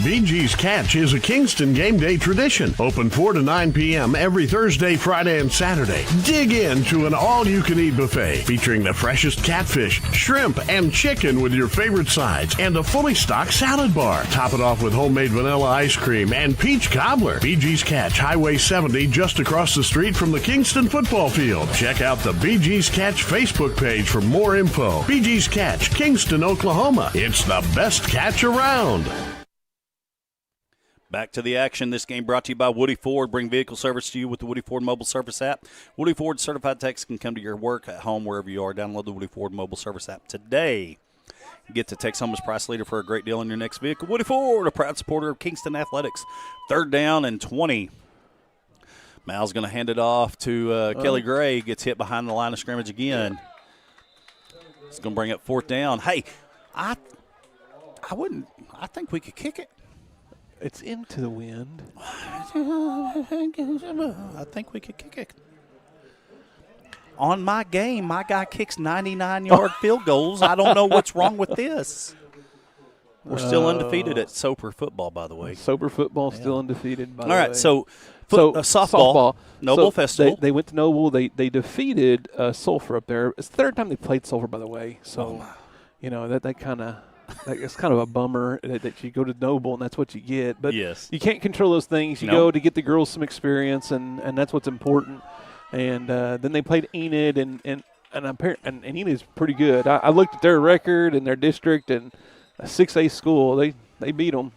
BG's Catch is a Kingston game day tradition. Open 4 to 9 p.m. every Thursday, Friday, and Saturday. Dig into an all-you-can-eat buffet featuring the freshest catfish, shrimp, and chicken with your favorite sides and a fully stocked salad bar. Top it off with homemade vanilla ice cream and peach cobbler. BG's Catch, Highway 70, just across the street from the Kingston football field. Check out the BG's Catch Facebook page for more info. BG's Catch, Kingston, Oklahoma. It's the best catch around. Back to the action. This game brought to you by Woody Ford. Bring vehicle service to you with the Woody Ford mobile service app. Woody Ford certified techs can come to your work, at home, wherever you are. Download the Woody Ford mobile service app today. Get to Texoma's price leader for a great deal on your next vehicle. Woody Ford, a proud supporter of Kingston Athletics. Third down and 20. Mal's going to hand it off to Kelly Gray. Gets hit behind the line of scrimmage again. It's going to bring up fourth down. Hey, I think we could kick it. It's into the wind. I think we could kick it. On my game, my guy kicks 99-yard field goals. I don't know what's wrong with this. We're still undefeated at Soper football, by the way. Soper football still undefeated, by the way. All right, so softball, Noble Festival. They went to Noble. They defeated Sulphur up there. It's the third time they played Sulphur, by the way. So, that kind of – it's kind of a bummer that you go to Noble and that's what you get. But you can't control those things. You go to get the girls some experience, and that's what's important. And then they played Enid, and Enid is pretty good. I looked at their record and their district, and a 6A school, they beat them.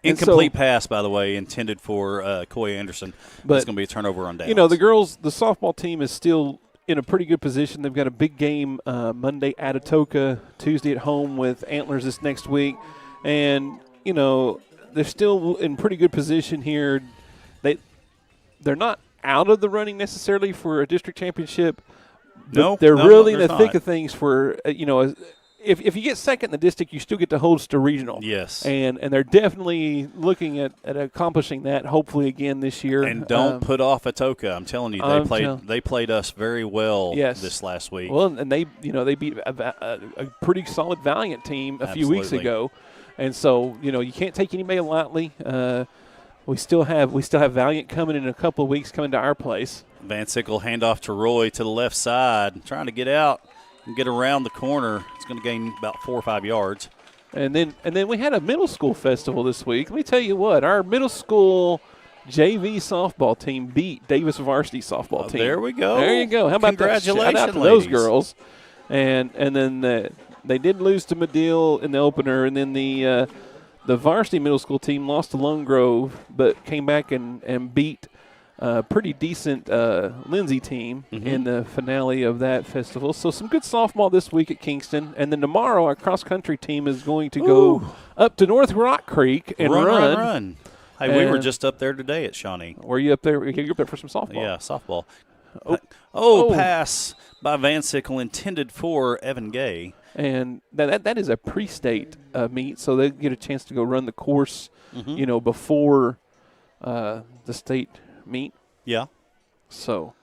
Incomplete pass, by the way, intended for Coy Anderson. But it's going to be a turnover on downs. The softball team is still in a pretty good position. They've got a big game Monday at Atoka, Tuesday at home with Antlers this next week. And, they're still in pretty good position here. They're not out of the running necessarily for a district championship. But they're really in the thick of things for, if you get second in the district, you still get to host a regional. Yes. And they're definitely looking at accomplishing that, hopefully, again this year. And don't put off Atoka. I'm telling you, they played us very well this last week. Well, and they beat a pretty solid Valiant team a few weeks ago. And so, you can't take anybody lightly. We still have Valiant coming in a couple of weeks, coming to our place. Van Sickle handoff to Roy to the left side, trying to get out and get around the corner. It's going to gain about 4 or 5 yards. And then we had a middle school festival this week. Let me tell you what, our middle school JV softball team beat Davis varsity softball team. There we go. There you go. How about that? Shout out to those girls. And then they did lose to Medill in the opener, and then the varsity middle school team lost to Lone Grove, but came back and beat a pretty decent Lindsay team in the finale of that festival. So some good softball this week at Kingston. And then tomorrow our cross-country team is going to go up to North Rock Creek and run. Hey, we were just up there today at Shawnee. Were you up there? You're up there for some softball. Yeah, softball. Pass by Van Sickle intended for Evan Gay. And that is a pre-state meet, so they get a chance to go run the course, before the state meet. Yeah. So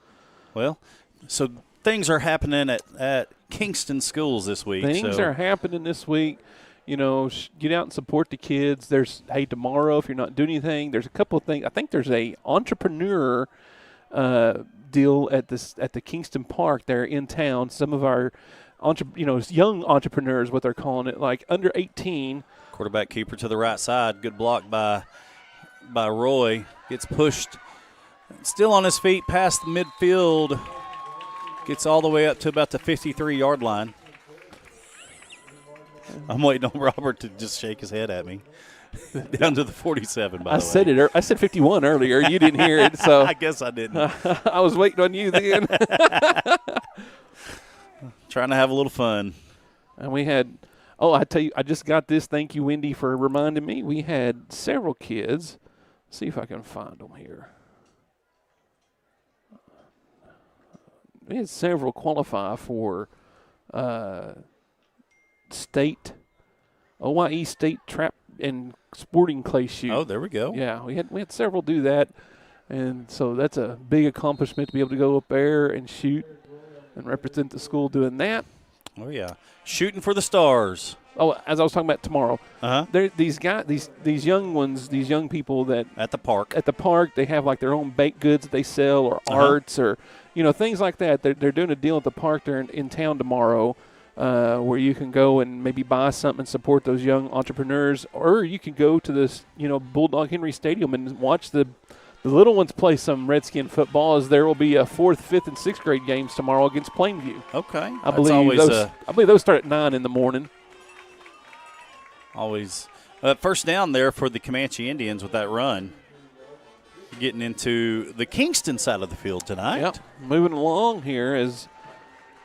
things are happening at Kingston schools this week. Things are happening this week. get out and support the kids. There's, hey, tomorrow if you're not doing anything, there's a couple of things. I think there's a entrepreneur deal at the Kingston Park there in town. Some of our young entrepreneurs, what they're calling it, like under 18. Quarterback keeper to the right side. Good block by Roy. Gets pushed. Still on his feet past the midfield. Gets all the way up to about the 53-yard line. I'm waiting on Robert to just shake his head at me. Down to the 47, by the way. I said 51 earlier. You didn't hear it, so. I guess I didn't. I was waiting on you then. Trying to have a little fun. And we had, I tell you, I just got this. Thank you, Wendy, for reminding me. We had several kids. Let's see if I can find them here. We had several qualify for OYE state trap and sporting clay shoot. Oh, there we go. Yeah, we had several do that, and so that's a big accomplishment to be able to go up there and shoot and represent the school doing that. Oh yeah, shooting for the stars. Oh, as I was talking about tomorrow, Uh-huh. These guys, these young ones, these young people that at the park, they have like their own baked goods that they sell, or arts, or things like that. They're doing a deal at the park there in town tomorrow, where you can go and maybe buy something and support those young entrepreneurs, or you can go to this Bulldog Henry Stadium and watch the little ones play some Redskin football, as there will be a 4th, 5th, and 6th grade games tomorrow against Plainview. Okay, I believe those start at 9 in the morning. Always first down there for the Comanche Indians with that run. Getting into the Kingston side of the field tonight. Yep. Moving along here as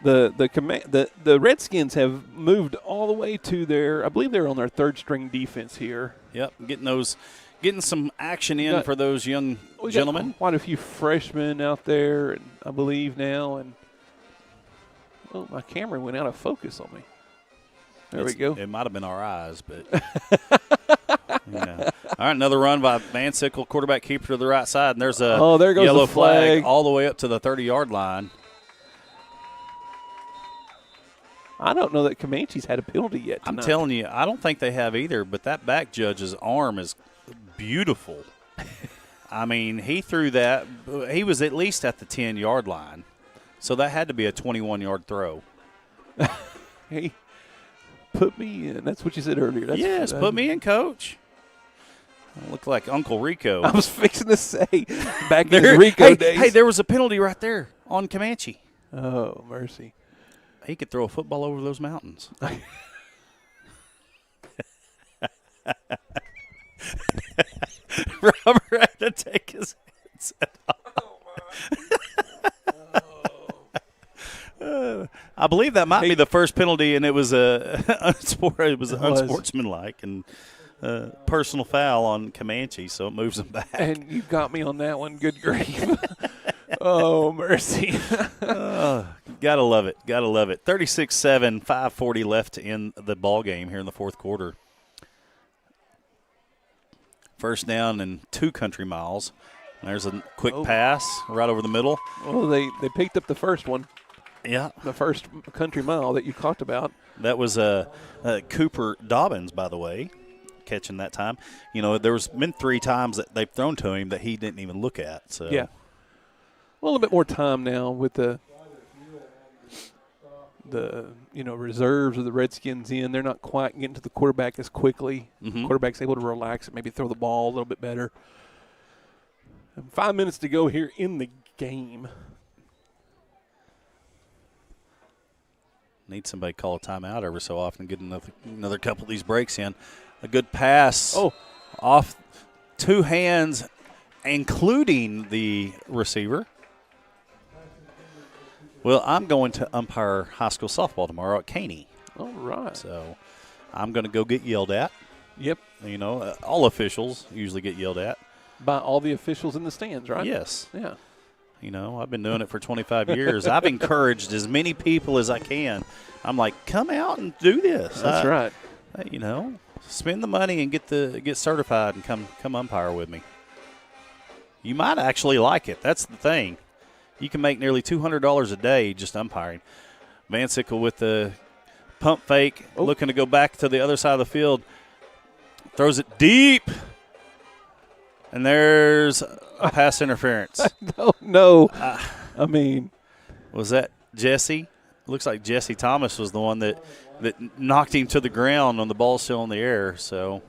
the Redskins have moved all the way to I believe they're on their 3rd string defense here. Yep, getting some action in for those young gentlemen. Quite a few freshmen out there, I believe now, and my camera went out of focus on me. There we go. It might have been our eyes, but yeah. All right, another run by Van Sickle, quarterback keeper to the right side, and there's a there goes yellow the flag all the way up to the 30-yard line. I don't know that Comanche's had a penalty yet tonight. I'm telling you, I don't think they have either, but that back judge's arm is beautiful. I mean, he threw that. He was at least at the 10-yard line, so that had to be a 21-yard throw. Hey, put me in. That's what you said earlier. Yes, put me in, Coach. I look like Uncle Rico. I was fixing to say back in his Rico days. Hey, there was a penalty right there on Comanche. Oh, mercy. He could throw a football over those mountains. Robert had to take his headset off. I believe that might be the first penalty, and it was unsportsmanlike and personal foul on Comanche, so it moves them back. And you got me on that one. Good grief. Oh, mercy. Gotta love it. Gotta love it. 36-7, 5:40 left in the ball game here in the fourth quarter. First down and 2 country miles. There's a quick pass right over the middle. Oh, they picked up the first one. Yeah. The first country mile that you talked about. That was Cooper Dobbins, by the way, catching that time. There's been 3 times that they've thrown to him that he didn't even look at. So yeah. A little bit more time now with the reserves of the Redskins in. They're not quite getting to the quarterback as quickly. Mm-hmm. Quarterback's able to relax and maybe throw the ball a little bit better. And 5 minutes to go here in the game. Need somebody to call a timeout every so often and get another couple of these breaks in. A good pass off 2 hands, including the receiver. Well, I'm going to umpire high school softball tomorrow at Caney. All right. So I'm going to go get yelled at. Yep. All officials usually get yelled at. By all the officials in the stands, right? Yes. Yeah. I've been doing it for 25 years. I've encouraged as many people as I can. I'm like, come out and do this. That's right. Spend the money and get certified and come umpire with me. You might actually like it. That's the thing. You can make nearly $200 a day just umpiring. Van Sickle with the pump fake, looking to go back to the other side of the field. Throws it deep. And there's a pass interference. I don't know. I mean. Was that Jesse? Looks like Jesse Thomas was the one that knocked him to the ground on the ball still in the air. So.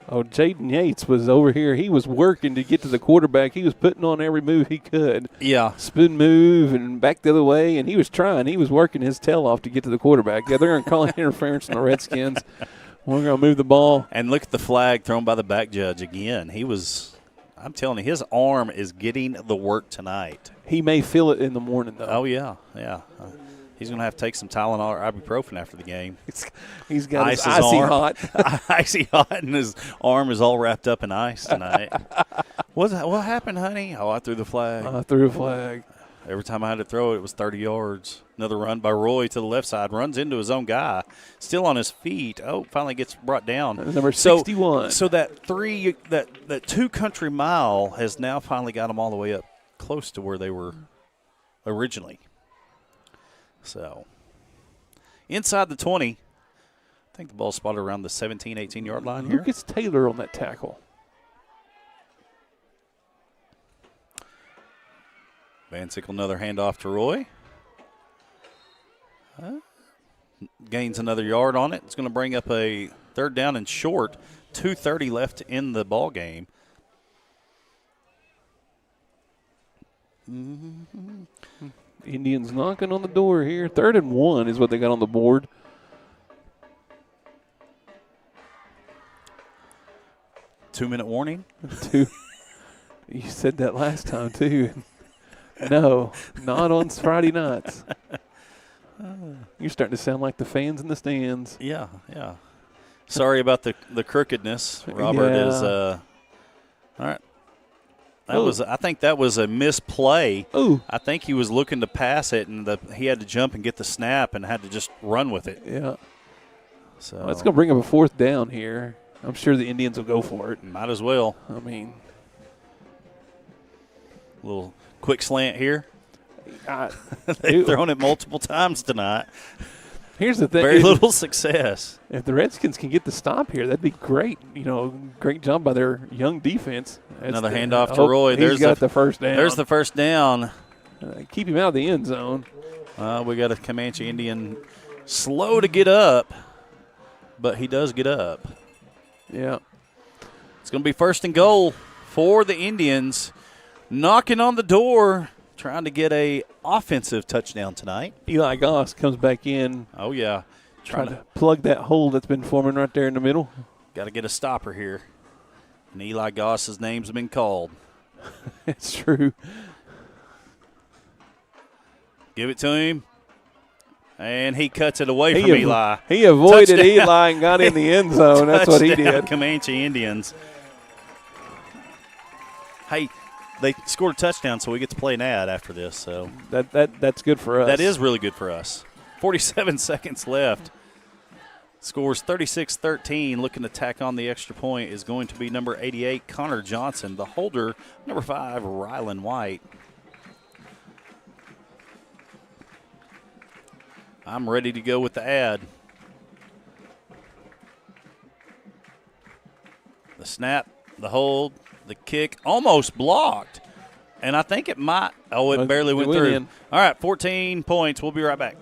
Oh, Jaden Yates was over here. He was working to get to the quarterback. He was putting on every move he could. Yeah. Spin move and back the other way, and he was trying. He was working his tail off to get to the quarterback. Yeah, they're going to call interference on the Redskins. We're going to move the ball. And look at the flag thrown by the back judge again. I'm telling you, his arm is getting the work tonight. He may feel it in the morning, though. Oh, yeah. He's going to have to take some Tylenol or ibuprofen after the game. He's got his icy hot. Icy hot, and his arm is all wrapped up in ice tonight. What happened, honey? Oh, I threw the flag. Every time I had to throw it, it was 30 yards. Another run by Roy to the left side. Runs into his own guy. Still on his feet. Oh, finally gets brought down. Number 61. So that two country mile has now finally got them all the way up close to where they were originally. So, inside the 20. I think the ball's spotted around the 17, 18-yard line here. Who gets Taylor on that tackle? Van Sickle, another handoff to Roy. Gains another yard on it. It's going to bring up a third down and short. 2:30 left in the ball game. Indians knocking on the door here. 3rd and 1 is what they got on the board. Two-minute warning. You said that last time, too. No, not on Friday nights. You're starting to sound like the fans in the stands. Yeah. Sorry about the crookedness. Robert is all right. I think that was a misplay. Ooh. I think he was looking to pass it, and he had to jump and get the snap and had to just run with it. Yeah. So it's going to bring up a 4th down here. I'm sure the Indians will go for it. Might as well. I mean, a little quick slant here. They've thrown it multiple times tonight. Here's the thing. Very little success. If the Redskins can get the stop here, that'd be great. Great job by their young defense. Another handoff to Roy. He's got the first down. There's the first down. Keep him out of the end zone. We got a Comanche Indian slow to get up, but he does get up. Yeah. It's going to be 1st and goal for the Indians. Knocking on the door, trying to get a offensive touchdown tonight. Eli Goss comes back in. Oh, yeah. Trying to plug that hole that's been forming right there in the middle. Got to get a stopper here. And Eli Goss's name's been called. It's true. Give it to him. And he cuts it away from Eli. He avoided Eli and got in the end zone. That's what he did. Comanche Indians. Hey, they scored a touchdown, so we get to play an ad after this. So that's good for us. That is really good for us. 47 seconds left. Scores 36-13. Looking to tack on the extra point is going to be number 88, Connor Johnson. The holder, number 5, Rylan White. I'm ready to go with the ad. The snap, the hold, the kick, almost blocked. And I think it might. Oh, it barely went through. All right, 14 points. We'll be right back.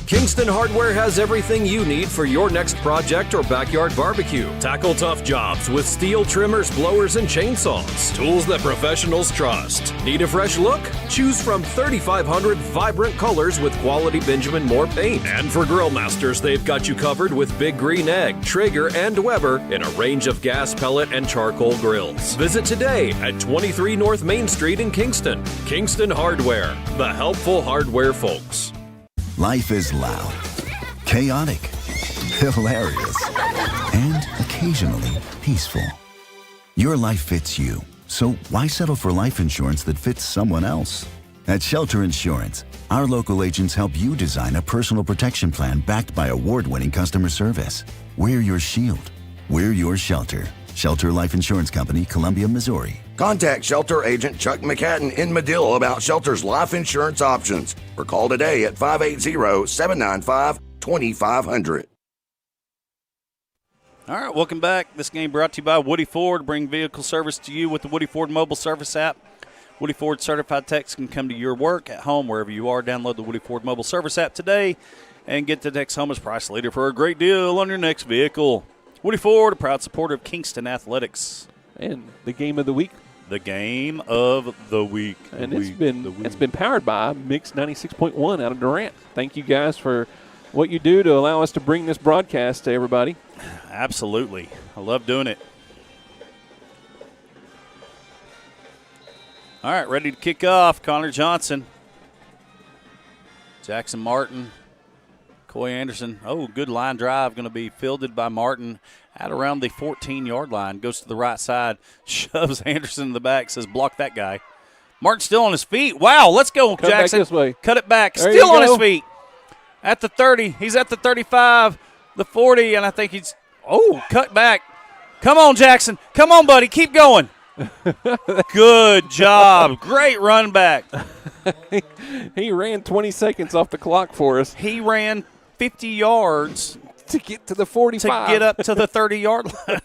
Kingston Hardware has everything you need for your next project or backyard barbecue. Tackle tough jobs with steel trimmers, blowers, and chainsaws. Tools that professionals trust. Need a fresh look? Choose from 3,500 vibrant colors with quality Benjamin Moore paint. And for grill masters, they've got you covered with Big Green Egg, Traeger, and Weber in a range of gas, pellet, and charcoal grills. Visit today at 23 North Main Street in Kingston. Kingston Hardware, the helpful hardware folks. Life is loud, chaotic, hilarious, and occasionally peaceful. Your life fits you, so why settle for life insurance that fits someone else? At Shelter Insurance, our local agents help you design a personal protection plan backed by award-winning customer service. We're your shield. We're your shelter. Shelter Life Insurance Company, Columbia, Missouri. Contact Shelter Agent Chuck McCatton in Medill about Shelter's life insurance options or call today at 580-795-2500. All right, welcome back. This game brought to you by Woody Ford. Bring vehicle service to you with the Woody Ford mobile service app. Woody Ford certified techs can come to your work, at home, wherever you are. Download the Woody Ford mobile service app today and get to Texoma's price leader for a great deal on your next vehicle. Woody Ford, a proud supporter of Kingston Athletics. And the game of the week. The game of the week. And it's been powered by Mix 96.1 out of Durant. Thank you guys for what you do to allow us to bring this broadcast to everybody. Absolutely. I love doing it. All right, ready to kick off. Connor Johnson. Jackson Martin. Coy Anderson. Oh, good line drive. Going to be fielded by Martin at around the 14-yard line. Goes to the right side. Shoves Anderson in the back. Says, block that guy. Martin's still on his feet. Wow, let's go, Cut Jackson. Back this way. Cut it back. There Still on his feet. At the 30. He's at the 35, the 40, and I think he's – oh, cut back. Come on, Jackson. Come on, buddy. Keep going. Good job. Great run back. He ran 20 seconds off the clock for us. He ran 50 yards to get to the 45. To get up to the 30-yard line.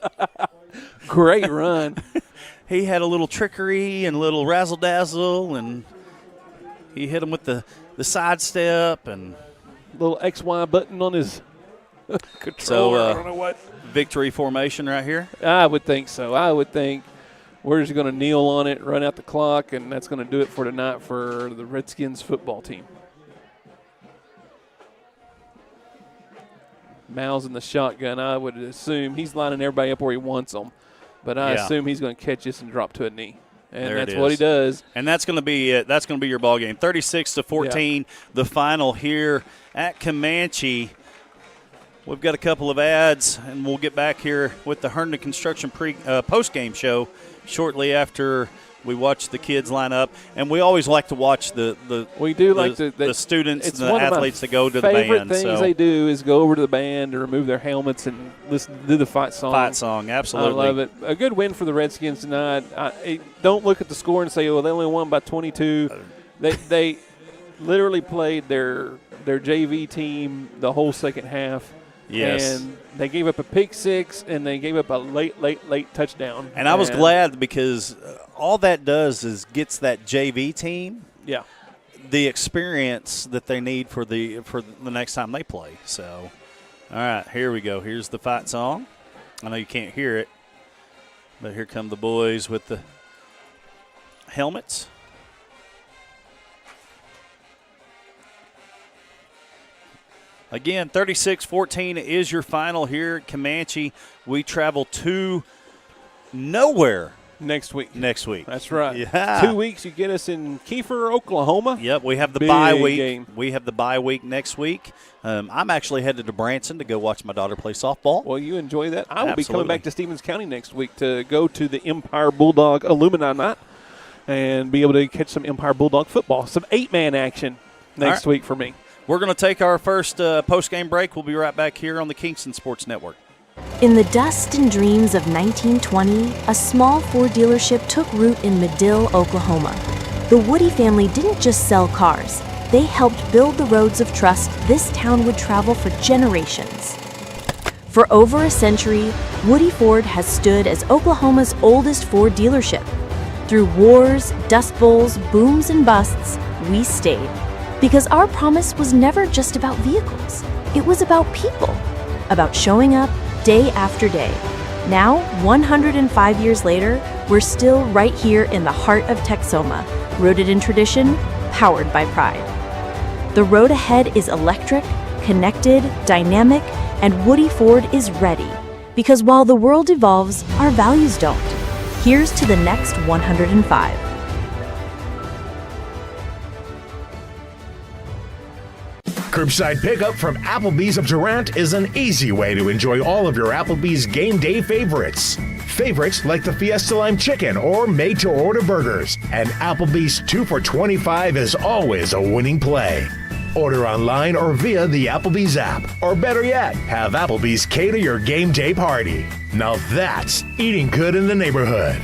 Great run. He had a little trickery and a little razzle-dazzle, and he hit him with the sidestep and little XY button on his controller. So, I don't know what. Victory formation right here? I would think so. I would think we're just going to kneel on it, run out the clock, and that's going to do it for tonight for the Redskins football team. Miles in the shotgun, I would assume he's lining everybody up where he wants them, but I assume he's going to catch this and drop to a knee. And that's what he does. And that's going to be it. That's going to be your ball game. 36-14, the final here at Comanche. We've got a couple of ads, and we'll get back here with the Herndon Construction post-game show shortly after we watch the kids line up. And we always like to watch the students and the athletes that go to the band. Favorite things they do is go over to the band and remove their helmets and listen to the fight song. Fight song, absolutely. I love it. A good win for the Redskins tonight. Don't look at the score and say, "Oh, they only won by 22." They literally played their JV team the whole second half. Yes. And they gave up a pick six, and they gave up a late touchdown. And I was glad because all that does is gets that JV team the experience that they need for the next time they play. So, all right, here we go. Here's the fight song. I know you can't hear it, but here come the boys with the helmets. Again, 36-14 is your final here at Comanche. We travel to nowhere next week. That's right. Yeah. 2 weeks, you get us in Kiefer, Oklahoma. Yep, we have the bye week. Game. We have the bye week next week. I'm actually headed to Branson to go watch my daughter play softball. Well, you enjoy that. I will be coming back to Stevens County next week to go to the Empire Bulldog Alumni Night and be able to catch some Empire Bulldog football, some 8-man action next week for me. We're going to take our first post-game break. We'll be right back here on the Kingston Sports Network. In the dust and dreams of 1920, a small Ford dealership took root in Medill, Oklahoma. The Woody family didn't just sell cars. They helped build the roads of trust this town would travel for generations. For over a century, Woody Ford has stood as Oklahoma's oldest Ford dealership. Through wars, dust bowls, booms, and busts, we stayed. Because our promise was never just about vehicles. It was about people, about showing up day after day. Now, 105 years later, we're still right here in the heart of Texoma, rooted in tradition, powered by pride. The road ahead is electric, connected, dynamic, and Woody Ford is ready. Because while the world evolves, our values don't. Here's to the next 105. Curbside pickup from Applebee's of Durant is an easy way to enjoy all of your Applebee's game day favorites. Favorites like the Fiesta Lime Chicken or made-to-order burgers. And Applebee's 2 for $25 is always a winning play. Order online or via the Applebee's app. Or better yet, have Applebee's cater your game day party. Now that's eating good in the neighborhood.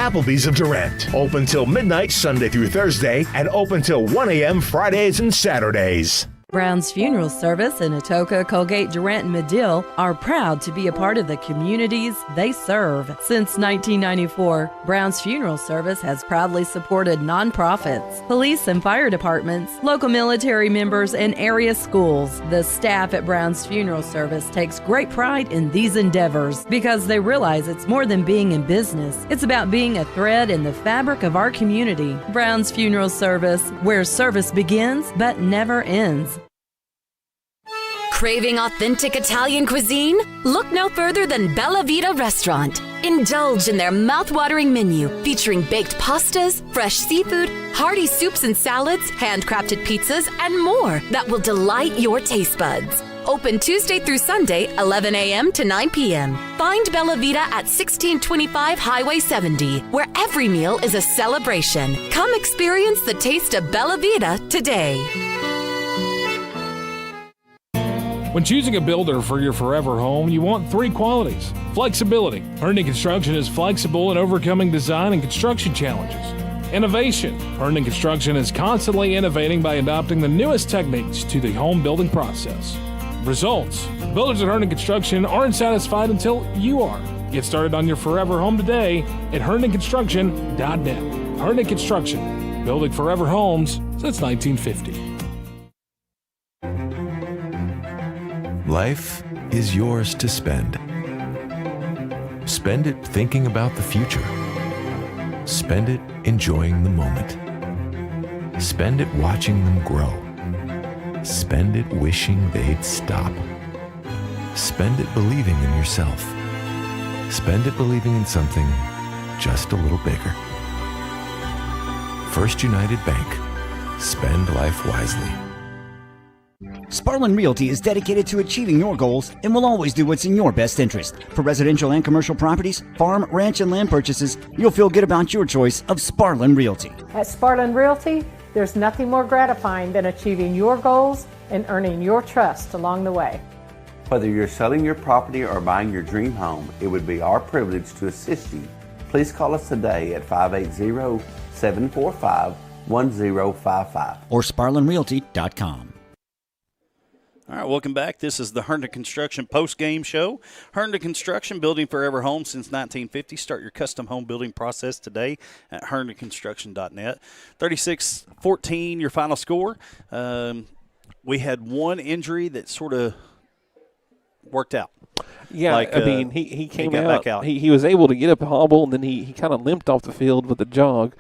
Applebee's of Durant. Open till midnight Sunday through Thursday and open till 1 a.m. Fridays and Saturdays. Brown's Funeral Service in Atoka, Colgate, Durant, and Medill are proud to be a part of the communities they serve. Since 1994, Brown's Funeral Service has proudly supported nonprofits, police and fire departments, local military members, and area schools. The staff at Brown's Funeral Service takes great pride in these endeavors because they realize it's more than being in business. It's about being a thread in the fabric of our community. Brown's Funeral Service, where service begins but never ends. Craving authentic Italian cuisine? Look no further than Bella Vita Restaurant. Indulge in their mouth-watering menu featuring baked pastas, fresh seafood, hearty soups and salads, handcrafted pizzas, and more that will delight your taste buds. Open Tuesday through Sunday, 11 a.m. to 9 p.m. Find Bella Vita at 1625 Highway 70, where every meal is a celebration. Come experience the taste of Bella Vita today. When choosing a builder for your forever home, you want three qualities. Flexibility. Herndon Construction is flexible in overcoming design and construction challenges. Innovation. Herndon Construction is constantly innovating by adopting the newest techniques to the home building process. Results. Builders at Herndon Construction aren't satisfied until you are. Get started on your forever home today at HerndonConstruction.net. Herndon Construction, building forever homes since 1950. Life is yours to spend. Spend it thinking about the future. Spend it enjoying the moment. Spend it watching them grow. Spend it wishing they'd stop. Spend it believing in yourself. Spend it believing in something just a little bigger. First United Bank. Spend life wisely. Sparlin Realty is dedicated to achieving your goals and will always do what's in your best interest. For residential and commercial properties, farm, ranch, and land purchases, you'll feel good about your choice of Sparlin Realty. At Sparlin Realty, there's nothing more gratifying than achieving your goals and earning your trust along the way. Whether you're selling your property or buying your dream home, it would be our privilege to assist you. Please call us today at 580-745-1055 or SparlinRealty.com. All right, welcome back. This is the Herndon Construction Postgame Show. Herndon Construction, building forever homes since 1950. Start your custom home building process today at HerndonConstruction.net. 36-14, your final score. We had one injury that sort of worked out. Yeah, I mean, he came out. He was able to get up a hobble, and then he kind of limped off the field with a jog.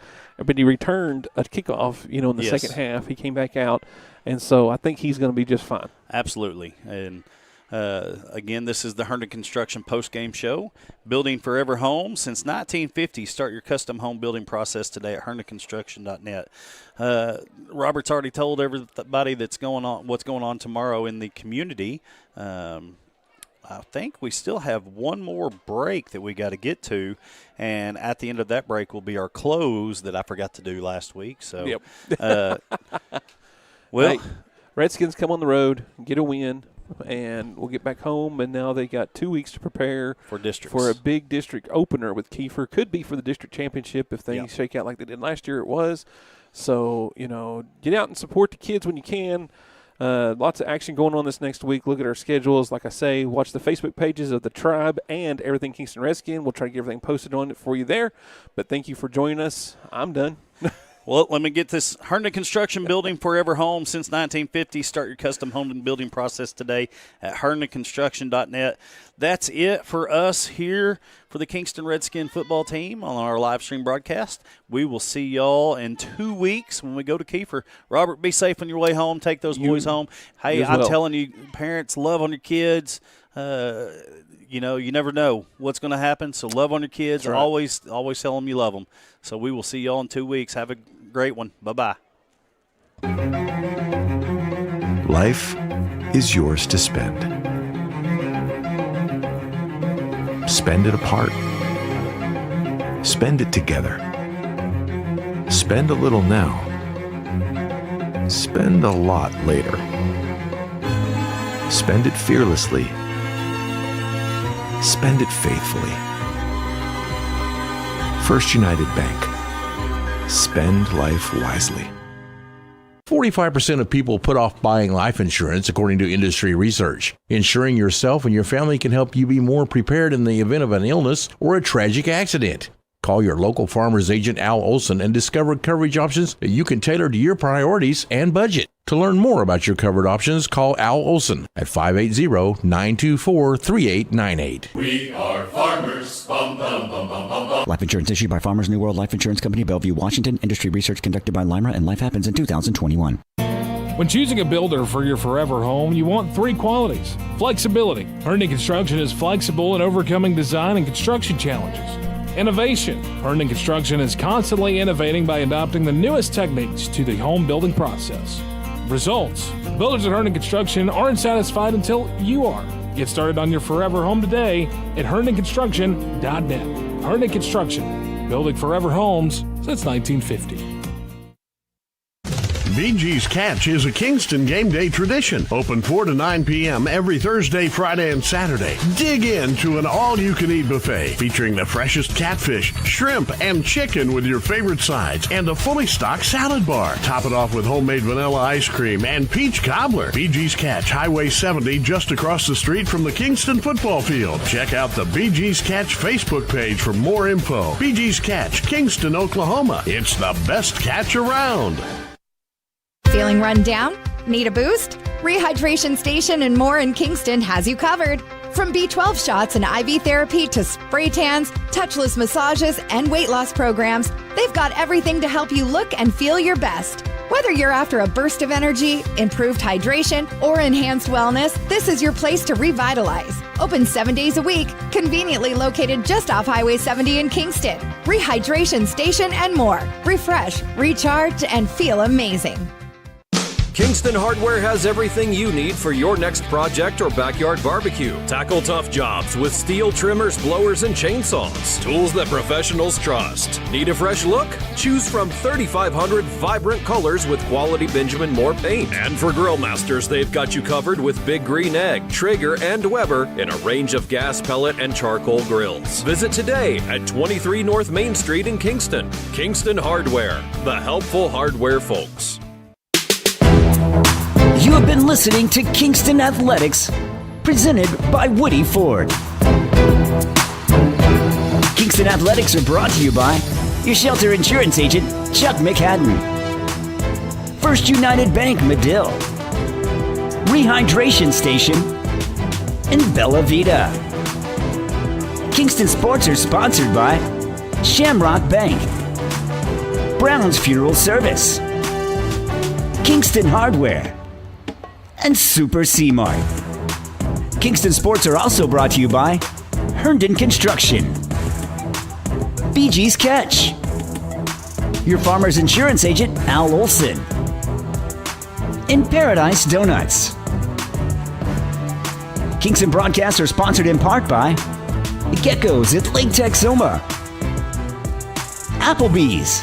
But he returned a kickoff, in the second half. He came back out. And so I think he's going to be just fine. Absolutely. And, again, this is the Herndon Construction Post-Game Show. Building forever homes since 1950. Start your custom home building process today at HerndonConstruction.net. Robert's already told everybody what's going on tomorrow in the community. I think we still have one more break that we got to get to, and at the end of that break will be our close that I forgot to do last week. So, yep. Well, Redskins come on the road, get a win, and we'll get back home. And now they got 2 weeks to prepare for districts, for a big district opener with Kiefer. Could be for the district championship if things shake out like they did last year. It was. So, get out and support the kids when you can. Lots of action going on this next week. Look at our schedules. Like I say, watch the Facebook pages of the Tribe and Everything Kingston Redskin. We'll try to get everything posted on it for you there. But thank you for joining us. I'm done. Well, let me get this. Herndon Construction, building forever home since 1950. Start your custom home and building process today at HerndonConstruction.net. That's it for us here for the Kingston Redskin football team on our live stream broadcast. We will see y'all in 2 weeks when we go to Kiefer. Robert, be safe on your way home. Take those boys home. Hey, I'm telling you, parents, love on your kids. You never know what's going to happen, so love on your kids. Right. Always tell them you love them. So we will see y'all in 2 weeks. Have a great one. Bye-bye. Life is yours to spend. Spend it apart. Spend it together. Spend a little now. Spend a lot later. Spend it fearlessly. Spend it faithfully. First United Bank. Spend life wisely. 45% of people put off buying life insurance, according to industry research. Insuring yourself and your family can help you be more prepared in the event of an illness or a tragic accident. Call your local farmer's agent, Al Olson, and discover coverage options that you can tailor to your priorities and budget. To learn more about your covered options, call Al Olson at 580-924-3898. We are farmers. Bum, bum, bum, bum, bum, bum. Life insurance issued by Farmers New World Life Insurance Company, Bellevue, Washington. Industry research conducted by Lima, and Life Happens in 2021. When choosing a builder for your forever home, you want three qualities. Flexibility. Herndon Construction is flexible in overcoming design and construction challenges. Innovation. Herndon Construction is constantly innovating by adopting the newest techniques to the home building process. Results. Builders at Herndon Construction aren't satisfied until you are. Get started on your forever home today at herndonconstruction.net. Herndon Construction, building forever homes since 1950. BG's Catch is a Kingston game day tradition. Open 4 to 9 p.m. every Thursday, Friday, and Saturday. Dig into an all-you-can-eat buffet featuring the freshest catfish, shrimp, and chicken with your favorite sides and a fully stocked salad bar. Top it off with homemade vanilla ice cream and peach cobbler. BG's Catch, Highway 70, just across the street from the Kingston football field. Check out the BG's Catch Facebook page for more info. BG's Catch, Kingston, Oklahoma. It's the best catch around. Feeling run down? Need a boost? Rehydration Station and more in Kingston has you covered. From B12 shots and IV therapy to spray tans, touchless massages, and weight loss programs, they've got everything to help you look and feel your best. Whether you're after a burst of energy, improved hydration, or enhanced wellness, this is your place to revitalize. Open 7 days a week, conveniently located just off Highway 70 in Kingston. Rehydration Station and more. Refresh, recharge, and feel amazing. Kingston Hardware has everything you need for your next project or backyard barbecue. Tackle tough jobs with steel trimmers, blowers, and chainsaws. Tools that professionals trust. Need a fresh look? Choose from 3,500 vibrant colors with quality Benjamin Moore paint. And for grill masters, they've got you covered with Big Green Egg, Traeger, and Weber in a range of gas, pellet, and charcoal grills. Visit today at 23 North Main Street in Kingston. Kingston Hardware, the helpful hardware folks. You have been listening to Kingston Athletics, presented by Woody Ford. Kingston Athletics are brought to you by your shelter insurance agent, Chuck McHadden. First United Bank, Medill. Rehydration Station, and Bella Vita. Kingston Sports are sponsored by Shamrock Bank, Brown's Funeral Service, Kingston Hardware, and Super C-Mart. Kingston Sports are also brought to you by Herndon Construction, BG's Catch, your farmer's insurance agent, Al Olson, and Paradise Donuts. Kingston broadcasts are sponsored in part by Geckos at Lake Texoma, Applebee's,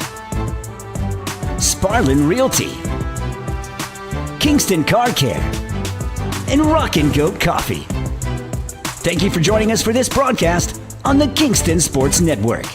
Sparlin Realty, Kingston Car Care, and Rockin' Goat Coffee. Thank you for joining us for this broadcast on the Kingston Sports Network.